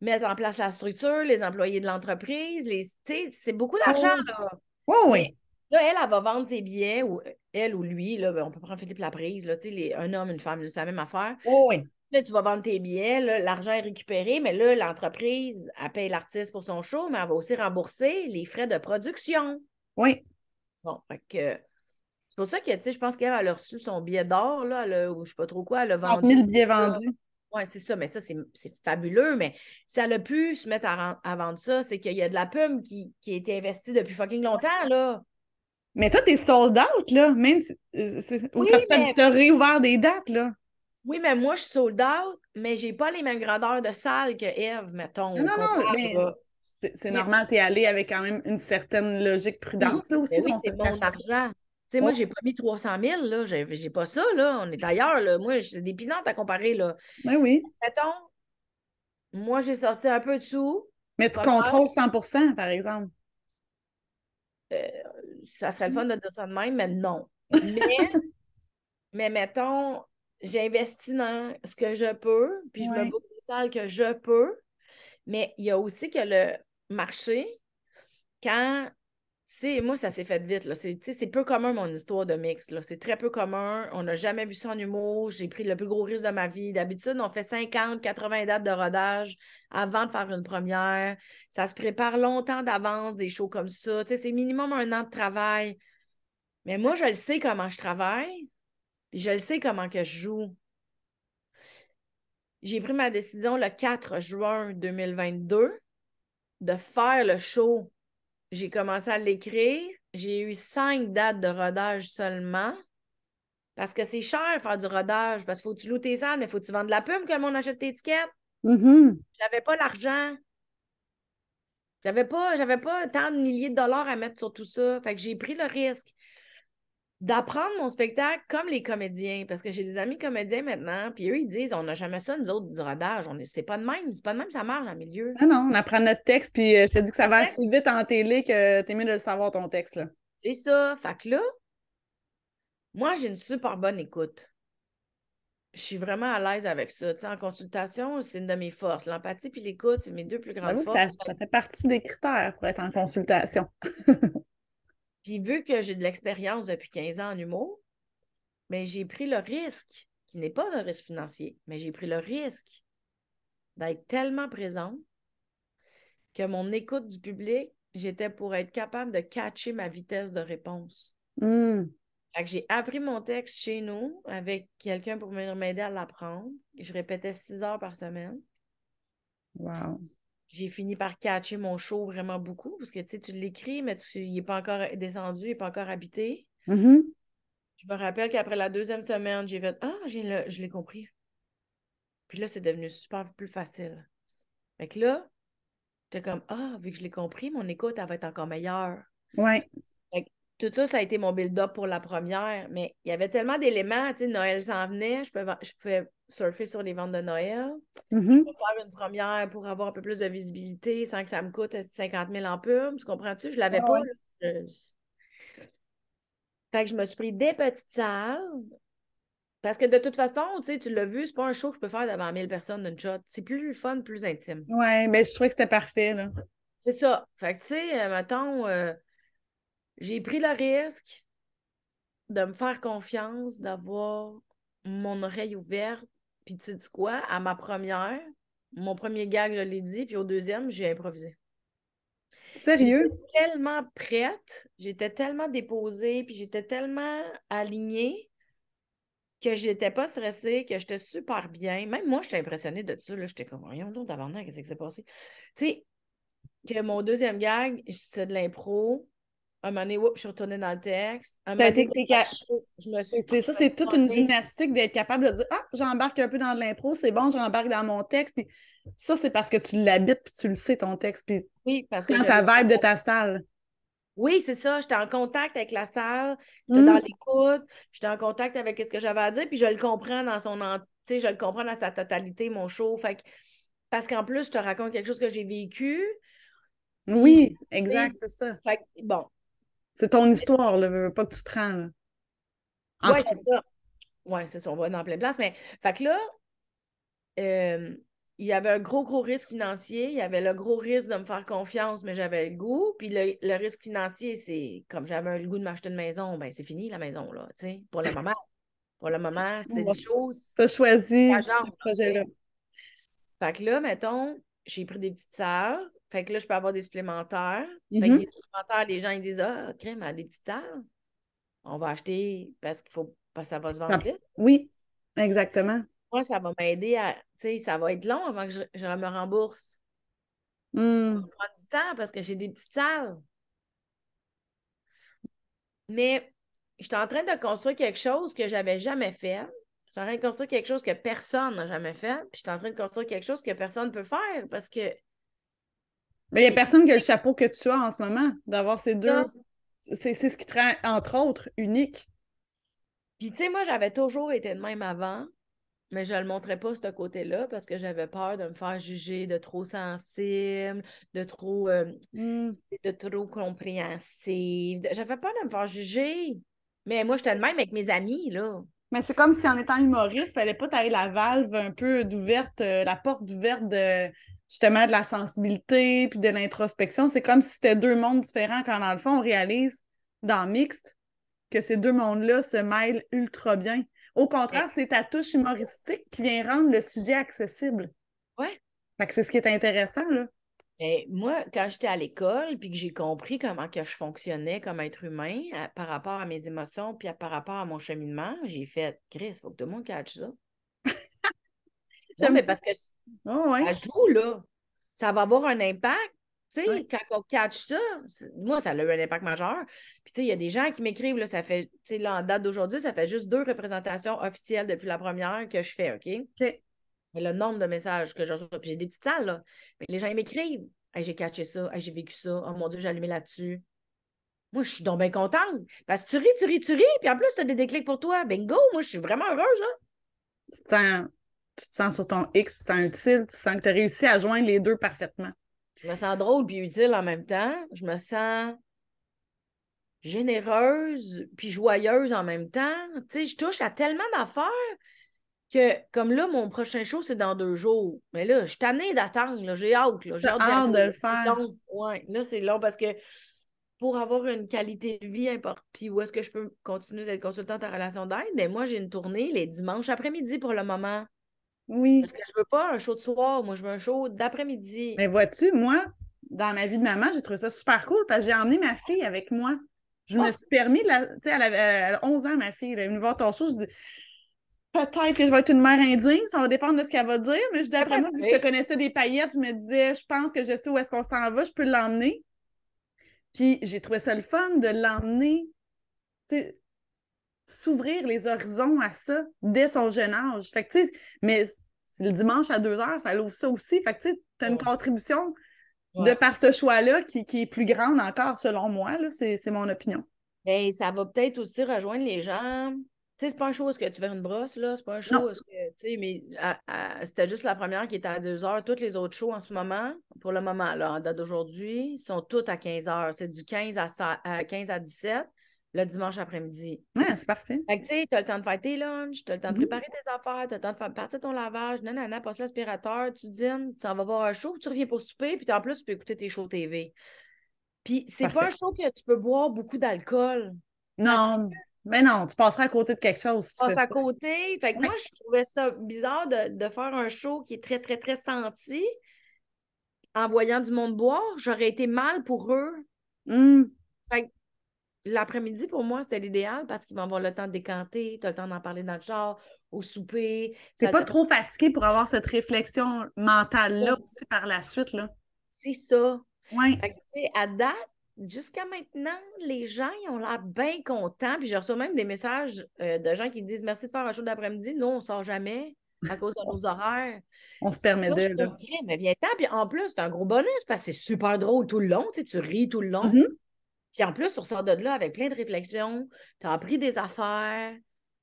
mettre en place la structure, les employés de l'entreprise, tu sais, c'est beaucoup d'argent, Oh, là. oui, oui. Mais là, elle va vendre ses billets, ou elle ou lui, là, ben, on peut prendre Philippe Laprise, là, tu sais, un homme, une femme, c'est la même affaire. Oh, oui. Là, tu vas vendre tes billets, là, l'argent est récupéré, mais là, l'entreprise, elle paye l'artiste pour son show, mais elle va aussi rembourser les frais de production. Oui. Bon, fait que c'est pour ça que, tu sais, je pense qu'elle a reçu son billet d'or, là, ou je sais pas trop quoi, elle a 30 vendu 000 billets ça. vendus. Oui, c'est ça, mais ça, c'est fabuleux, mais si elle a pu se mettre à vendre ça, c'est qu'il y a de la pub qui a été investie depuis fucking longtemps, là. Mais toi, t'es sold out, là, même si, ou Oui, t'as réouvert des dates, là. mais moi, je suis sold out, mais j'ai pas les mêmes grandeurs de salle que Eve, mettons, Non, au non, non, contraire, mais là. c'est normal, t'es allé avec quand même une certaine logique Oui, prudence, là mais aussi, là, oui, on se c'est le mon cachera pas. argent. Tu sais, Oh, moi, j'ai pas mis 300 000, là. J'ai pas ça, là. On est ailleurs, là. Moi, c'est des pinantes à comparer, là. ben oui. Mettons, moi, j'ai sorti un peu de sous. Mais tu Première, contrôles 100%, par exemple. euh, ça serait le fun de dire ça de même, mais non. Mais, mais mettons, j'ai investi dans ce que je peux, puis je me Oui. boucle les salles que je peux. Mais il y a aussi que le marché, quand sais, moi, ça s'est fait vite, là. C'est peu commun, mon histoire de mix, là. C'est très peu commun. On n'a jamais vu ça en humour. J'ai pris le plus gros risque de ma vie. D'habitude, on fait 50, 80 dates de rodage avant de faire une première. Ça se prépare longtemps d'avance, des shows comme ça. Tu sais, c'est minimum un an de travail. Mais moi, je le sais comment je travaille, puis je le sais comment que je joue. J'ai pris ma décision le 4 juin 2022 de faire le show. J'ai commencé à l'écrire. J'ai eu 5 dates de rodage seulement. Parce que c'est cher faire du rodage. Parce qu'il faut que tu loues tes salles, mais il faut que tu vendes de la pub que le monde achète tes étiquettes. Mhm. J'avais pas l'argent. J'avais pas tant de milliers de dollars à mettre sur tout ça. Fait que j'ai pris le risque d'apprendre mon spectacle comme les comédiens. Parce que j'ai des amis comédiens maintenant, puis eux, ils disent on n'a jamais ça, nous autres, du rodage. C'est pas de même. C'est pas de même, ça marche en milieu. Ah non, on apprend notre texte, puis je te dis que ça va assez vite en télé que t'es mieux de le savoir ton texte, là. C'est ça. Fait que là, moi, j'ai une super bonne écoute. Je suis vraiment à l'aise avec ça. Tu sais, en consultation, c'est une de mes forces. L'empathie puis l'écoute, c'est mes 2 plus grandes J'avoue que ça, forces. ça fait partie des critères pour être en consultation. Puis vu que j'ai de l'expérience depuis 15 ans en humour, mais j'ai pris le risque, qui n'est pas un risque financier, mais j'ai pris le risque d'être tellement présente que mon écoute du public, j'étais pour être capable de catcher ma vitesse de réponse. Hmm. Fait que j'ai appris mon texte chez nous avec quelqu'un pour m'aider à l'apprendre. Je répétais 6 heures par semaine. Wow. J'ai fini par catcher mon show vraiment beaucoup parce que tu l'écris, mais il n'est pas encore descendu, il n'est pas encore habité. Mhm. Je me rappelle qu'après la 2e semaine, j'ai fait ah, je l'ai compris. Puis là, c'est devenu super plus facile. Fait que là, j'étais comme ah, vu que je l'ai compris, mon écoute, elle va être encore meilleure. Ouais. Fait que tout ça, ça a été mon build-up pour la première. Mais il y avait tellement d'éléments. Tu sais, Noël s'en venait, je pouvais surfer sur les ventes de Noël. Je Mhm. peux faire une première pour avoir un peu plus de visibilité sans que ça me coûte 50 000 en pub. Tu comprends-tu? Je ne Ouais, l'avais pas. ouais. Là. Fait que je me suis pris des petites salles. Parce que de toute façon, tu l'as vu, c'est pas un show que je peux faire devant 1000 personnes d'une shot. C'est plus fun, plus intime. Ouais, mais je trouvais que c'était parfait, là. C'est ça. Fait que, tu sais, mettons, j'ai pris le risque de me faire confiance, d'avoir mon oreille ouverte. Puis, tu sais quoi, à ma première, mon premier gag, je l'ai dit, puis au deuxième, j'ai improvisé. J'étais Sérieux? tellement prête, j'étais tellement déposée, puis j'étais tellement alignée que j'étais pas stressée, que j'étais super bien. Même moi, j'étais impressionnée de ça. Là. J'étais comme, voyons donc, tabarnak, qu'est-ce qui s'est passé? Tu sais, que mon deuxième gag, c'est de l'impro. Un moment donné, oups, je suis retournée dans le texte. Un T'as moment donné, été, je me suis ça, c'est toute une transformée. gymnastique d'être capable de dire ah, j'embarque un peu dans de l'impro, c'est bon, j'embarque dans mon texte. Puis ça, c'est parce que tu l'habites puis tu le sais, ton texte. Puis Oui, tu parce que sens je ta l'ai vibe de ta salle. Oui, c'est ça. J'étais en contact avec la salle, j'étais dans Hum. l'écoute, j'étais en contact avec ce que j'avais à dire, puis je le comprends dans son entier, je le comprends dans sa totalité, mon show. Parce qu'en plus, je te raconte quelque chose que j'ai vécu, puis, Oui, tu sais, exact, c'est ça. bon, C'est ton histoire, là, pas que tu prends, là. ouais, Entre c'est autres. ça. Ouais, c'est ça, on va dans plein de places, mais, fait que là, euh, il y avait un gros, gros risque financier, il y avait le gros risque de me faire confiance, mais j'avais le goût, puis le risque financier, c'est, comme j'avais le goût de m'acheter une maison, ben c'est fini, la maison, là, tu sais, pour le moment. Pour le moment, c'est une Bon, chose t'as choisi ce engageante, tu projet-là. sais. Fait que là, mettons, j'ai pris des petites salles. Fait que là, je peux avoir des supplémentaires. Fait que Mhm. des supplémentaires, les gens, ils disent ah, crème, à des petites salles. On va acheter parce que ça va se vendre vite. Oui, exactement. Moi, ça va m'aider à. Tu sais, ça va être long avant que je me rembourse. Ça va Hum. prendre du temps parce que j'ai des petites salles. Mais j'étais en train de construire quelque chose que j'avais jamais fait. Je suis en train de construire quelque chose que personne n'a jamais fait. Puis je suis en train de construire quelque chose que personne ne peut faire parce que Mais il n'y a personne qui a le chapeau que tu as en ce moment, d'avoir ces deux. ça. C'est ce qui te rend, entre autres, unique. Puis tu sais, moi, j'avais toujours été de même avant, mais je ne le montrais pas, ce côté-là, parce que j'avais peur de me faire juger de trop sensible, de trop, Hum. de trop compréhensive. J'avais peur de me faire juger. Mais moi, j'étais de même avec mes amis, là. Mais c'est comme si en étant humoriste, il fallait pas tailler la valve un peu d'ouverte, la porte d'ouverte de justement de la sensibilité puis de l'introspection. C'est comme si c'était deux mondes différents quand dans le fond, on réalise dans Mixte que ces deux mondes-là se mêlent ultra bien. Au Mais, contraire, c'est ta touche humoristique qui vient rendre le sujet accessible. ouais. Fait que c'est ce qui est intéressant, là. Mais moi, quand j'étais à l'école, puis que j'ai compris comment que je fonctionnais comme être humain par rapport à mes émotions, puis par rapport à mon cheminement, j'ai fait, Chris, il faut que tout le monde catch ça. Non, J'aime mais ça. parce que Oh, ouais. ça joue, là. Ça va avoir un impact. Tu Ouais. sais, quand on catch ça, moi, ça a eu un impact majeur. Puis, tu sais, il y a des gens qui m'écrivent, là, ça fait, tu sais, là, en date d'aujourd'hui, ça fait juste 2 représentations officielles depuis la première que je fais, OK? OK. Mais le nombre de messages que je reçois, puis j'ai des petites salles, là. Mais les gens, ils m'écrivent. Hey, j'ai catché ça. Hey, j'ai vécu ça. Oh mon Dieu, j'ai allumé là-dessus. Moi, je suis donc bien contente. Parce que tu ris, puis en plus, tu as des déclics pour toi. Bingo, moi, je suis vraiment heureuse, là. Tu te sens, tu te sens sur ton X, tu te sens utile, tu sens que tu as réussi à joindre les deux parfaitement. Je me sens drôle puis utile en même temps. Je me sens généreuse puis joyeuse en même temps. Tu sais, je touche à tellement d'affaires que, comme là, mon prochain show, c'est dans 2 jours. Mais là, je suis tannée d'attendre, là. J'ai hâte, là. J'ai T'as hâte d'y hâte aller, de là. le C'est faire. long. Ouais, là, c'est long parce que pour avoir une qualité de vie importante, puis où est-ce que je peux continuer d'être consultante en relation d'aide, ben moi, j'ai une tournée les dimanches après-midi pour le moment. Oui. Parce que je veux pas un show de soir, moi, je veux un show d'après-midi. Mais vois-tu, moi, dans ma vie de maman, j'ai trouvé ça super cool parce que j'ai emmené ma fille avec moi. Je me Oh, suis permis, tu sais, elle a 11 ans, ma fille, elle est venue voir ton show. Je dis, peut-être que je vais être une mère indigne, ça va dépendre de ce qu'elle va dire, mais je dis, c'est d'après moi, vu que je te possible. connaissais des paillettes, je me disais, je pense que je sais où est-ce qu'on s'en va, je peux l'emmener. Puis j'ai trouvé ça le fun de l'emmener, tu sais, s'ouvrir les horizons à ça dès son jeune âge. Fait que, tu sais, mais c'est le dimanche à 2 heures, ça l'ouvre ça aussi. Fait que, tu sais, as une Ouais. contribution de Ouais. par ce choix-là qui est plus grande encore, selon moi. Là, c'est mon opinion. Ben, ça va peut-être aussi rejoindre les gens. Tu sais, c'est pas un show où est-ce que tu verras une brosse, là. C'est pas un show Non, où est-ce que, tu sais, mais c'était juste la première qui était à 2 heures. Toutes les autres shows en ce moment, pour le moment, là, en date d'aujourd'hui, sont toutes à 15 heures. C'est du 15 à 17 le dimanche après-midi. ouais, c'est parfait. Fait que, tu sais, t'as le temps de faire tes lunchs, t'as le temps de Mhm. préparer tes affaires, t'as le temps de faire partir ton lavage, nanana, passe l'aspirateur, tu dînes, tu t'en vas voir un show, tu reviens pour souper, puis en plus, tu peux écouter tes shows TV. Puis c'est pas un Parfait. show que tu peux boire beaucoup d'alcool. Parce que Non, mais non, tu passeras à côté de quelque chose si tu passe fais à ça. côté. Fait que moi, Ouais. je trouvais ça bizarre de faire un show qui est très, très, très senti en voyant du monde boire. J'aurais été mal pour eux. Hum. Fait que l'après-midi, pour moi, c'était l'idéal parce qu'ils vont avoir le temps de décanter, tu as le temps d'en parler dans le char, au souper. T'es Ça, pas trop fatigué pour avoir cette réflexion mentale-là aussi par la suite, là. c'est ça. Ouais. Fait que, tu sais, à date, jusqu'à maintenant, les gens, ils ont l'air bien contents. Puis je reçois même des messages de gens qui disent merci de faire un show d'après-midi. Nous, on sort jamais à cause de nos horaires. On se permet Là, je de, suis là. comme, crème, mais viens-t'en. Puis en plus, c'est un gros bonus parce que c'est super drôle tout le long. Tu sais, tu ris tout le long. Mhm. Puis en plus, tu ressors de là avec plein de réflexions. Tu as appris des affaires.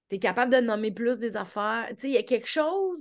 Tu es capable de nommer plus des affaires. Tu sais, il y a quelque chose.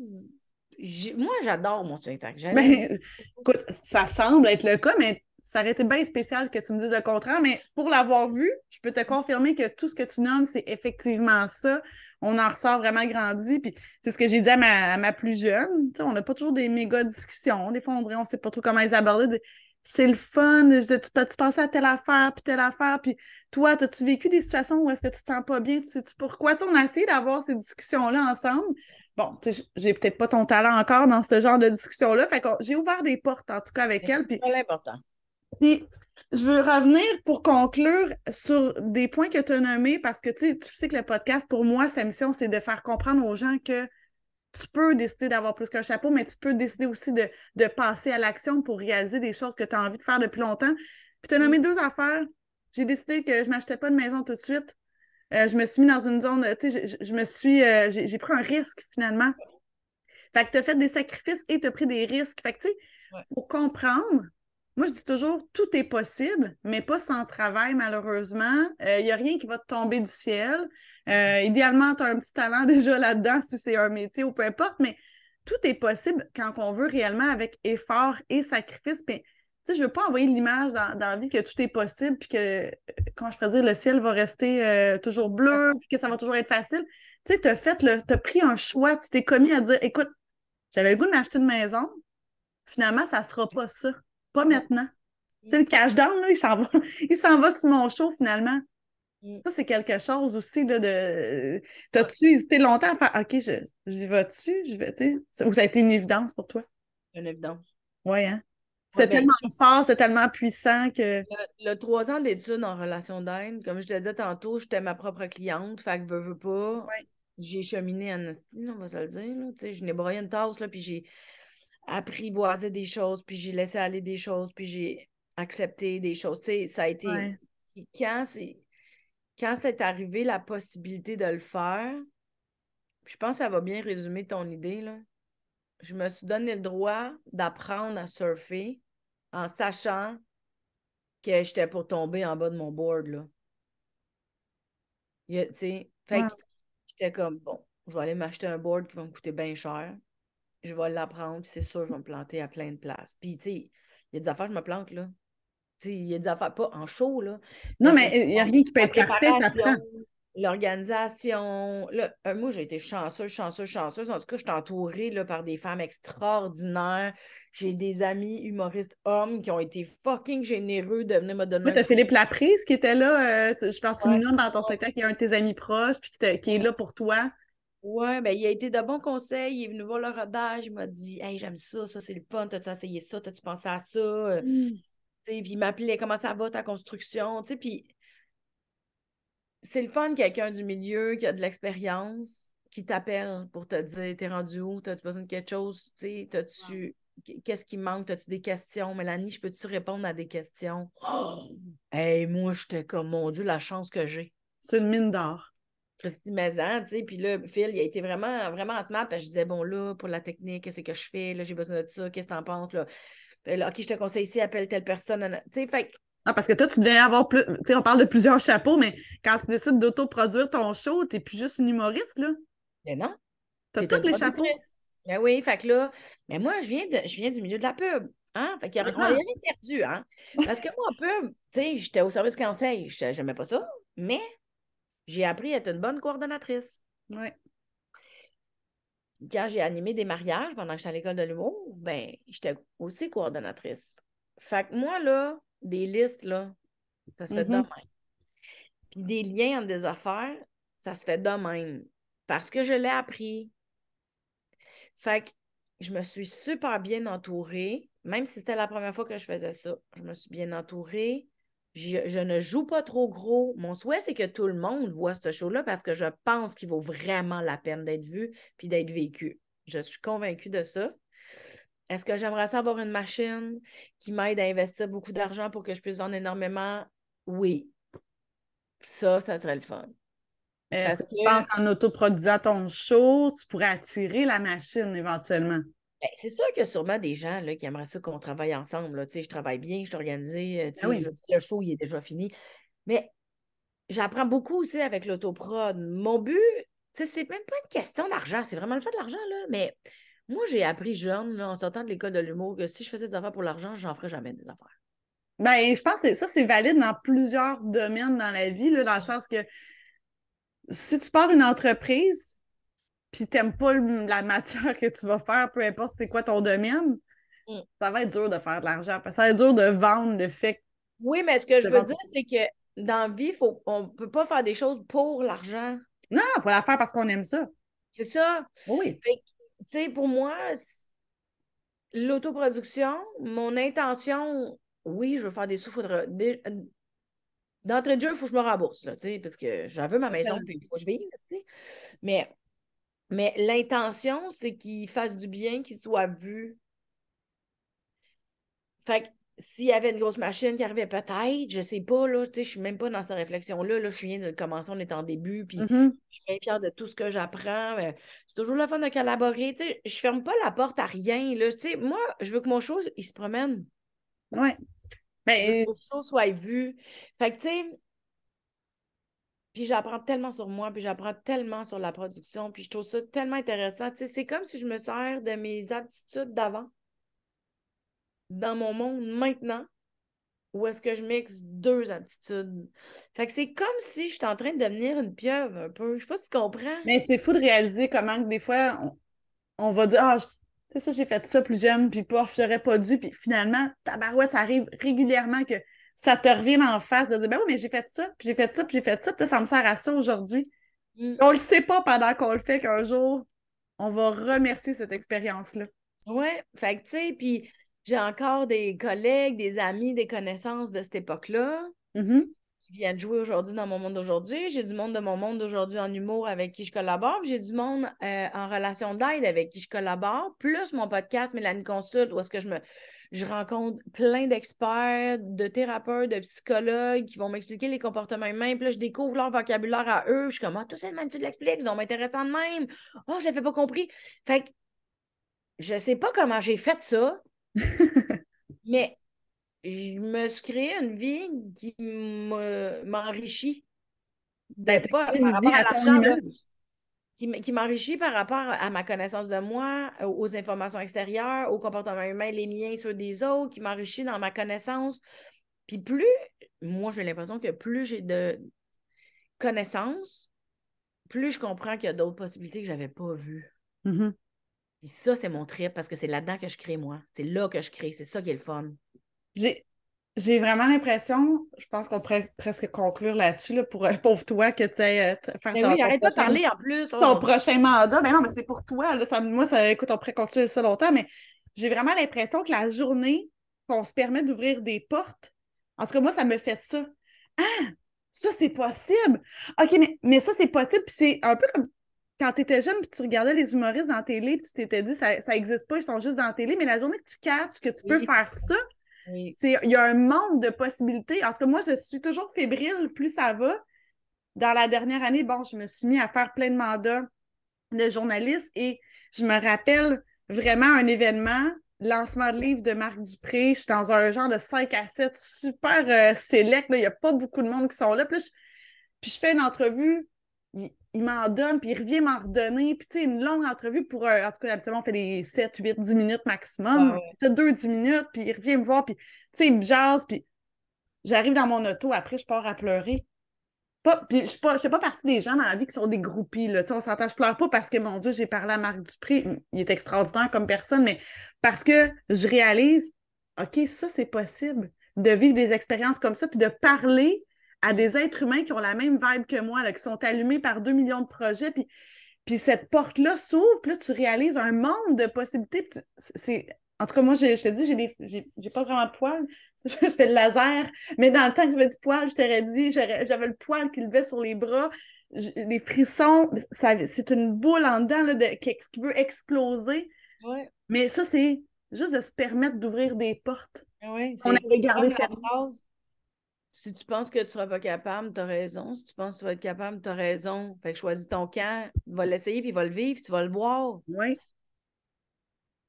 Moi, j'adore mon spectacle. J'aime. Ben, écoute, ça semble être le cas, mais ça aurait été bien spécial que tu me dises le contraire. Mais pour l'avoir vu, je peux te confirmer que tout ce que tu nommes, c'est effectivement ça. On en ressort vraiment grandi. Puis c'est ce que j'ai dit à ma plus jeune. Tu sais, on n'a pas toujours des méga discussions. Des fois, on ne sait pas trop comment les aborder. C'est le fun. Tu pensais à telle affaire, puis telle affaire. Puis toi, as-tu vécu des situations où est-ce que tu te sens pas bien? Tu sais-tu pourquoi? Tu sais, on a essayé d'avoir ces discussions-là ensemble. Bon, tu sais, j'ai peut-être pas ton talent encore dans ce genre de discussion-là. Fait que j'ai ouvert des portes, en tout cas, avec elle. C'est pas l'important. Puis je veux revenir pour conclure sur des points que tu as nommés parce que tu sais que le podcast, pour moi, sa mission, c'est de faire comprendre aux gens que tu peux décider d'avoir plus qu'un chapeau, mais tu peux décider aussi de passer à l'action pour réaliser des choses que tu as envie de faire depuis longtemps. Puis tu as nommé 2 affaires. J'ai décidé que je ne m'achetais pas de maison tout de suite. Je me suis mis dans une zone, tu sais, je me suis, j'ai pris un risque finalement. Fait que tu as fait des sacrifices et tu as pris des risques. Fait que, tu sais, Ouais. pour comprendre, moi, je dis toujours, tout est possible, mais pas sans travail, malheureusement. Il n'y a rien qui va te tomber du ciel. Idéalement, tu as un petit talent déjà là-dedans, si c'est un métier ou peu importe, mais tout est possible quand on veut réellement avec effort et sacrifice. Puis, tu sais, je veux pas envoyer l'image dans la vie que tout est possible, puis que, comment je pourrais dire, le ciel va rester toujours bleu, puis que ça va toujours être facile. Tu sais, t'as pris un choix, tu t'es commis à dire, écoute, j'avais le goût de m'acheter une maison. Finalement, ça ne sera pas ça. Pas Non. maintenant. Tu sais, le cash down, là, il s'en va sur mon show finalement. Mm. Ça, c'est quelque chose aussi de. T'as-tu hésité longtemps à faire OK, j'y vais-tu? Je vais, tu sais, ou ça a été une évidence pour toi? C'est une évidence. Oui, hein? Ouais, C'était ben, tellement fort, c'était tellement puissant que. le 3 ans d'études en relation d'aide, comme je te disais tantôt, j'étais ma propre cliente, fait que veux pas. Ouais. j'ai cheminé en esti, là, on va se le dire. Là. Tu sais, je n'ai broyé une tasse, là, puis j'ai apprivoisé des choses, puis j'ai laissé aller des choses, puis j'ai accepté des choses. Tu sais, ça a été... Ouais. Quand c'est arrivé la possibilité de le faire, puis je pense que ça va bien résumer ton idée, là. Je me suis donné le droit d'apprendre à surfer en sachant que j'étais pour tomber en bas de mon board, là. Tu sais, fait Ouais. que j'étais comme, bon, je vais aller m'acheter un board qui va me coûter bien cher. Je vais l'apprendre, puis c'est sûr, je vais me planter à plein de places. Puis, tu sais, il y a des affaires, je me plante, là. Tu sais, il y a des affaires, pas en show, là, Non, mais je mais veux dire, il n'y a rien qui peut la être parfait, t'apprends. préparation, l'organisation. Là, moi, j'ai été chanceuse, chanceuse, chanceuse. En tout cas, je suis entourée là, par des femmes extraordinaires. J'ai des amis humoristes hommes qui ont été fucking généreux de venir me donner Oui, un t'as coup de Philippe Laprise qui était là, je pense que tu le pouce. nommes dans ton spectacle, qui est un de tes amis proches, puis qui est là pour toi. Ouais, ben, il a été de bons conseils. Il est venu voir le rodage. Il m'a dit, hey, j'aime ça, ça, c'est le fun. T'as-tu essayé ça? T'as-tu pensé à ça? Mm. Tu sais, puis il m'appelait, comment ça va ta construction? Tu sais, puis c'est le fun, quelqu'un du milieu qui a de l'expérience, qui t'appelle pour te dire, t'es rendu où? T'as-tu besoin de quelque chose? Tu sais, qu'est-ce qui manque? T'as-tu des questions? Mélanie, je peux-tu répondre à des questions? Oh! Hey, moi, j'étais comme, mon Dieu, la chance que j'ai. C'est une mine d'or. Christy Mazan, tu sais, puis là, Phil, il a été vraiment, vraiment smart, parce que je disais, bon, là, pour la technique, qu'est-ce que je fais? Là, j'ai besoin de ça, qu'est-ce que t'en penses? Là? Là, OK, je te conseille ici, appelle telle personne. Tu sais, fait Ah, parce que toi, tu devais avoir plus. Tu sais, on parle de plusieurs chapeaux, mais quand tu décides d'autoproduire ton show, t'es plus juste une humoriste, là. mais non, T'as t'es une tous les chapeaux. productrice. Ben oui, fait que là, mais moi, je viens du milieu de la pub. Hein? Fait qu'on n'a Ah, rien perdu, hein? Parce que moi, en pub, tu sais, j'étais au service conseil, j'aimais pas ça, mais j'ai appris à être une bonne coordonnatrice. ouais. Quand j'ai animé des mariages pendant que j'étais à l'école de l'humour, ben, j'étais aussi coordonnatrice. Fait que moi, là, des listes, là, ça se fait de même. Mhm. Puis des liens entre des affaires, ça se fait de même. Parce que je l'ai appris. Fait que je me suis super bien entourée, même si c'était la première fois que je faisais ça. Je me suis bien entourée. Je ne joue pas trop gros. Mon souhait, c'est que tout le monde voit ce show-là parce que je pense qu'il vaut vraiment la peine d'être vu puis d'être vécu. Je suis convaincue de ça. Est-ce que j'aimerais ça avoir une machine qui m'aide à investir beaucoup d'argent pour que je puisse vendre énormément? Oui. Ça serait le fun. Est-ce Parce que tu que penses qu'en autoproduisant ton show, tu pourrais attirer la machine éventuellement? ben, c'est sûr qu'il y a sûrement des gens là, qui aimeraient ça qu'on travaille ensemble. Là. Tu sais, je travaille bien, je suis organisée, tu Ah sais, oui. le show, il est déjà fini. Mais j'apprends beaucoup aussi avec l'autoprod. Mon but, tu sais, c'est même pas une question d'argent, c'est vraiment le fait de l'argent, là. Mais moi, j'ai appris jeune, là, en sortant de l'école de l'humour, que si je faisais des affaires pour l'argent, j'en ferais jamais des affaires. Ben, je pense que ça, c'est valide dans plusieurs domaines dans la vie, là, dans le sens que si tu pars une entreprise, puis t'aimes pas la matière que tu vas faire, peu importe c'est quoi ton domaine, Mm. ça va être dur de faire de l'argent. Parce que ça va être dur de vendre le fait Oui, mais ce que je de veux vendre. dire, c'est que dans la vie, on ne peut pas faire des choses pour l'argent. Non, il faut la faire parce qu'on aime ça. C'est ça. Oui. Fait que, tu sais, pour moi, l'autoproduction, mon intention, oui, je veux faire des sous. D'entrée de jeu, il faut que je me rembourse, là, tu sais, parce que j'en veux ma maison, puis il faut que je vive, tu sais. Mais, mais l'intention, c'est qu'il fasse du bien, qu'il soit vu. Fait que s'il y avait une grosse machine qui arrivait peut-être, je sais pas, là, tu sais, je suis même pas dans cette réflexion-là. Là, je viens de commencer, on est en début, puis Mhm. je suis bien fière de tout ce que j'apprends. C'est toujours le fun de collaborer. Tu sais, je ferme pas la porte à rien, là. Tu sais, moi, je veux que mon show, il se promène. Ouais. Je veux que Ben, mon show soit vu. Fait que, tu sais, puis j'apprends tellement sur moi, puis j'apprends tellement sur la production, puis je trouve ça tellement intéressant. Tu sais, c'est comme si je me sers de mes aptitudes d'avant dans mon monde maintenant, où est-ce que je mixe deux aptitudes. Fait que c'est comme si j'étais en train de devenir une pieuvre un peu. Je sais pas si tu comprends. mais c'est fou de réaliser comment que des fois, on va dire, ah, c'est ça, j'ai fait ça plus jeune, puis pof, j'aurais pas dû. Puis finalement, tabarouette, ça arrive régulièrement que ça te revient en face de dire, ben oui, mais j'ai fait ça, puis j'ai fait ça, puis j'ai fait ça, puis là, ça me sert à ça aujourd'hui. Mm. On le sait pas pendant qu'on le fait qu'un jour, on va remercier cette expérience-là. Ouais, fait que tu sais, puis j'ai encore des collègues, des amis, des connaissances de cette époque-là Mhm. qui viennent jouer aujourd'hui dans mon monde d'aujourd'hui. J'ai du monde de mon monde d'aujourd'hui en humour avec qui je collabore. Puis j'ai du monde en relation d'aide avec qui je collabore. Plus mon podcast Mélanie Consulte, où est-ce que je rencontre plein d'experts, de thérapeutes, de psychologues qui vont m'expliquer les comportements humains. Puis là, je découvre leur vocabulaire à eux. Je suis comme, ah, tout ça, même tu l'expliques, c'est donc intéressant de même. Oh, je ne l'avais pas compris. Fait que je ne sais pas comment j'ai fait ça, mais je me suis créé une vie qui m'enrichit. Ben, t'as Pas créé par une vie rapport à à ton l'argent, là, image. qui m'enrichit par rapport à ma connaissance de moi, aux informations extérieures, aux comportements humains, les miens, ceux des autres, qui m'enrichit dans ma connaissance. Puis moi, j'ai l'impression que plus j'ai de connaissances, plus je comprends qu'il y a d'autres possibilités que je n'avais pas vues. Mhm. Puis ça, c'est mon trip parce que c'est là-dedans que je crée, moi. C'est là que je crée. C'est ça qui est le fun. J'ai j'ai vraiment l'impression, je pense qu'on pourrait presque conclure là-dessus, là, pour pauvre toi, que tu ailles faire Mais oui, ton arrête pas de prochain, parler en plus. Oh ton mon Dieu. prochain mandat. Mais non, mais c'est pour toi. Là, moi, ça, écoute, on pourrait continuer ça longtemps, mais j'ai vraiment l'impression que la journée qu'on se permet d'ouvrir des portes, en tout cas, moi, ça me fait ça. Ah, ça, c'est possible. OK, mais ça, c'est possible. Puis c'est un peu comme quand tu étais jeune, puis tu regardais les humoristes dans la télé, puis tu t'étais dit, ça n'existe pas, ils sont juste dans la télé. Mais la journée que tu catches que tu peux Oui, faire ça, oui. il y a un monde de possibilités. En tout cas, moi, je suis toujours fébrile, plus ça va. Dans la dernière année, bon, je me suis mis à faire plein de mandats de journaliste et je me rappelle vraiment un événement, lancement de livre de Marc Dupré. Je suis dans un genre de 5 à 7 super select. Là. Il n'y a pas beaucoup de monde qui sont là. Puis je fais une entrevue. Il m'en donne, puis il revient m'en redonner. Puis, tu sais, une longue entrevue pour, en tout cas, habituellement, on fait des 7, 8, 10 minutes maximum. Ouais, ouais. Peut-être 2, 10 minutes, puis il revient me voir, puis, tu sais, il me jase, puis j'arrive dans mon auto. Après, je pars à pleurer. Puis je fais pas partie des gens dans la vie qui sont des groupies. Là. On s'entend, je pleure pas parce que, mon Dieu, j'ai parlé à Marc Dupré. Il est extraordinaire comme personne, mais parce que je réalise, OK, ça, c'est possible de vivre des expériences comme ça, puis de parler à des êtres humains qui ont la même vibe que moi, là, qui sont allumés par 2 millions de projets, puis cette porte-là s'ouvre, puis là, tu réalises un monde de possibilités. En tout cas, moi, je te dis, j'ai pas vraiment de poils. Je fais le laser, mais dans le temps que j'avais du poil, je t'aurais dit, j'avais le poil qui levait sur les bras, les frissons, c'est une boule en dedans là, qui veut exploser. Ouais, Mais ça, c'est juste de se permettre d'ouvrir des portes ouais. qu'on C'est avait gardées comme la fermées. phrase. Si tu penses que tu ne seras pas capable, tu as raison. Si tu penses que tu vas être capable, tu as raison. Fait que choisis ton camp, va l'essayer, puis va le vivre, puis tu vas le voir. Oui.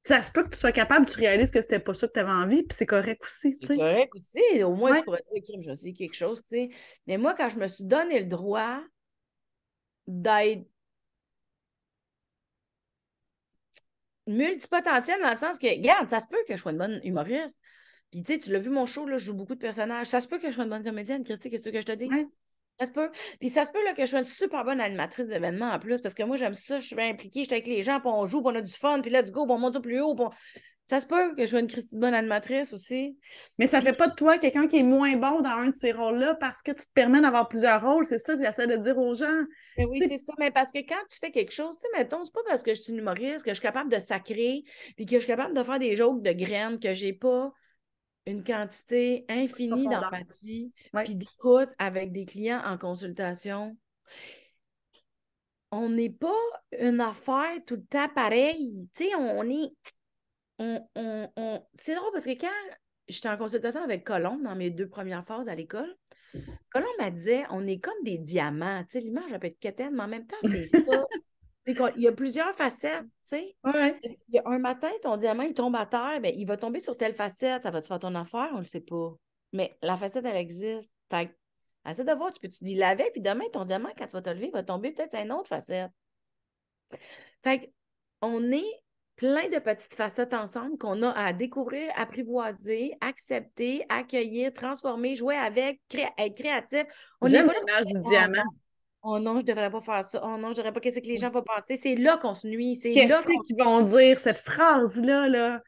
Ça se peut que tu sois capable, tu réalises que c'était pas ça que tu avais envie, puis c'est correct aussi, tu C'est sais. correct aussi. Au moins, Ouais. tu pourrais dire, crime, je sais quelque chose, tu sais. Mais moi, quand je me suis donné le droit d'être multipotentielle dans le sens que, regarde, ça se peut que je sois une bonne humoriste. Puis, tu sais, tu l'as vu mon show, là, je joue beaucoup de personnages. Ça se peut que je sois une bonne comédienne, Christy, qu'est-ce que je te dis? Ouais. Ça se peut. Puis ça se peut là, que je sois une super bonne animatrice d'événements en plus, parce que moi, j'aime ça, je suis bien impliquée, je suis avec les gens, puis on joue, puis on a du fun, puis let's go, puis on monte ça plus haut. Ça se peut que je sois une Christy bonne animatrice aussi. Mais ça Puis, fait pas de toi quelqu'un qui est moins bon dans un de ces rôles-là parce que tu te permets d'avoir plusieurs rôles. C'est ça que j'essaie de dire aux gens. ben oui, Tu sais, c'est ça. Mais parce que quand tu fais quelque chose, tu sais, mettons, c'est pas parce que je suis une humoriste que je suis capable de sacrer, puis que je suis capable de faire des jokes de graines, que j'ai pas une quantité infinie profondeur. d'empathie, Ouais. puis d'écoute avec des clients en consultation. On n'est pas une affaire tout le temps pareil. Tu sais, on est. C'est drôle parce que quand j'étais en consultation avec Colombe dans mes 2 premières phases à l'école, Colombe m'a disait on est comme des diamants. Tu sais, l'image, elle peut être quétaine, mais en même temps, c'est ça. Il y a plusieurs facettes. Tu sais. Ouais. Il y a un matin, ton diamant, il tombe à terre, ben, il va tomber sur telle facette. Ça va-tu faire ton affaire? On ne le sait pas. Mais la facette, elle existe. Fait que, essaie de voir, tu peux-tu dis laver, puis demain, ton diamant, quand tu vas te lever, il va tomber peut-être sur une autre facette. Fait qu'on est plein de petites facettes ensemble qu'on a à découvrir, apprivoiser, accepter, accueillir, transformer, jouer avec, être créatif. On n'est J'aime pas là l'image du pour dire, diamant. oh non, je ne devrais pas faire ça. Oh non, je ne devrais pas. Qu'est-ce que les gens vont penser? C'est là qu'on se nuit. C'est là Qu'est-ce qu'on. qu'ils vont dire, cette phrase-là, là?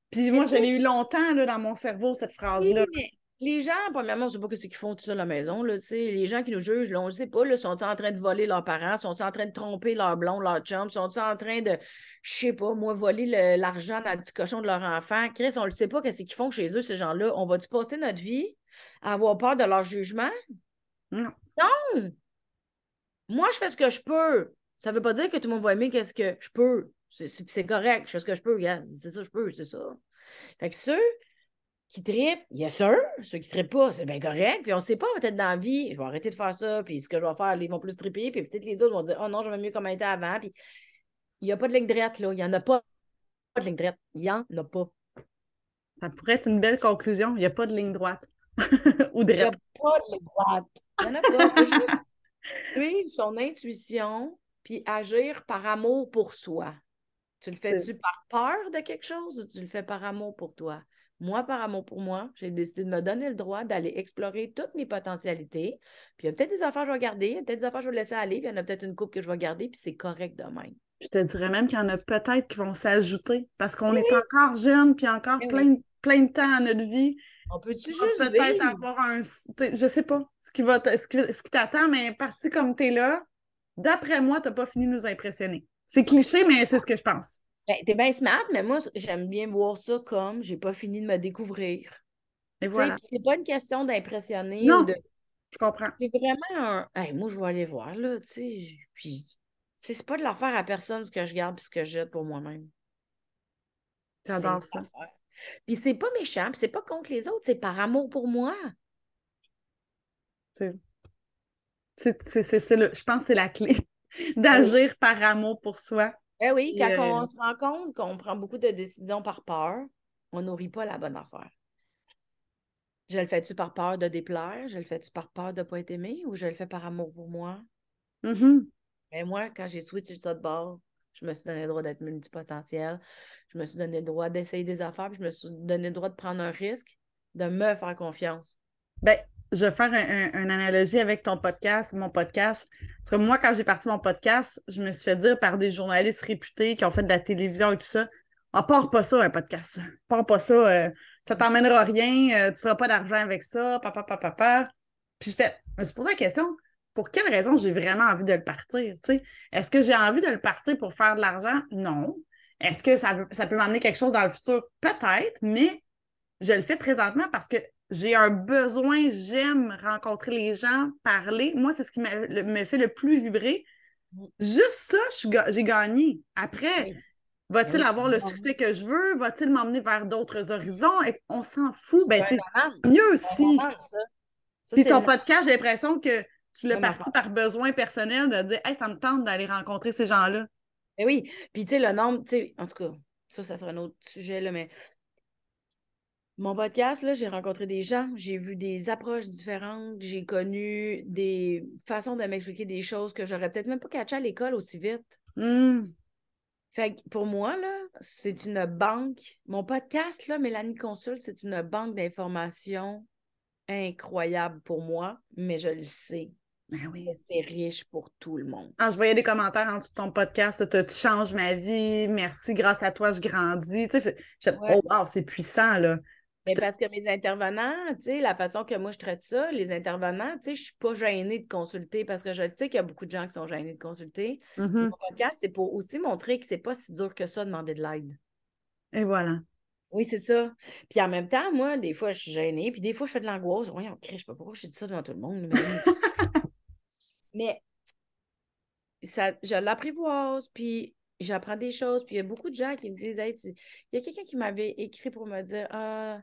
Puis Mais moi, tu je sais, l'ai eu longtemps là, dans mon cerveau, cette oui, phrase-là. mais les gens, premièrement, je ne sais pas ce qu'ils font tout ça à la maison. Là, tu sais. Les gens qui nous jugent, là, on ne sait pas. Là, sont-ils en train de voler leurs parents? Sont-ils en train de tromper leur blond, leur chum? Sont-ils en train de, je sais pas, moi, voler l'argent dans le petit cochon de leur enfant? Chris, on ne le sait pas qu'est-ce qu'ils font chez eux, ces gens-là. On va-tu passer notre vie à avoir peur de leur jugement? Non. Non! Moi, je fais ce que je peux. Ça veut pas dire que tout le monde va aimer qu'est-ce que je peux. C'est correct, je fais ce que je peux, regarde, c'est ça, je peux, c'est ça. Fait que ceux qui trippent, il y a ceux qui trippent pas, c'est bien correct. Puis on sait pas, peut-être dans la vie, je vais arrêter de faire ça, puis ce que je vais faire, ils vont plus tripper, puis peut-être les autres vont dire, oh non, je vais mieux comme était avant. Puis il n'y a pas de ligne droite, là. Il n'y en a pas de ligne droite. Il n'y en a pas. Ça pourrait être une belle conclusion. Il n'y a pas de ligne droite. Ou Il n'y a droite. pas de ligne droite. Il n'y en a pas. Il faut juste suivre son intuition, puis agir par amour pour soi. Tu le fais-tu par peur de quelque chose ou tu le fais par amour pour toi? Moi, par amour pour moi, j'ai décidé de me donner le droit d'aller explorer toutes mes potentialités. Puis il y a peut-être des affaires que je vais garder, il y a peut-être des affaires que je vais laisser aller, puis il y en a peut-être une coupe que je vais garder, puis c'est correct de même. Je te dirais même qu'il y en a peut-être qui vont s'ajouter parce qu'on Eh est oui, encore jeune puis encore eh oui. plein de temps à notre vie. On peut-tu On juste va peut-être vivre? avoir je sais pas ce qui t'attend, mais parti comme t'es là, d'après moi, t'as pas fini de nous impressionner. C'est cliché, mais c'est ce que je pense. Ben, t'es bien smart, mais moi, j'aime bien voir ça comme j'ai pas fini de me découvrir. Et Tu sais, voilà. puis c'est pas une question d'impressionner ou Non, de. je comprends. C'est vraiment un. Hey, moi, je vais aller voir, là, tu sais. Puis, tu sais, c'est pas de l'affaire à personne ce que je garde puis ce que je jette pour moi-même. C'est J'adore mon ça. affaire. Puis c'est pas méchant, puis c'est pas contre les autres, c'est par amour pour moi. C'est, je pense que c'est la clé Ben oui. d'agir par amour pour soi. Ben oui, Puis, quand on se rend compte qu'on prend beaucoup de décisions par peur, on nourrit pas la bonne affaire. Je le fais-tu par peur de déplaire? Je le fais-tu par peur de ne pas être aimé ou je le fais par amour pour moi? mhm. Mais moi, quand j'ai switché ça de bord, je me suis donné le droit d'être multipotentiel. Je me suis donné le droit d'essayer des affaires, puis je me suis donné le droit de prendre un risque, de me faire confiance. Ben, je vais faire une analogie avec ton podcast, mon podcast. Parce que moi, quand j'ai parti mon podcast, je me suis fait dire par des journalistes réputés qui ont fait de la télévision et tout ça, on part pas ça, un podcast. Part pas ça, ça t'emmènera rien, tu feras pas d'argent avec ça, papa, papa, papa. Puis je me suis posé la question, pour quelle raison j'ai vraiment envie de le partir, tu sais? Est-ce que j'ai envie de le partir pour faire de l'argent? Non. Est-ce que ça peut m'amener quelque chose dans le futur? Peut-être, mais je le fais présentement parce que j'ai un besoin, j'aime rencontrer les gens, parler. Moi, c'est ce qui me fait le plus vibrer. Juste ça, j'ai gagné. Après, Oui, mais va-t-il oui, avoir le succès que je veux? Va-t-il m'emmener vers d'autres horizons? Et on s'en fout. Ben, c'est tu un sais, amant. mieux C'est un si. amant, ça. Ça, Puis c'est ton le podcast, j'ai l'impression que tu l'as même parti affaire. par besoin personnel de dire, hey, ça me tente d'aller rencontrer ces gens-là. Mais oui, puis tu sais, le nombre, tu sais, en tout cas, ça sera un autre sujet, là, mais mon podcast, là, j'ai rencontré des gens, j'ai vu des approches différentes, j'ai connu des façons de m'expliquer des choses que j'aurais peut-être même pas catché à l'école aussi vite. Hum. Fait que pour moi, là, c'est une banque. Mon podcast, là, Mélanie Consulte, c'est une banque d'informations incroyable pour moi, mais je le sais. Ben oui. C'est riche pour tout le monde. Ah, je voyais des commentaires en dessous de ton podcast, tu changes ma vie, merci, grâce à toi, je grandis. Tu sais, Ouais. oh, wow, c'est puissant, là. Puis Mais parce que mes intervenants, tu sais, la façon que moi je traite ça, les intervenants, tu sais, je suis pas gênée de consulter parce que je sais qu'il y a beaucoup de gens qui sont gênés de consulter. Puis mhm. mon podcast, c'est pour aussi montrer que c'est pas si dur que ça de demander de l'aide. Et voilà. Oui, c'est ça. Puis en même temps, moi, des fois, je suis gênée, puis des fois, je fais de l'angoisse. Oui, on crie, je sais pas pourquoi je dis ça devant tout le monde, Mélanie. Mais ça, je l'apprivoise, puis j'apprends des choses, puis il y a beaucoup de gens qui me disent, hey, il y a quelqu'un qui m'avait écrit pour me dire, ah,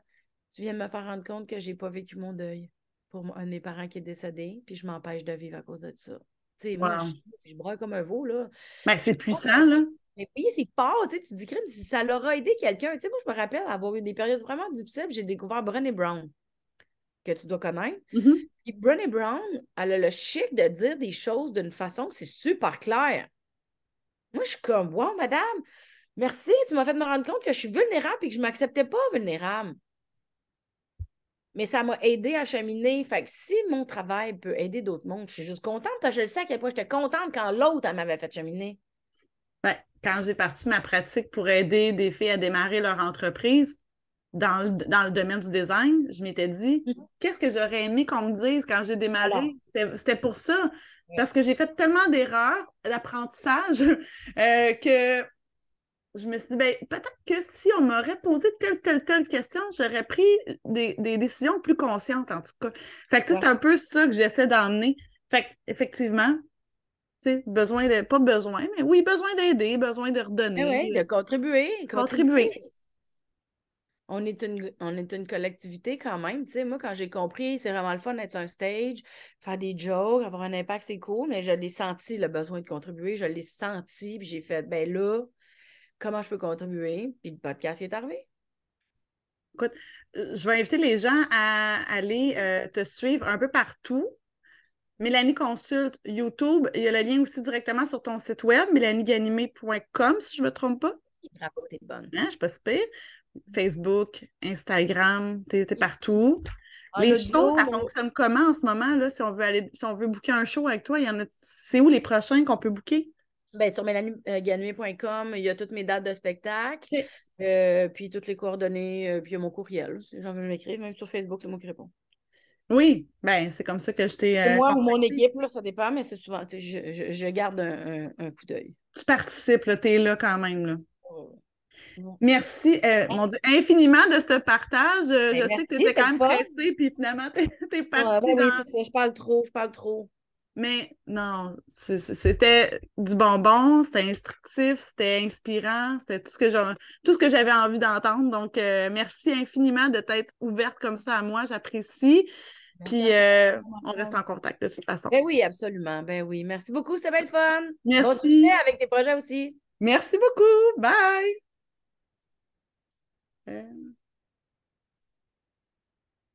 tu viens de me faire rendre compte que j'ai pas vécu mon deuil pour un de mes parents qui est décédé, puis je m'empêche de vivre à cause de ça. Tu sais, moi, Wow. je braille comme un veau, là. Ben, Je c'est pense puissant, là. mais oui, c'est fort, tu sais, tu dis, crime, si ça l'aura aidé quelqu'un. Tu sais, moi, je me rappelle avoir eu des périodes vraiment difficiles, j'ai découvert Brené Brown, que tu dois connaître. Mhm. Puis Brené Brown, elle a le chic de dire des choses d'une façon que c'est super clair. Moi, je suis comme, wow, madame, merci, tu m'as fait me rendre compte que je suis vulnérable et que je ne m'acceptais pas vulnérable. Mais ça m'a aidé à cheminer. Fait que si mon travail peut aider d'autres mondes, je suis juste contente parce que je sais à quel point j'étais contente quand l'autre, elle m'avait fait cheminer. Ben, quand j'ai parti ma pratique pour aider des filles à démarrer leur entreprise dans le domaine du design, je m'étais dit, qu'est-ce que j'aurais aimé qu'on me dise quand j'ai Voilà. démarré? C'était pour ça. Ouais. Parce que j'ai fait tellement d'erreurs d'apprentissage que je me suis dit, ben, peut-être que si on m'aurait posé telle question, j'aurais pris des décisions plus conscientes, en tout cas. Fait que, tu sais, Ouais. c'est un peu ça que j'essaie d'emmener. Fait que, effectivement, tu sais, pas besoin, mais oui, besoin d'aider, besoin de redonner, Oui, de contribuer, contribuer. contribuer. On est une collectivité quand même. Tu sais, moi, quand j'ai compris, c'est vraiment le fun d'être sur un stage, faire des jokes, avoir un impact, c'est cool, mais je l'ai senti, le besoin de contribuer. Je l'ai senti, puis j'ai fait, ben là, comment je peux contribuer? Puis le podcast est arrivé. Écoute, je vais inviter les gens à aller te suivre un peu partout. Mélanie Consulte YouTube, il y a le lien aussi directement sur ton site web, mélaniganimé.com, si je ne me trompe pas. Bravo, t'es bonne. Hein, je ne suis pas si pire. Facebook, Instagram, t'es partout. En Les shows, audio, ça fonctionne comment en ce moment, là, si on veut booker un show avec toi, il y en a, c'est où les prochains qu'on peut booker? ben, sur mélaniegagné.com, il y a toutes mes dates de spectacle, OK. puis toutes les coordonnées, puis il y a mon courriel. Si les gens veulent m'écrire, même sur Facebook, c'est moi qui réponds. Oui, ben c'est comme ça que je t'ai C'est moi ou mon contacté. équipe, là, ça dépend, mais c'est souvent, tu sais, je garde un coup d'œil. Tu participes, là, t'es là quand même, là. Ouais. Merci, mon Dieu, infiniment de ce partage. Ben, Je sais que tu merci, étais c'était quand le même fun. pressée, puis finalement, t'es Ouais, partie ben oui, dans. c'est ça, je parle trop, je parle trop. Mais non, c'était du bonbon, c'était instructif, c'était inspirant, c'était tout ce que j'avais envie d'entendre. Donc, merci infiniment de t'être ouverte comme ça à moi, j'apprécie. Merci Puis, à toi. on reste en contact de toute façon. Ben oui, absolument. Ben oui. Merci beaucoup, c'était bien le fun. Bon succès Merci. avec tes projets aussi. Merci beaucoup. Bye.